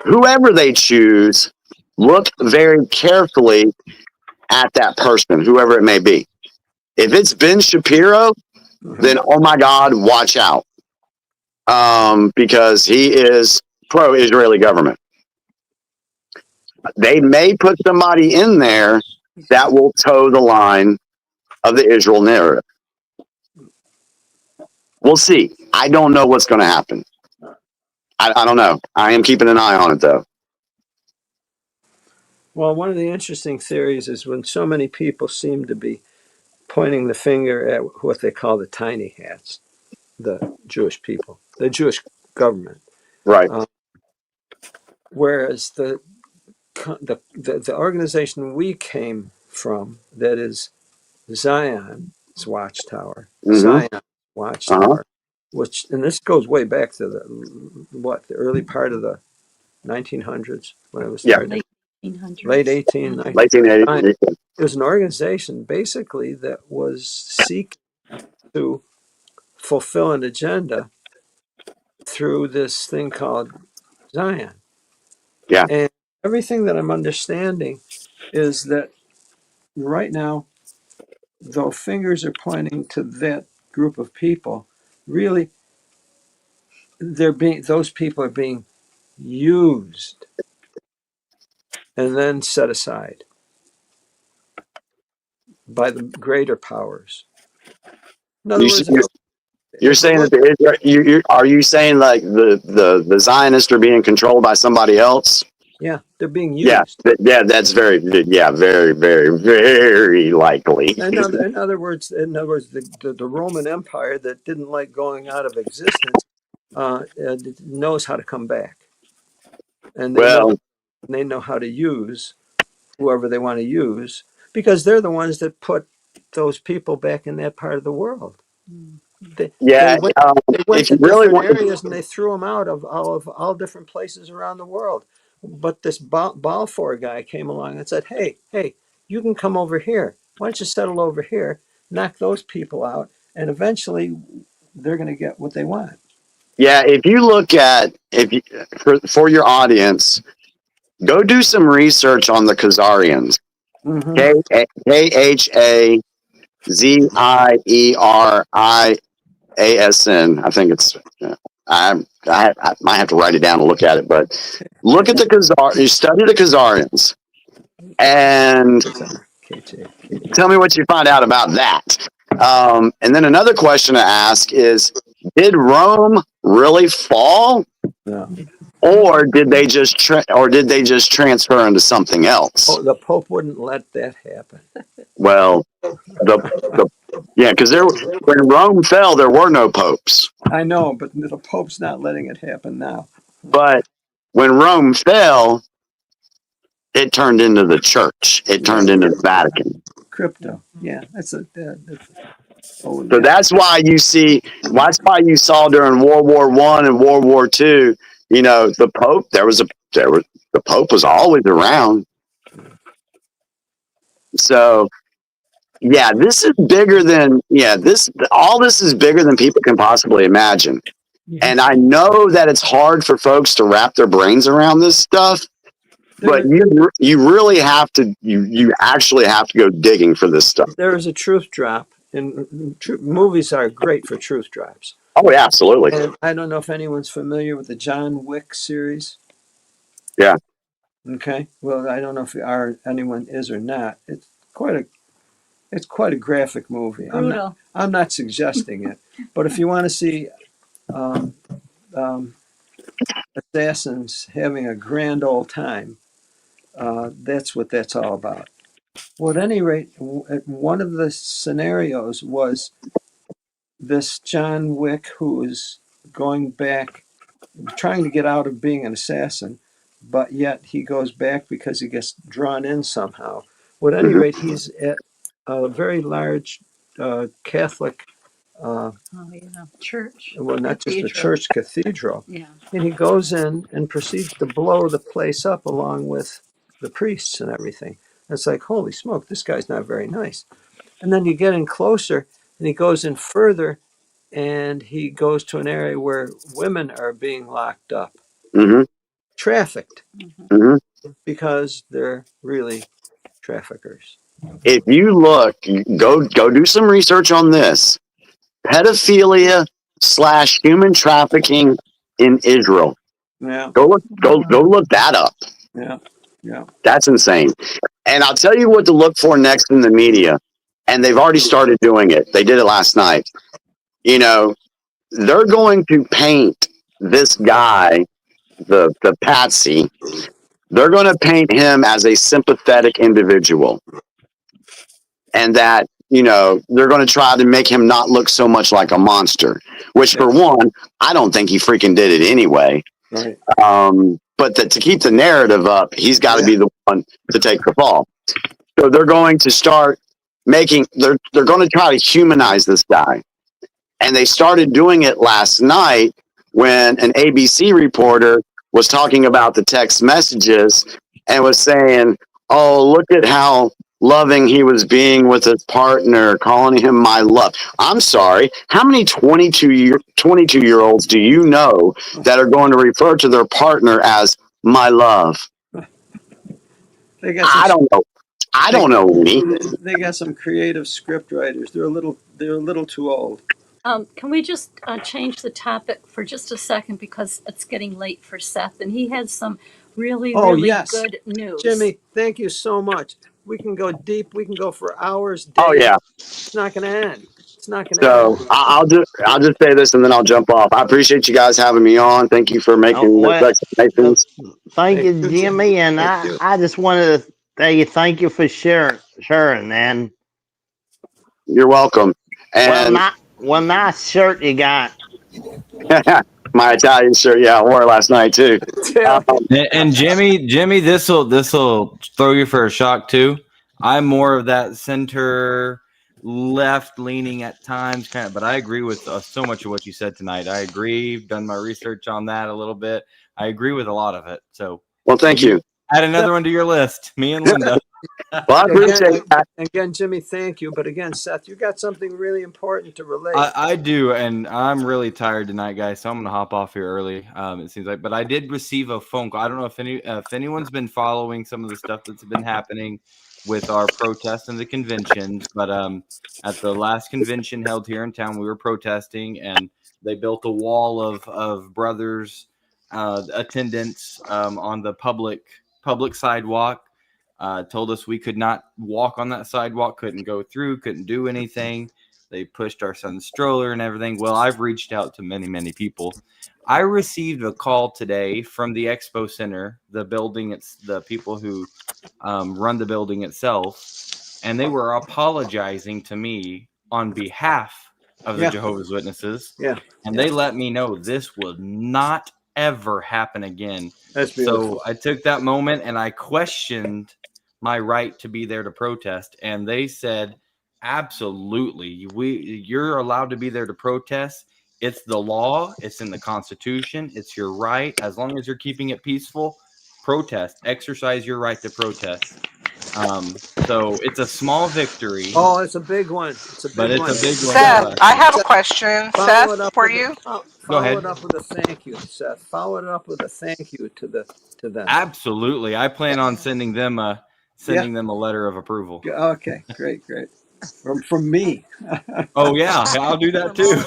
Speaker 10: whoever they choose, look very carefully at that person, whoever it may be. If it's Ben Shapiro, then oh my God, watch out. Because he is pro-Israeli government. They may put somebody in there that will toe the line of the Israel narrative. We'll see. I don't know what's going to happen. I don't know. I am keeping an eye on it, though.
Speaker 3: Well, one of the interesting theories is when so many people seem to be pointing the finger at what they call the tiny hats, the Jewish people, the Jewish government.
Speaker 10: Right.
Speaker 3: Whereas the organization we came from, that is Zion's Watchtower, Zion's Watchtower, and this goes way back to the early part of the 1900s when it was started.
Speaker 4: Late 1800s.
Speaker 3: Late 1800s.
Speaker 10: 1980.
Speaker 3: It was an organization basically that was seeking to fulfill an agenda through this thing called Zion.
Speaker 10: Yeah.
Speaker 3: And everything that I'm understanding is that right now, though fingers are pointing to that group of people, really those people are being used and then set aside by the greater powers. In other words,
Speaker 10: You're saying that are you saying like the Zionists are being controlled by somebody else?
Speaker 3: yeah, they're being used.
Speaker 10: That's very very very likely.
Speaker 3: In other words, the Roman Empire that didn't like going out of existence knows how to come back, and they know how to use whoever they want to use because they're the ones that put those people back in that part of the world. They went to different areas and they threw them out of all different places around the world. But this Balfour guy came along and said, hey, you can come over here. Why don't you settle over here, knock those people out, and eventually they're going to get what they want.
Speaker 10: Yeah, if you look at for your audience, go do some research on the Khazarians.
Speaker 3: Mm-hmm.
Speaker 10: KHAZIERIASN. I think it's. I might have to write it down and look at it, but look at the Khazar. You study the Khazarians, and tell me what you find out about that. And then another question to ask is: did Rome really fall?
Speaker 3: No.
Speaker 10: Or did they just transfer into something else?
Speaker 3: Oh, the Pope wouldn't let that happen.
Speaker 10: Well, because when Rome fell, there were no popes.
Speaker 3: I know, but the Pope's not letting it happen now.
Speaker 10: But when Rome fell, it turned into the church. It turned into the Vatican.
Speaker 3: Crypto, yeah, so
Speaker 10: that's why you see. That's why you saw during World War I and World War II. The Pope. The Pope was always around. So, yeah, this is bigger than all this is bigger than people can possibly imagine. Yeah. And I know that it's hard for folks to wrap their brains around this stuff, but you really have to. You actually have to go digging for this stuff.
Speaker 3: There is a truth drop, and movies are great for truth drops.
Speaker 10: Oh, yeah, absolutely.
Speaker 3: And I don't know if anyone's familiar with the John Wick series.
Speaker 10: Yeah.
Speaker 3: Okay. Well, I don't know if anyone is or not. It's quite a graphic movie.
Speaker 4: Brutal.
Speaker 3: I'm not suggesting it, but if you want to see assassins having a grand old time, that's what that's all about. Well, at any rate, one of the scenarios was this John Wick who was going back, trying to get out of being an assassin, but yet he goes back because he gets drawn in somehow. Well, at any rate, he's at a very large Catholic
Speaker 4: church.
Speaker 3: Well, not just a church, cathedral.
Speaker 4: Yeah.
Speaker 3: And he goes in and proceeds to blow the place up along with the priests and everything. It's like, holy smoke, this guy's not very nice. And then you get in closer and he goes in further and he goes to an area where women are being locked up, trafficked, because they're really traffickers.
Speaker 10: If you look, go do some research on this. Pedophilia / human trafficking in Israel.
Speaker 3: Yeah.
Speaker 10: Go look that up.
Speaker 3: Yeah. Yeah.
Speaker 10: That's insane. And I'll tell you what to look for next in the media. And they've already started doing it. They did it last night. They're going to paint this guy, the patsy. They're going to paint him as a sympathetic individual. And that, they're going to try to make him not look so much like a monster, which for one, I don't think he freaking did it anyway.
Speaker 3: Right.
Speaker 10: But to keep the narrative up, he's got to be the one to take the fall. So they're going to start they're going to try to humanize this guy. And they started doing it last night when an ABC reporter was talking about the text messages and was saying, oh, look at how loving he was being with his partner, calling him my love. I'm sorry. How many 22-year-olds do you know that are going to refer to their partner as my love? I don't know. I don't know any.
Speaker 3: They got some creative script writers. They're a little too old.
Speaker 4: Can we just change the topic for just a second because it's getting late for Seth and he has some really good news.
Speaker 3: Jimmy, thank you so much. We can go deep. We can go for hours, days.
Speaker 10: Oh yeah.
Speaker 3: It's not going to end. It's not going to
Speaker 10: So
Speaker 3: end.
Speaker 10: I'll just say this and then I'll jump off. I appreciate you guys having me on. Thank you for making those explanations.
Speaker 12: Thank you, Jimmy. And I just wanted to tell you thank you for sharing, man.
Speaker 10: You're welcome. And
Speaker 12: well, nice shirt you got.
Speaker 10: my Italian shirt, yeah, I wore it last night too.
Speaker 2: And Jimmy, this'll throw you for a shock too. I'm more of that center left leaning at times, kind of, but I agree with so much of what you said tonight. I agree. Done my research on that a little bit. I agree with a lot of it. So,
Speaker 10: well, thank you.
Speaker 2: Add another one to your list. Me and Linda.
Speaker 10: Well, I appreciate that.
Speaker 3: Again, Jimmy, thank you. But again, Seth, you got something really important to relate.
Speaker 2: I do, and I'm really tired tonight, guys, so I'm gonna hop off here early. It seems like, but I did receive a phone call. I don't know if anyone's been following some of the stuff that's been happening with our protests and the conventions, but at the last convention held here in town, we were protesting, and they built a wall of brothers attendants on the public sidewalk. Told us we could not walk on that sidewalk, couldn't go through, couldn't do anything. They pushed our son's stroller and everything. Well, I've reached out to many people. I received a call today from the Expo Center, the building. It's the people who run the building itself, and they were apologizing to me on behalf of the Jehovah's Witnesses.
Speaker 3: Yeah.
Speaker 2: And they let me know this will not ever happen again.
Speaker 3: That's beautiful.
Speaker 2: So I took that moment and I questioned my right to be there to protest, and they said, absolutely, you're allowed to be there to protest. It's the law, it's in the Constitution, it's your right. As long as you're keeping it peaceful, protest, exercise your right to protest. So it's a small victory.
Speaker 3: Oh, it's a big one. It's a big one.
Speaker 9: Seth, I have a question, Seth, for you.
Speaker 2: Go ahead.
Speaker 3: Follow it up with a thank you, Seth. Follow it up with a thank you to them.
Speaker 2: Absolutely. I plan on sending them a letter of approval.
Speaker 3: Okay, great. From me.
Speaker 2: Oh yeah, I'll do that too.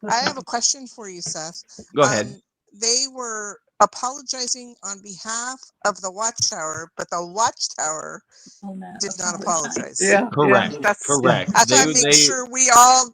Speaker 13: I have a question for you, Seth.
Speaker 2: Go ahead.
Speaker 13: They were apologizing on behalf of the Watchtower, but the Watchtower did not apologize.
Speaker 3: Yeah,
Speaker 2: correct.
Speaker 9: That's
Speaker 2: correct.
Speaker 13: I thought I'd make sure we all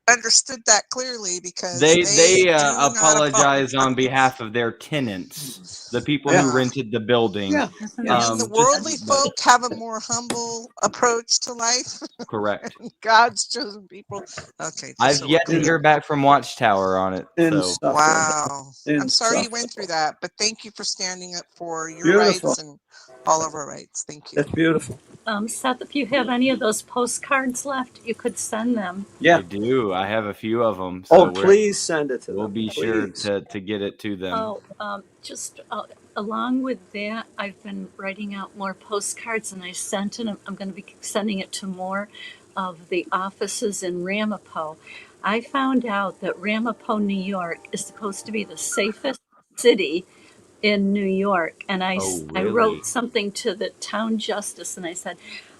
Speaker 13: understood that clearly because
Speaker 2: they apologize on behalf of their tenants, the people who rented the building.
Speaker 3: Yeah.
Speaker 13: And the worldly folk have a more humble approach to life.
Speaker 2: Correct.
Speaker 13: God's chosen people. Okay.
Speaker 2: I've yet to hear back from Watchtower on it. So.
Speaker 13: Wow. I'm sorry you went through that, but thank you for standing up for your rights and all of our rights. Thank you.
Speaker 3: That's beautiful.
Speaker 4: Seth, if you have any of those postcards left, you could send them.
Speaker 2: Yeah, I do. I have a few of them. So
Speaker 3: please send it to them.
Speaker 2: We'll be sure to get it to them.
Speaker 4: Just along with that, I've been writing out more postcards, and I sent it. I'm going to be sending it to more of the offices in Ramapo. I found out that Ramapo, New York, is supposed to be the safest city in New York, and I wrote something to the town justice, and I said,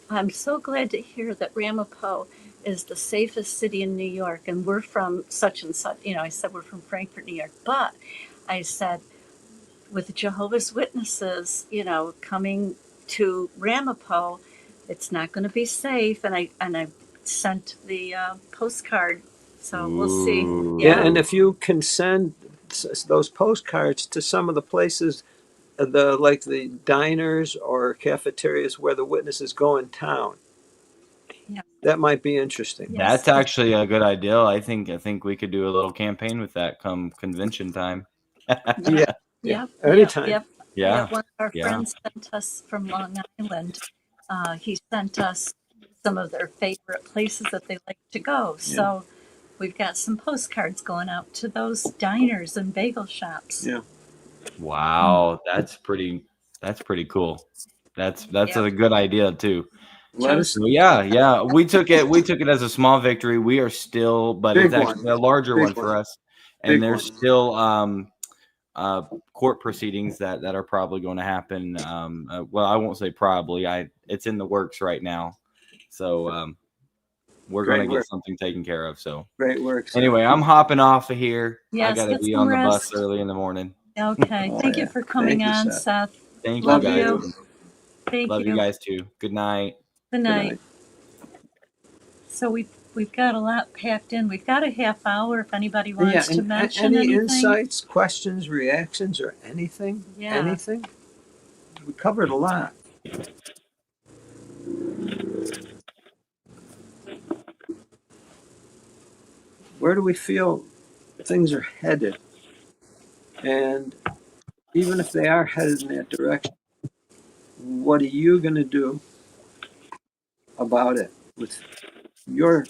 Speaker 4: I'm so glad to hear that Ramapo is the safest city in New York, and we're from such and such. I said we're from Frankfort, New York, but I said with Jehovah's Witnesses, coming to Ramapo, it's not going to be safe, and I sent the postcard, so we'll see.
Speaker 3: Yeah, and if you can send those postcards to some of the places, like the diners or cafeterias where the witnesses go in town.
Speaker 4: Yeah.
Speaker 3: That might be interesting.
Speaker 2: Yes. That's actually a good idea. I think we could do a little campaign with that come convention time.
Speaker 3: Anytime.
Speaker 2: Yeah.
Speaker 4: One of our friends sent us from Long Island. He sent us some of their favorite places that they like to go. So we've got some postcards going out to those diners and bagel shops.
Speaker 3: Yeah.
Speaker 2: Wow, that's pretty cool. That's a good idea too.
Speaker 3: Let us.
Speaker 2: So yeah, we took it as a small victory. We are still, but
Speaker 3: Big
Speaker 2: it's actually
Speaker 3: one.
Speaker 2: a larger
Speaker 3: Big
Speaker 2: one for
Speaker 3: one.
Speaker 2: us. And
Speaker 3: Big
Speaker 2: there's
Speaker 3: one.
Speaker 2: still court proceedings that are probably going to happen. Well, I won't say probably. It's in the works right now. So we're going to get something taken care of. So
Speaker 3: great work.
Speaker 2: Anyway, I'm hopping off of here.
Speaker 4: Yes,
Speaker 2: I got to
Speaker 4: get
Speaker 2: be
Speaker 4: some
Speaker 2: on the
Speaker 4: rest.
Speaker 2: bus early in the morning.
Speaker 4: Okay.
Speaker 3: Oh,
Speaker 4: Thank you
Speaker 3: yeah.
Speaker 4: for coming
Speaker 3: Thank you,
Speaker 4: on,
Speaker 3: Seth.
Speaker 4: Seth.
Speaker 2: Thank
Speaker 4: Love
Speaker 2: you guys.
Speaker 4: you. Thank
Speaker 2: Love
Speaker 4: you.
Speaker 2: you guys too. Good night.
Speaker 4: Good night. So we've got a lot packed in. We've got a half hour if anybody wants to mention
Speaker 3: any
Speaker 4: anything.
Speaker 3: insights, questions, reactions, or anything?
Speaker 4: Yeah.
Speaker 3: Anything? We covered a lot. Where do we feel things are headed? And even if they are headed in that direction, what are you going to do about it with your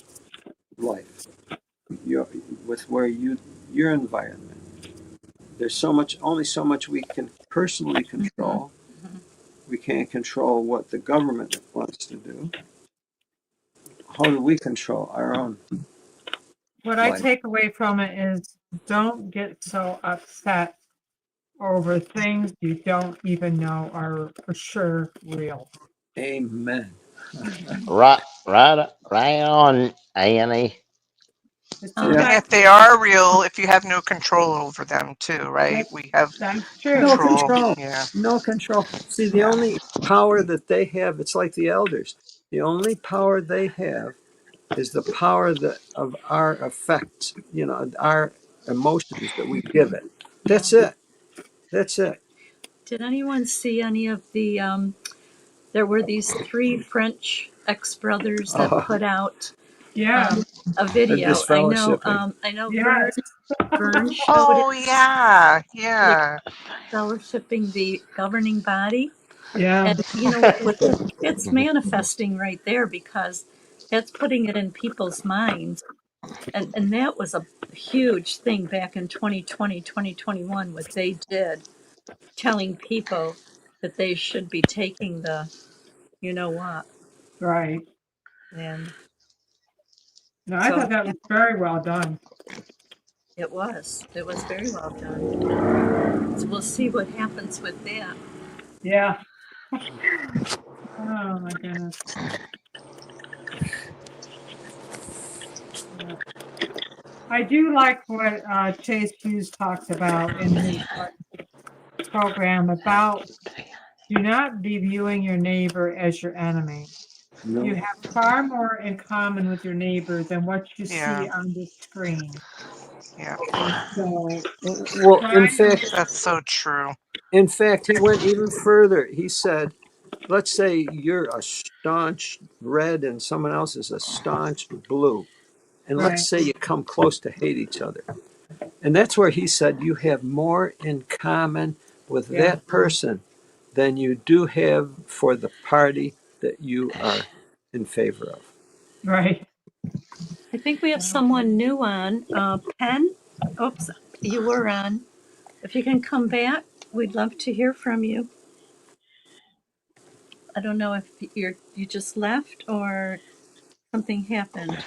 Speaker 3: life, with your environment? There's only so much we can personally control. We can't control what the government wants to do. How do we control our own
Speaker 6: What
Speaker 3: life?
Speaker 6: I take away from it is don't get so upset over things you don't even know are for sure real.
Speaker 3: Amen.
Speaker 12: Right on, Annie.
Speaker 9: If they are real, if you have no control over them too, right? We have
Speaker 3: No control.
Speaker 9: Yeah.
Speaker 3: No control. See, the only power that they have, it's like the elders. The only power they have is the power of our effects, our emotions that we give it. That's it. That's it.
Speaker 4: Did anyone see any of the there were these 3 French ex-brothers that put out a video. I know Vern showed
Speaker 9: Oh
Speaker 4: it.
Speaker 9: yeah.
Speaker 4: Fellowshipping the governing body.
Speaker 6: Yeah.
Speaker 4: And it's manifesting right there because that's putting it in people's minds. And that was a huge thing back in 2020, 2021, what they did, telling people that they should be taking the, you know what.
Speaker 6: Right.
Speaker 4: And
Speaker 6: no, I thought that was very well done.
Speaker 4: It was very well done. So we'll see what happens with that.
Speaker 6: Yeah. Oh my goodness. Yeah. I do like what Chase Hughes talks about in his program about do not be viewing your neighbor as your enemy.
Speaker 3: No.
Speaker 6: You have far more in common with your neighbor than what you see on the screen.
Speaker 9: Yeah.
Speaker 6: So,
Speaker 3: well, in fact,
Speaker 9: that's so true.
Speaker 3: In fact, he went even further. He said, let's say you're a staunch red and someone else is a staunch blue. And let's say you come close to hate each other. And that's where he said you have more in common with that person than you do have for the party that you are in favor of.
Speaker 6: Right.
Speaker 4: I think we have someone new on. Penn, oops, you were on. If you can come back, we'd love to hear from you. I don't know if you just left or something happened.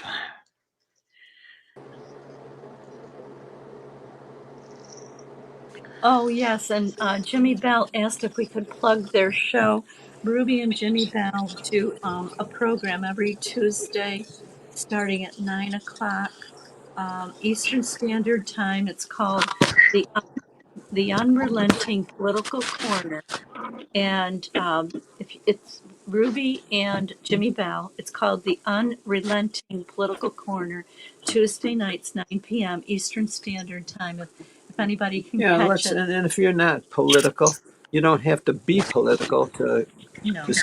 Speaker 4: Oh, yes, and Jimmy Bell asked if we could plug their show. Ruby and Jimmy Bell do a program every Tuesday starting at 9 o'clock Eastern Standard Time. It's called The Unrelenting Political Corner. And if it's Ruby and Jimmy Bell, it's called The Unrelenting Political Corner, Tuesday nights, 9 p.m. Eastern Standard Time. If anybody can catch it.
Speaker 3: And if you're not political, you don't have to be political to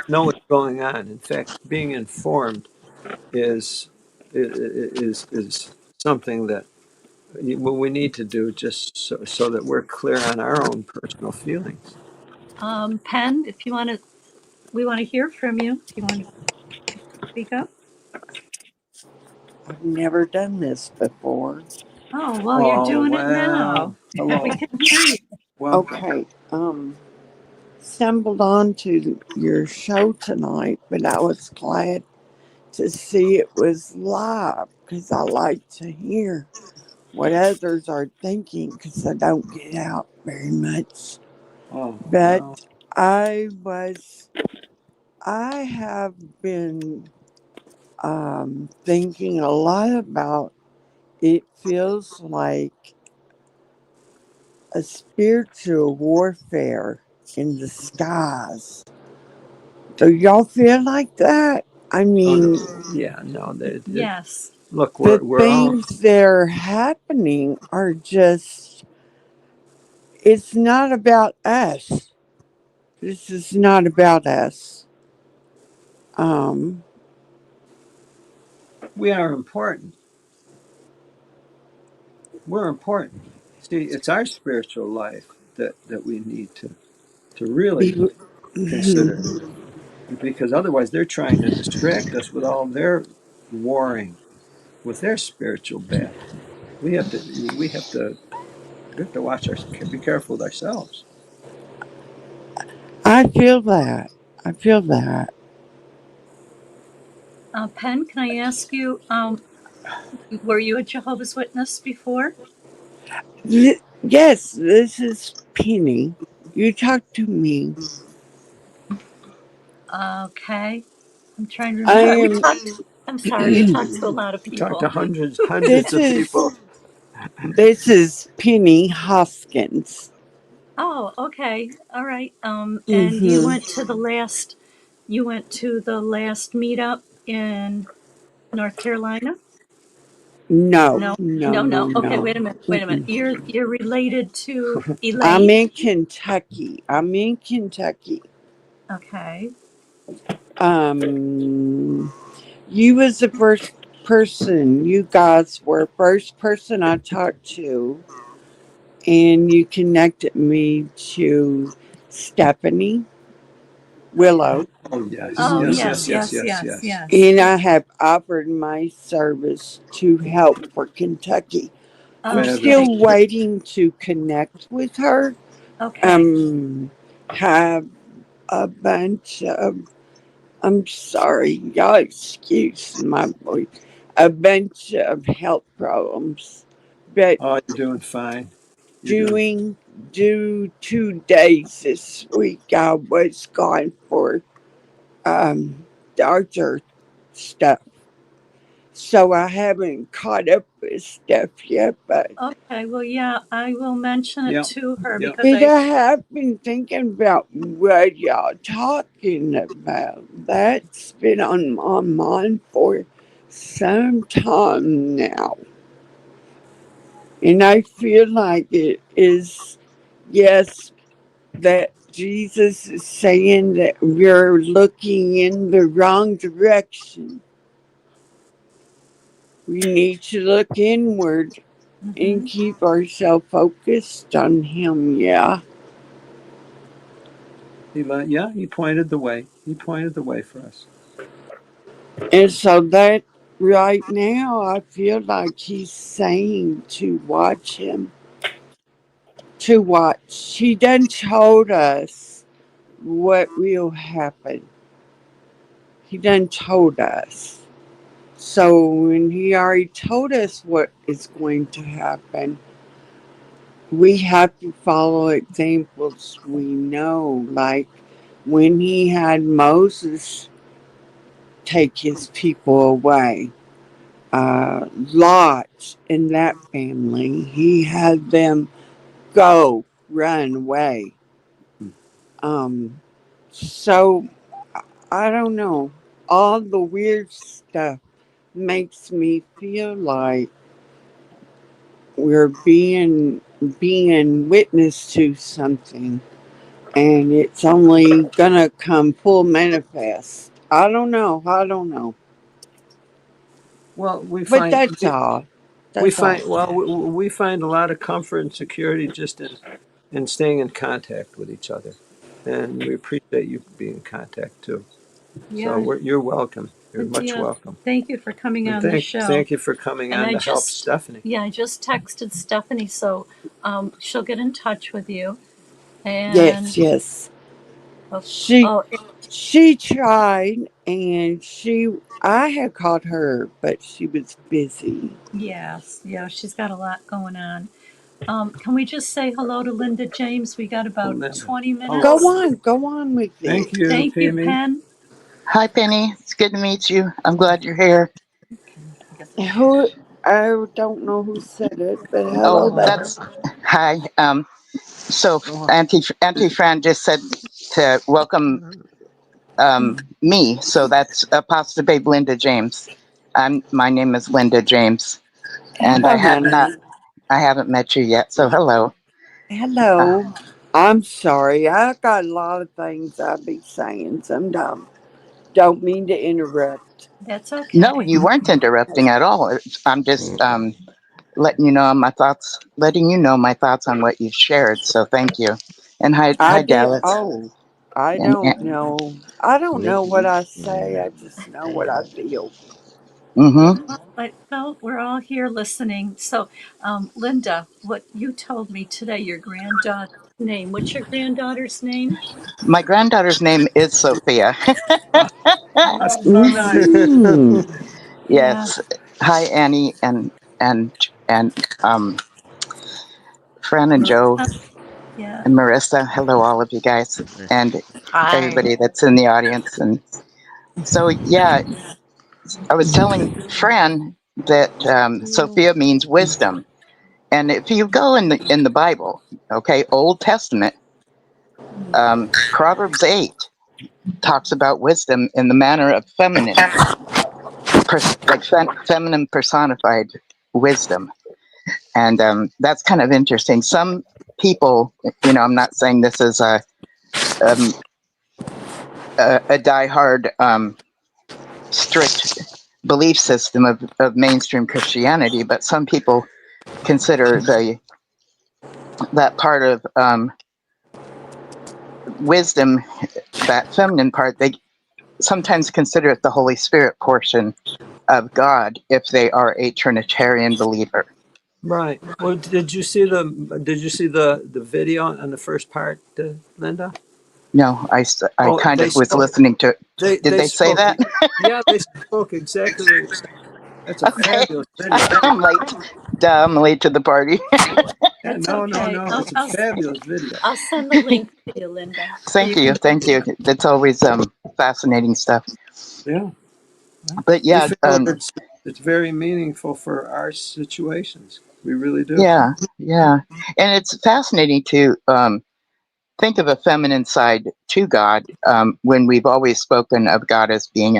Speaker 3: know what's going on. In fact, being informed is something that we need to do just so that we're clear on our own personal feelings.
Speaker 4: Penn, if you want to, we want to hear from you. If you want to speak up.
Speaker 14: I've never done this before.
Speaker 4: Oh, well, you're doing it now.
Speaker 3: Hello.
Speaker 4: We can hear you.
Speaker 3: Welcome.
Speaker 14: Okay. Stumbled onto your show tonight, but I was glad to see it was live because I like to hear what others are thinking because I don't get out very much.
Speaker 3: Oh,
Speaker 14: But
Speaker 3: well.
Speaker 14: I have been thinking a lot about it feels like a spiritual warfare in the skies. Do y'all feel like that? I mean,
Speaker 3: Yeah, no.
Speaker 4: Yes.
Speaker 3: Look,
Speaker 14: the
Speaker 3: we're all.
Speaker 14: things that are happening are just, it's not about us. This is not about us.
Speaker 3: We are important. We're important. See, it's our spiritual life that we need to really consider, because otherwise they're trying to distract us with all their warring with their spiritual battle. We have to. We have to watch our. Be careful with ourselves.
Speaker 14: I feel that. I feel that.
Speaker 4: Penn, can I ask you, were you a Jehovah's Witness before?
Speaker 14: Yes, this is Penny. You talk to me.
Speaker 4: Okay. I'm trying to
Speaker 14: I
Speaker 4: remember.
Speaker 14: am.
Speaker 4: I'm sorry, we talked to a lot of
Speaker 3: We talked
Speaker 4: people.
Speaker 3: to hundreds
Speaker 14: This
Speaker 3: of
Speaker 14: is
Speaker 3: people.
Speaker 14: this is Penny Hoskins.
Speaker 4: Oh, okay. All right. And you
Speaker 14: Mm-hmm.
Speaker 4: went to the last meetup in North Carolina?
Speaker 14: No,
Speaker 4: No.
Speaker 14: no,
Speaker 4: No,
Speaker 14: no,
Speaker 4: no. Okay,
Speaker 14: no.
Speaker 4: wait a minute.
Speaker 14: Mm-mm.
Speaker 4: You're related to
Speaker 14: I'm
Speaker 4: Elaine?
Speaker 14: in Kentucky.
Speaker 4: Okay.
Speaker 14: You was the first person. You guys were first person I talked to, and you connected me to Stephanie Willow,
Speaker 3: Oh yes,
Speaker 4: Oh,
Speaker 3: yes,
Speaker 4: yes,
Speaker 3: yes, yes,
Speaker 4: yes,
Speaker 3: yes,
Speaker 4: yes,
Speaker 3: yes.
Speaker 4: yes.
Speaker 14: and I have offered my service to help for Kentucky. I'm
Speaker 3: Fabulous.
Speaker 14: still waiting to connect with her.
Speaker 4: Okay.
Speaker 14: Have a bunch of, I'm sorry, y'all excuse my voice, a bunch of health problems. But
Speaker 3: Oh, you're doing fine.
Speaker 14: due 2 days this week, I was gone for doctor stuff. So I haven't caught up with stuff yet, but
Speaker 4: Okay. Well, yeah, I will mention it to her because
Speaker 14: but I have been thinking about what y'all talking about. That's been on my mind for some time now. And I feel like it is, yes, that Jesus is saying that we're looking in the wrong direction. We need to look inward and keep ourselves focused on Him, yeah.
Speaker 3: He pointed the way. He pointed the way for us.
Speaker 14: And so that right now, I feel like He's saying to watch Him, to watch. He done told us what will happen. He done told us. So when He already told us what is going to happen, we have to follow examples we know, like when He had Moses take his people away. Lot and that family, he had them go, run away. So I don't know. All the weird stuff makes me feel like we're being witness to something, and it's only gonna come full manifest. I don't know.
Speaker 3: Well,
Speaker 14: But that's all.
Speaker 3: we
Speaker 14: That's all.
Speaker 3: find well we find a lot of comfort and security just in staying in contact with each other, and we appreciate you being in contact too. So you're welcome. You're much welcome.
Speaker 4: Thank you for coming on the show.
Speaker 3: Thank you for coming on to help Stephanie.
Speaker 4: Yeah, I just texted Stephanie, so she'll get in touch with you. And
Speaker 14: Yes. She tried, and I had called her, but she was busy.
Speaker 4: Yes, yeah, she's got a lot going on. Can we just say hello to Linda James? We got about 20 minutes.
Speaker 14: Go on with it.
Speaker 3: Thank you,
Speaker 4: Thank you, Penn.
Speaker 15: Hi, Penny. It's good to meet you. I'm glad you're here.
Speaker 14: I don't know who said it, but hello there.
Speaker 15: Hi. So Auntie Fran just said to welcome me. So that's Apostle Babe Linda James. My name is Linda James, and I haven't met you yet. So hello.
Speaker 14: Hello. I'm sorry. I got a lot of things I'd be saying sometimes. Don't mean to interrupt.
Speaker 4: That's okay.
Speaker 15: No, you weren't interrupting at all. I'm just letting you know my thoughts on what you've shared. So thank you. And hi Dallas.
Speaker 14: I don't know. I don't know what I say. I just know what I feel.
Speaker 4: Well, we're all here listening. So, Linda, what you told me today, your granddaughter's name. What's your granddaughter's name?
Speaker 15: My granddaughter's name is Sophia.
Speaker 3: That's so nice.
Speaker 15: Yes. Hi, Annie and Fran and Joe and Marissa. Hello, all of you guys, and everybody that's in the audience. And so, yeah, I was telling Fran that Sophia means wisdom, and if you go in the Bible, okay, Old Testament, Proverbs 8 talks about wisdom in the manner of feminine, feminine personified wisdom. And that's kind of interesting. Some people, I'm not saying this is a diehard, strict belief system of mainstream Christianity, but some people consider that part of wisdom, that feminine part, they sometimes consider it the Holy Spirit portion of God if they are a Trinitarian believer.
Speaker 3: Right. Well, did you see the video on the first part, Linda?
Speaker 15: No, I kind of was listening to it. Did they say that?
Speaker 3: Yeah, they spoke exactly what you're saying. That's a fabulous video.
Speaker 15: I'm late to the party.
Speaker 3: No. It's a fabulous video.
Speaker 4: I'll send the link to you, Linda.
Speaker 15: Thank you. That's always fascinating stuff.
Speaker 3: Yeah.
Speaker 15: But yeah,
Speaker 3: it's very meaningful for our situations. We really do.
Speaker 15: Yeah, and it's fascinating to think of a feminine side to God when we've always spoken of God as being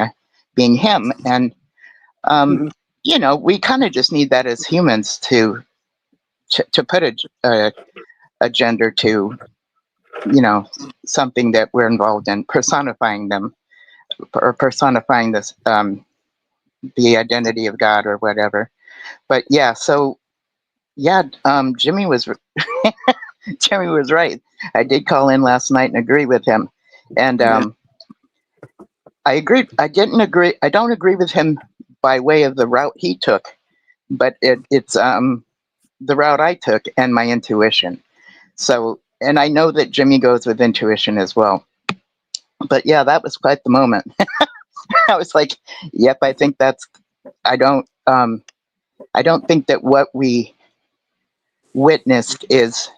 Speaker 15: Him, and we kind of just need that as humans to put a gender to something that we're involved in, personifying them or personifying this the identity of God or whatever. But yeah, so yeah, Jimmy was Jimmy was right. I did call in last night and agree with him, and I agreed. I don't agree with him by way of the route he took, but it's the route I took and my intuition. So, and I know that Jimmy goes with intuition as well. But yeah, that was quite the moment. I was like, "Yep, I think that's." I don't think that what we witnessed is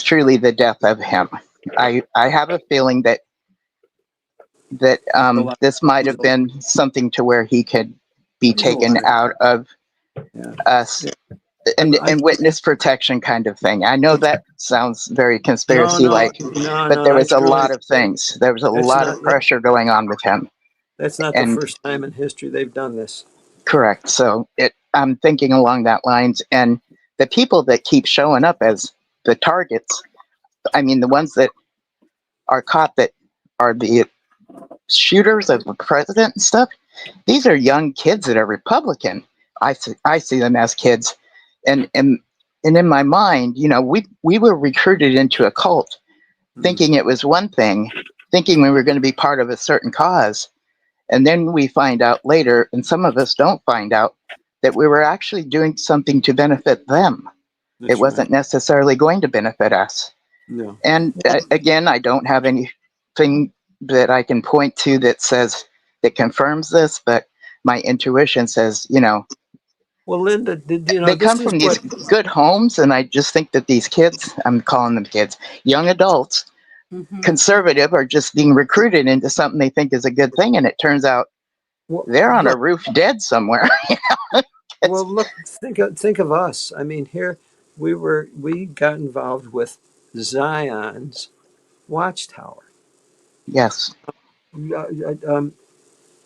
Speaker 15: truly the death of him. I have a feeling that this might have been something to where he could be taken out of us and witness protection kind of thing. I know that sounds very conspiracy-like, but there was a lot of things. There was a lot of pressure going on with him.
Speaker 3: That's not the first time in history they've done this.
Speaker 15: Correct. So I'm thinking along that lines, and the people that keep showing up as the targets, I mean, the ones that are caught that are the shooters of the president and stuff, these are young kids that are Republican. I see them as kids, and in my mind, we were recruited into a cult thinking it was one thing, thinking we were going to be part of a certain cause. And then we find out later, and some of us don't find out, that we were actually doing something to benefit them. It wasn't necessarily going to benefit us.
Speaker 3: No.
Speaker 15: And again, I don't have anything that I can point to that confirms this, but my intuition says,
Speaker 3: Well, Linda,
Speaker 15: they come from these good homes, and I just think that these kids, I'm calling them kids, young adults, conservative, are just being recruited into something they think is a good thing, and it turns out they're on a roof dead somewhere.
Speaker 3: Well, look, think of us. I mean, here we got involved with Zion's Watchtower.
Speaker 15: Yes.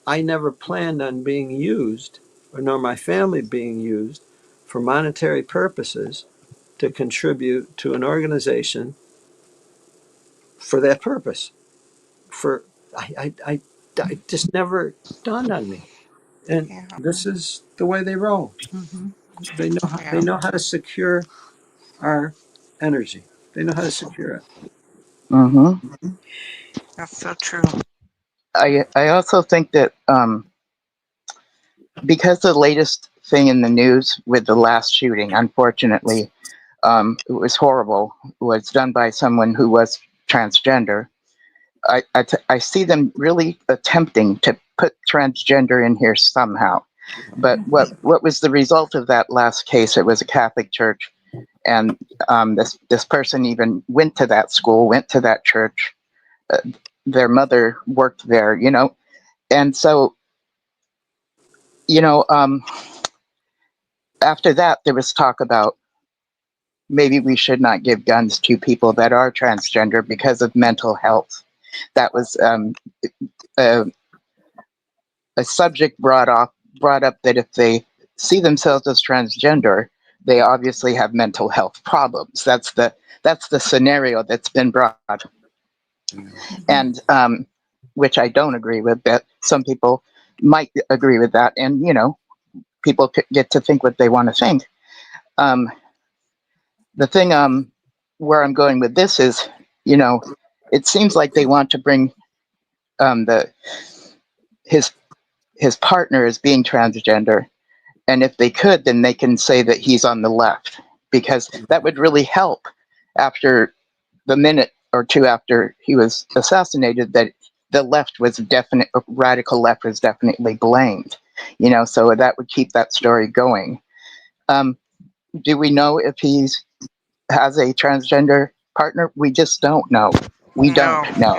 Speaker 3: I never planned on being used, or nor my family being used, for monetary purposes to contribute to an organization for that purpose. I just never dawned on me, and this is the way they roll. They know how to secure our energy. They know how to secure it.
Speaker 15: Mm-hmm.
Speaker 9: That's so true.
Speaker 15: I also think that because the latest thing in the news with the last shooting, unfortunately, it was horrible, was done by someone who was transgender. I see them really attempting to put transgender in here somehow. But what was the result of that last case? It was a Catholic church, and this person even went to that school, went to that church. Their mother worked there, and so after that there was talk about maybe we should not give guns to people that are transgender because of mental health. That was a subject brought up that if they see themselves as transgender, they obviously have mental health problems. That's the scenario that's been brought, and which I don't agree with. But some people might agree with that, and people get to think what they want to think. The thing where I'm going with this is, it seems like they want to bring his partner as being transgender, and if they could, then they can say that he's on the left, because that would really help after the minute or two after he was assassinated, that the radical left was definitely blamed, so that would keep that story going. Do we know if he's has a transgender partner? We just don't know. We don't know.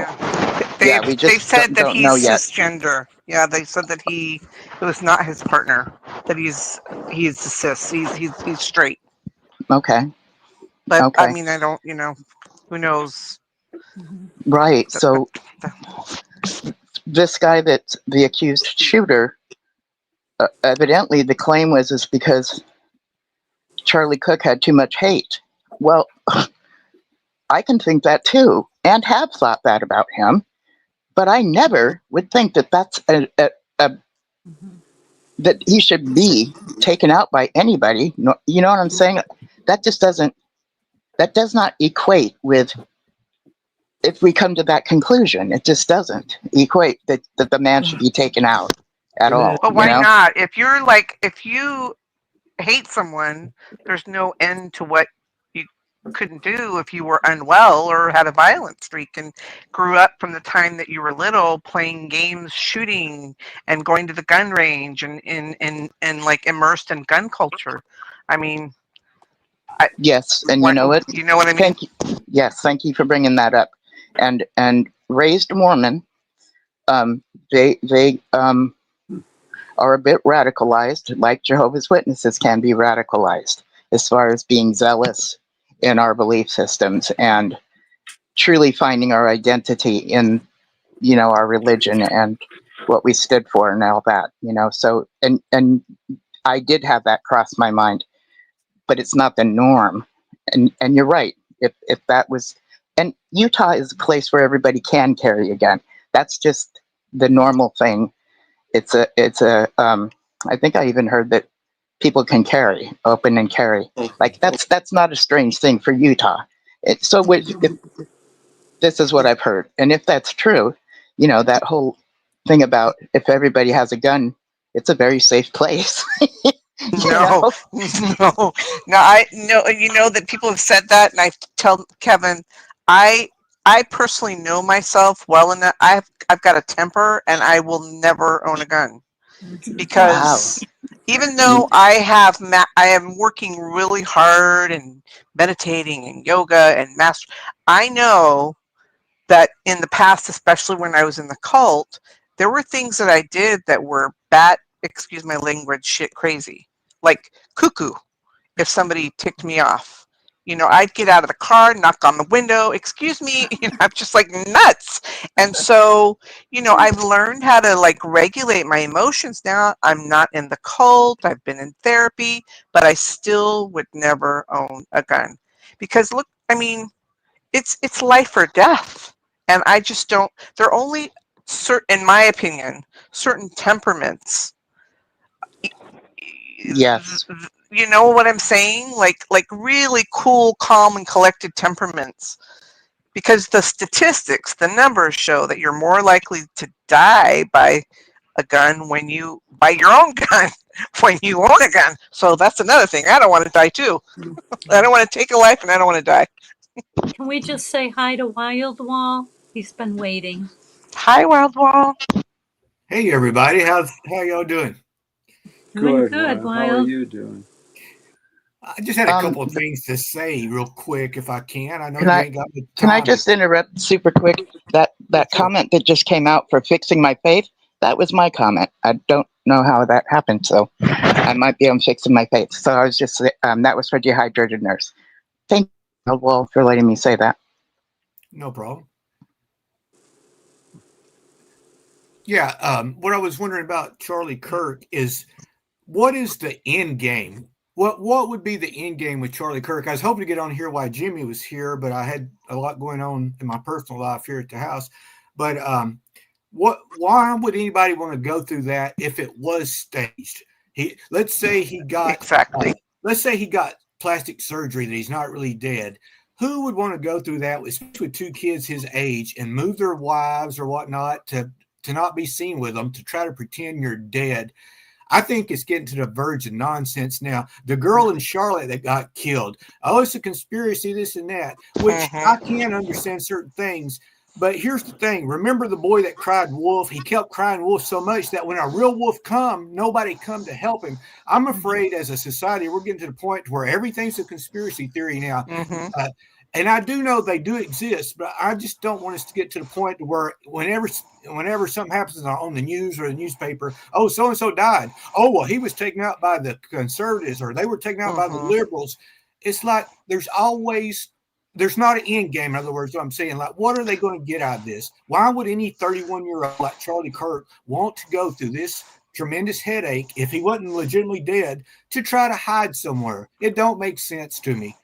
Speaker 9: Yeah.
Speaker 15: We just
Speaker 9: They've said that
Speaker 15: don't
Speaker 9: he's
Speaker 15: know yet.
Speaker 9: cisgender. Yeah, they said that it was not his partner. That he's cis. He's straight.
Speaker 15: Okay.
Speaker 9: But
Speaker 15: okay.
Speaker 9: I mean, I don't. Who knows?
Speaker 15: Right. So this guy that's the accused shooter, evidently the claim is because Charlie Cook had too much hate. Well, I can think that too, and have thought that about him, but I never would think that that's that he should be taken out by anybody. You know what I'm saying? That just does not equate with, if we come to that conclusion, it just doesn't equate that the man should be taken out at all.
Speaker 9: But why not? If you hate someone, there's no end to what you couldn't do if you were unwell or had a violent streak and grew up from the time that you were little playing games, shooting, and going to the gun range and like immersed in gun culture. I mean,
Speaker 15: yes, and you know what?
Speaker 9: You know what I mean?
Speaker 15: Thank you. Yes, thank you for bringing that up. And raised Mormon, they are a bit radicalized, like Jehovah's Witnesses can be radicalized as far as being zealous in our belief systems and truly finding our identity in, our religion and what we stood for and all that, So, and I did have that cross my mind, but it's not the norm. And you're right. If that was, and Utah is a place where everybody can carry a gun. That's just the normal thing. It's a I think I even heard that people can carry, open and carry. Like that's not a strange thing for Utah. So this is what I've heard. And if that's true, you know, that whole thing about if everybody has a gun, it's a very safe place.
Speaker 9: No, no, no. I know, you know that people have said that, and I tell Kevin, I personally know myself well enough. I've got a temper, and I will never own a gun because even though I am working really hard and meditating and yoga and master. I know that in the past, especially when I was in the cult, there were things that I did that were excuse my language, shit crazy. Like cuckoo, if somebody ticked me off. You know, I'd get out of the car, knock on the window, excuse me, you know, I'm just like nuts. And so, you know, I've learned how to like regulate my emotions now. I'm not in the cult, I've been in therapy, but I still would never own a gun. Because look, I mean, it's life or death. And I just don't, there are only in my opinion, certain temperaments.
Speaker 15: Yes.
Speaker 9: You know what I'm saying? Like really cool, calm, and collected temperaments. Because the statistics, the numbers show that you're more likely to die by a gun when you buy your own gun when you own a gun. So that's another thing. I don't want to die too. I don't want to take a life, and I don't want to die.
Speaker 4: Can we just say hi to Wild Wall? He's been waiting.
Speaker 9: Hi, Wild Wall.
Speaker 16: Hey, everybody. How y'all doing?
Speaker 3: Good,
Speaker 4: Wild.
Speaker 3: How are you doing?
Speaker 16: I just had a couple of things to say real quick, if I can. I know
Speaker 15: Can
Speaker 16: you
Speaker 15: I,
Speaker 16: ain't got the time.
Speaker 15: can I just interrupt super quick? That comment that just came out for fixing my faith, that was my comment. I don't know how that happened, so I might be on fixing my faith. So I was just, that was for dehydrated nurse. Thank you, well, for letting me say that.
Speaker 16: No problem. Yeah, what I was wondering about Charlie Kirk is, what is the end game? What would be the end game with Charlie Kirk? I was hoping to get on here while Jimmy was here, but I had a lot going on in my personal life here at the house. But why would anybody want to go through that if it was staged? Let's say he got plastic surgery, that he's not really dead. Who would want to go through that, especially with two kids his age, and move their wives or whatnot to not be seen with them, to try to pretend you're dead? I think it's getting to the verge of nonsense now. The girl in Charlotte that got killed, it's a conspiracy, this and that, which I can understand certain things. But here's the thing. Remember the boy that cried wolf? He kept crying wolf so much that when a real wolf come, nobody come to help him. I'm afraid as a society, we're getting to the point where everything's a conspiracy theory now. And I do know they do exist, but I just don't want us to get to the point where whenever something happens on the news or the newspaper, oh, so-and-so died. Oh, well, he was taken out by the conservatives, or they were taken out by the liberals. It's like there's not an end game. In other words, what I'm saying, like, what are they going to get out of this? Why would any 31-year-old like Charlie Kirk want to go through this tremendous headache if he wasn't legitimately dead to try to hide somewhere? It don't make sense to me.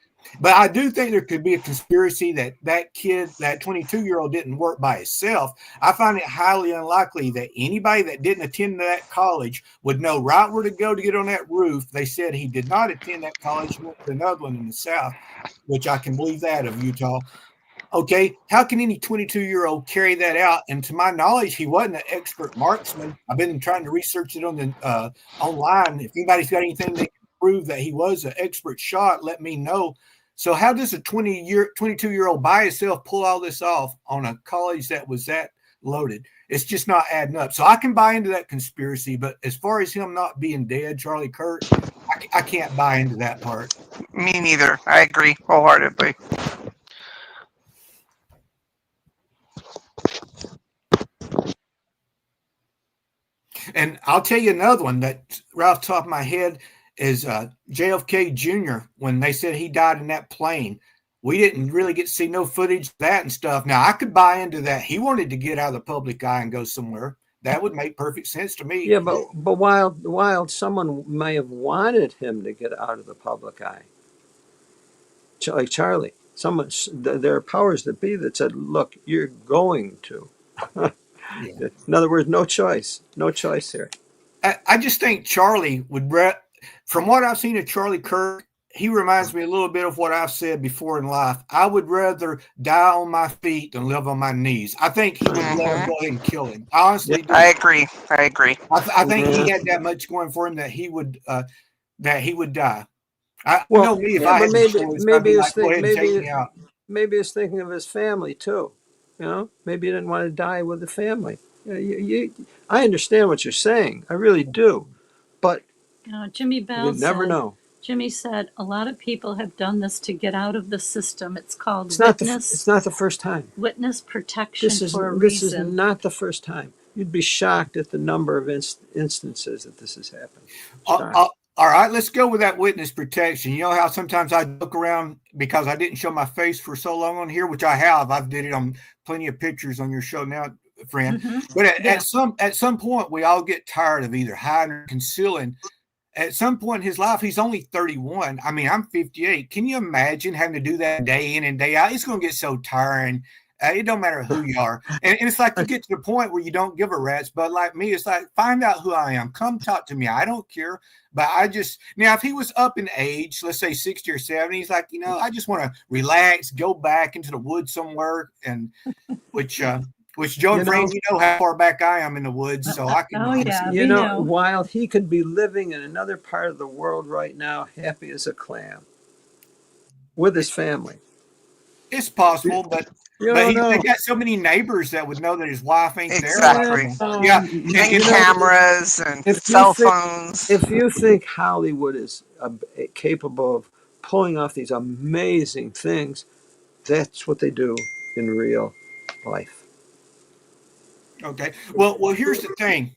Speaker 16: But I do think there could be a conspiracy that kid, that 22-year-old, didn't work by himself. I find it highly unlikely that anybody that didn't attend that college would know right where to go to get on that roof. They said he did not attend that college, went to another one in the South, which I can believe that of Utah. Okay, how can any 22-year-old carry that out? And to my knowledge, he wasn't an expert marksman. I've been trying to research it on the online. If anybody's got anything they can prove that he was an expert shot, let me know. So how does a 22-year-old by himself pull all this off on a college that was that loaded? It's just not adding up. So I can buy into that conspiracy, but as far as him not being dead, Charlie Kirk, I can't buy into that part.
Speaker 9: Me neither. I agree wholeheartedly.
Speaker 16: And I'll tell you another one that right off the top of my head is JFK Jr. When they said he died in that plane, we didn't really get to see no footage of that and stuff. Now, I could buy into that. He wanted to get out of the public eye and go somewhere. That would make perfect sense to me.
Speaker 3: Yeah, but while someone may have wanted him to get out of the public eye, like Charlie, there are powers that be that said, look, you're going to. Yeah. In other words, no choice here.
Speaker 16: I just think Charlie would, from what I've seen of Charlie Kirk, he reminds me a little bit of what I've said before in life. I would rather die on my feet than live on my knees. I think he would let him go ahead and kill him. I honestly do.
Speaker 9: I agree.
Speaker 16: I think he had that much going for him that he would die. I know me, if I had the choice, I'd be like, go ahead and take me out.
Speaker 3: Maybe he's thinking of his family too. Maybe he didn't want to die with the family. I understand what you're saying. I really do. But
Speaker 4: Jimmy Bell
Speaker 3: you never know.
Speaker 4: Jimmy said a lot of people have done this to get out of the system. It's called
Speaker 3: it's not the first time.
Speaker 4: Witness protection for a reason.
Speaker 3: This is not the first time. You'd be shocked at the number of instances that this has happened.
Speaker 16: All right, let's go with that witness protection. You know how sometimes I look around because I didn't show my face for so long on here, which I have. I've did it on plenty of pictures on your show now, friend. But at some point, we all get tired of either hiding or concealing. At some point in his life, he's only 31. I mean, I'm 58. Can you imagine having to do that day in and day out? It's going to get so tiring. It don't matter who you are. And it's like you get to the point where you don't give a rat's. But like me, it's like, find out who I am. Come talk to me. I don't care. But now, if he was up in age, let's say 60 or 70, he's like, I just want to relax, go back into the woods somewhere. And which Joe Fran, how far back I am in the woods. So I can.
Speaker 3: While he could be living in another part of the world right now, happy as a clam with his family.
Speaker 16: It's possible, but they got so many neighbors that would know that his wife ain't there.
Speaker 9: And cameras and cell phones.
Speaker 3: If you think Hollywood is capable of pulling off these amazing things, that's what they do in real life.
Speaker 16: Okay. Well, here's the thing.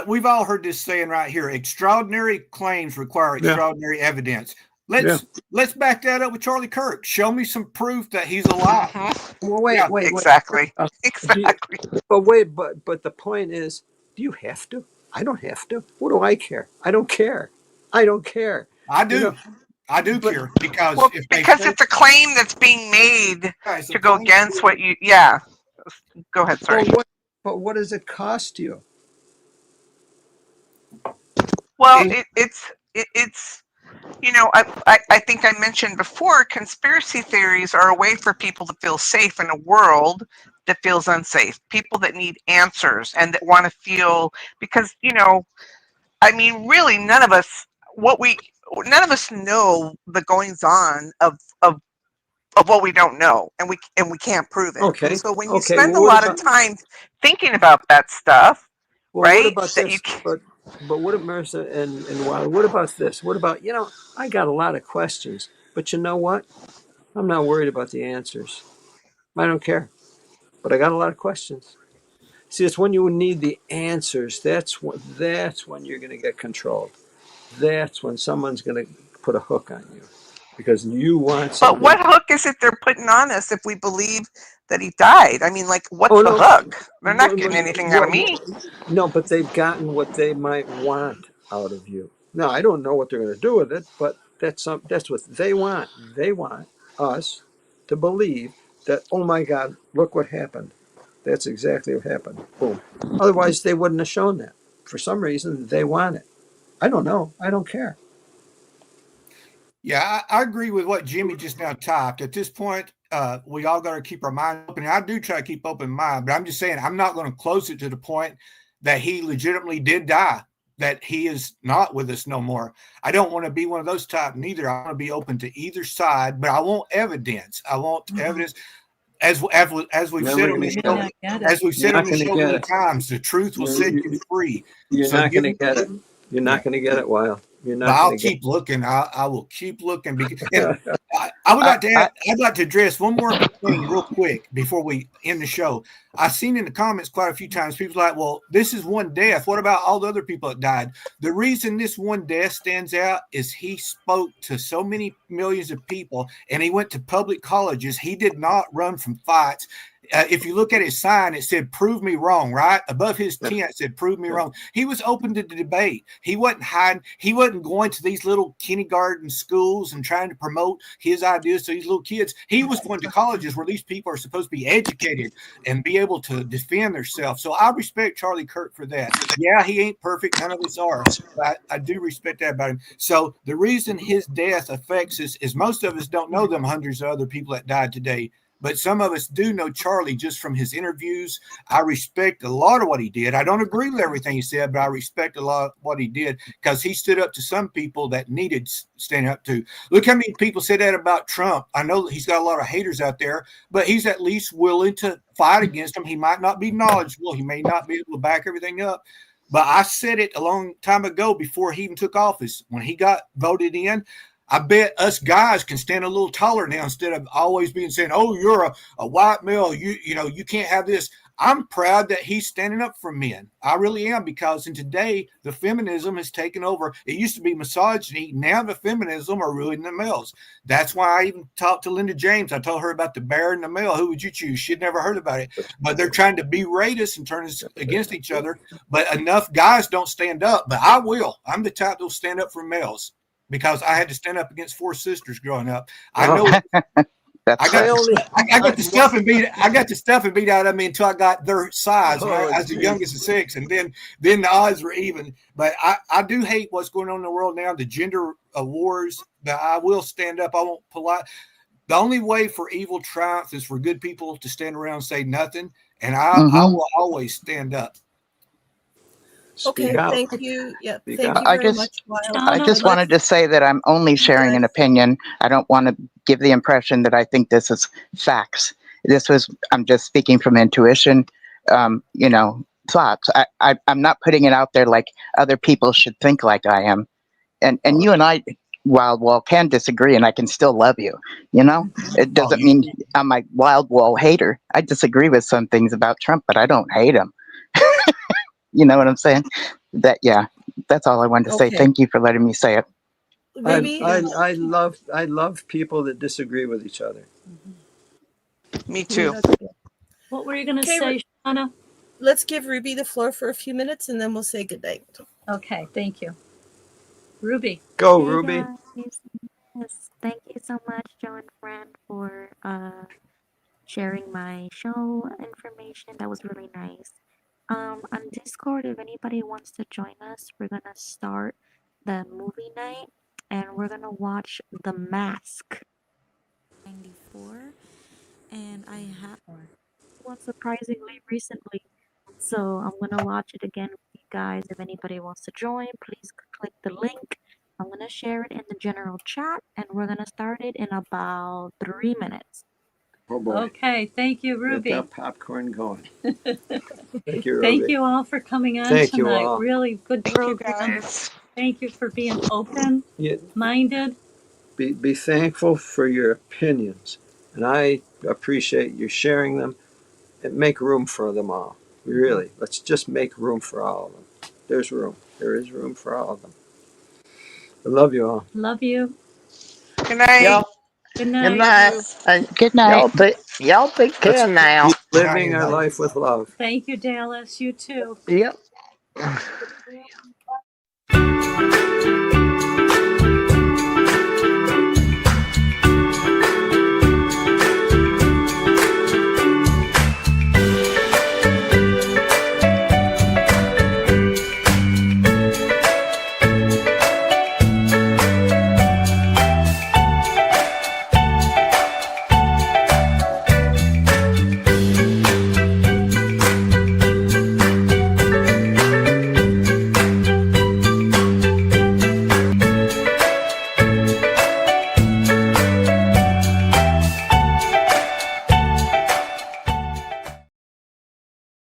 Speaker 16: We've all heard this saying right here: extraordinary claims require extraordinary evidence. Let's back that up with Charlie Kirk. Show me some proof that he's alive.
Speaker 3: Well, wait.
Speaker 9: Exactly.
Speaker 3: But the point is, do you have to? I don't have to. What do I care? I don't care. I do.
Speaker 16: I do care because
Speaker 9: it's a claim that's being made to go against what you. Yeah. Go ahead. Sorry.
Speaker 3: But what does it cost you?
Speaker 9: Well, it's. I think I mentioned before, conspiracy theories are a way for people to feel safe in a world that feels unsafe. People that need answers and that want to feel, because, really none of us know the goings on of what we don't know, and we can't prove it.
Speaker 3: Okay.
Speaker 9: And so when you spend a lot of time thinking about that stuff, right?
Speaker 3: What about this? But what about Marissa and Wiley? What about this? What about, I got a lot of questions, but you know what? I'm not worried about the answers. I don't care. But I got a lot of questions. See, it's when you need the answers. That's when you're going to get controlled. That's when someone's going to put a hook on you because you want something.
Speaker 9: But what hook is it they're putting on us if we believe that he died? I mean, what's the hook? They're not getting anything out of me.
Speaker 3: No, but they've gotten what they might want out of you. Now, I don't know what they're going to do with it, but that's what they want. They want us to believe that, oh my God, look what happened. That's exactly what happened. Boom. Otherwise, they wouldn't have shown that. For some reason, they want it. I don't know. I don't care.
Speaker 16: Yeah, I agree with what Jimmy just now typed. At this point, we all got to keep our mind open. And I do try to keep open mind, but I'm just saying I'm not going to close it to the point that he legitimately did die, that he is not with us no more. I don't want to be one of those type neither. I want to be open to either side, but I want evidence. I want evidence. As we've said on the show, many times, the truth will set you free.
Speaker 3: You're not going to get it. You're not going to get it, Weil.
Speaker 16: I'll keep looking. I will keep looking. Because, I would like to add, I'd like to address one more thing real quick before we end the show. I've seen in the comments quite a few times, people are like, well, this is one death. What about all the other people that died? The reason this one death stands out is he spoke to so many millions of people and he went to public colleges. He did not run from fights. If you look at his sign, it said "Prove me wrong." Right above his tent, it said "Prove me wrong." He was open to the debate. He wasn't hiding. He wasn't going to these little kindergarten schools and trying to promote his ideas to these little kids. He was going to colleges where these people are supposed to be educated and be able to defend themselves. So I respect Charlie Kirk for that. Yeah, he ain't perfect. None of us are. But I do respect that about him. So the reason his death affects us is most of us don't know them hundreds of other people that died today. But some of us do know Charlie just from his interviews. I respect a lot of what he did. I don't agree with everything he said, but I respect a lot of what he did because he stood up to some people that needed standing up to. Look how many people said that about Trump. I know that he's got a lot of haters out there, but he's at least willing to fight against them. He might not be knowledgeable. He may not be able to back everything up. But I said it a long time ago before he even took office. When he got voted in, I bet us guys can stand a little taller now instead of always being saying, "Oh, you're a white male. You can't have this." I'm proud that he's standing up for men. I really am, because in today the feminism has taken over. It used to be misogyny. Now the feminism are ruining the males. That's why I even talked to Linda James. I told her about the bear and the male. Who would you choose? She'd never heard about it. But they're trying to berate us and turn us against each other. But enough guys don't stand up. But I will. I'm the type that will stand up for males, because I had to stand up against 4 sisters growing up. I know. I got the stuff and beat out of me until I got their size. I was the youngest of 6, and then the odds were even. But I do hate what's going on in the world now, the gender wars. That I will stand up. I won't polite. The only way for evil triumph is for good people to stand around and say nothing, and I will always stand up.
Speaker 1: Okay, thank you. Yeah, thank you very much, Wild.
Speaker 15: I just wanted to say that I'm only sharing an opinion. I don't want to give the impression that I think this is facts. I'm just speaking from intuition, thoughts. I'm not putting it out there like other people should think like I am. And you and I, Wild Wall, can disagree, and I can still love you. It doesn't mean I'm a Wild Wall hater. I disagree with some things about Trump, but I don't hate him. You know what I'm saying? That's all I wanted to say. Thank you for letting me say it.
Speaker 3: I love people that disagree with each other.
Speaker 9: Me too.
Speaker 4: What were you going to say, Shauna?
Speaker 1: Let's give Ruby the floor for a few minutes, and then we'll say goodnight.
Speaker 4: Okay, thank you. Ruby.
Speaker 3: Go,
Speaker 17: Hey
Speaker 3: Ruby.
Speaker 17: Guys. Yes, thank you so much, Joe and Fran, for sharing my show information. That was really nice. On Discord, if anybody wants to join us, we're gonna start the movie night, and we're gonna watch The Mask 94, and I have one surprisingly recently, so I'm gonna watch it again with you guys. If anybody wants to join, please click the link. I'm gonna share it in the general chat, and we're gonna start it in about 3 minutes.
Speaker 3: Oh boy.
Speaker 4: Okay, thank you, Ruby.
Speaker 3: Get that popcorn going. Thank you, Ruby.
Speaker 4: Thank you all for coming on
Speaker 3: Thank
Speaker 4: tonight.
Speaker 3: you all.
Speaker 4: Really good program. Thank you for being open-minded.
Speaker 3: Be thankful for your opinions, and I appreciate you sharing them, and make room for them all. Really, let's just make room for all of them. There's room. There is room for all of them. I love you all.
Speaker 4: Love you.
Speaker 9: Good night.
Speaker 4: Good night.
Speaker 12: Good night.
Speaker 15: Good night.
Speaker 12: Y'all take care now.
Speaker 3: Keep living our life with love.
Speaker 4: Thank you, Dallas. You too.
Speaker 12: Yep.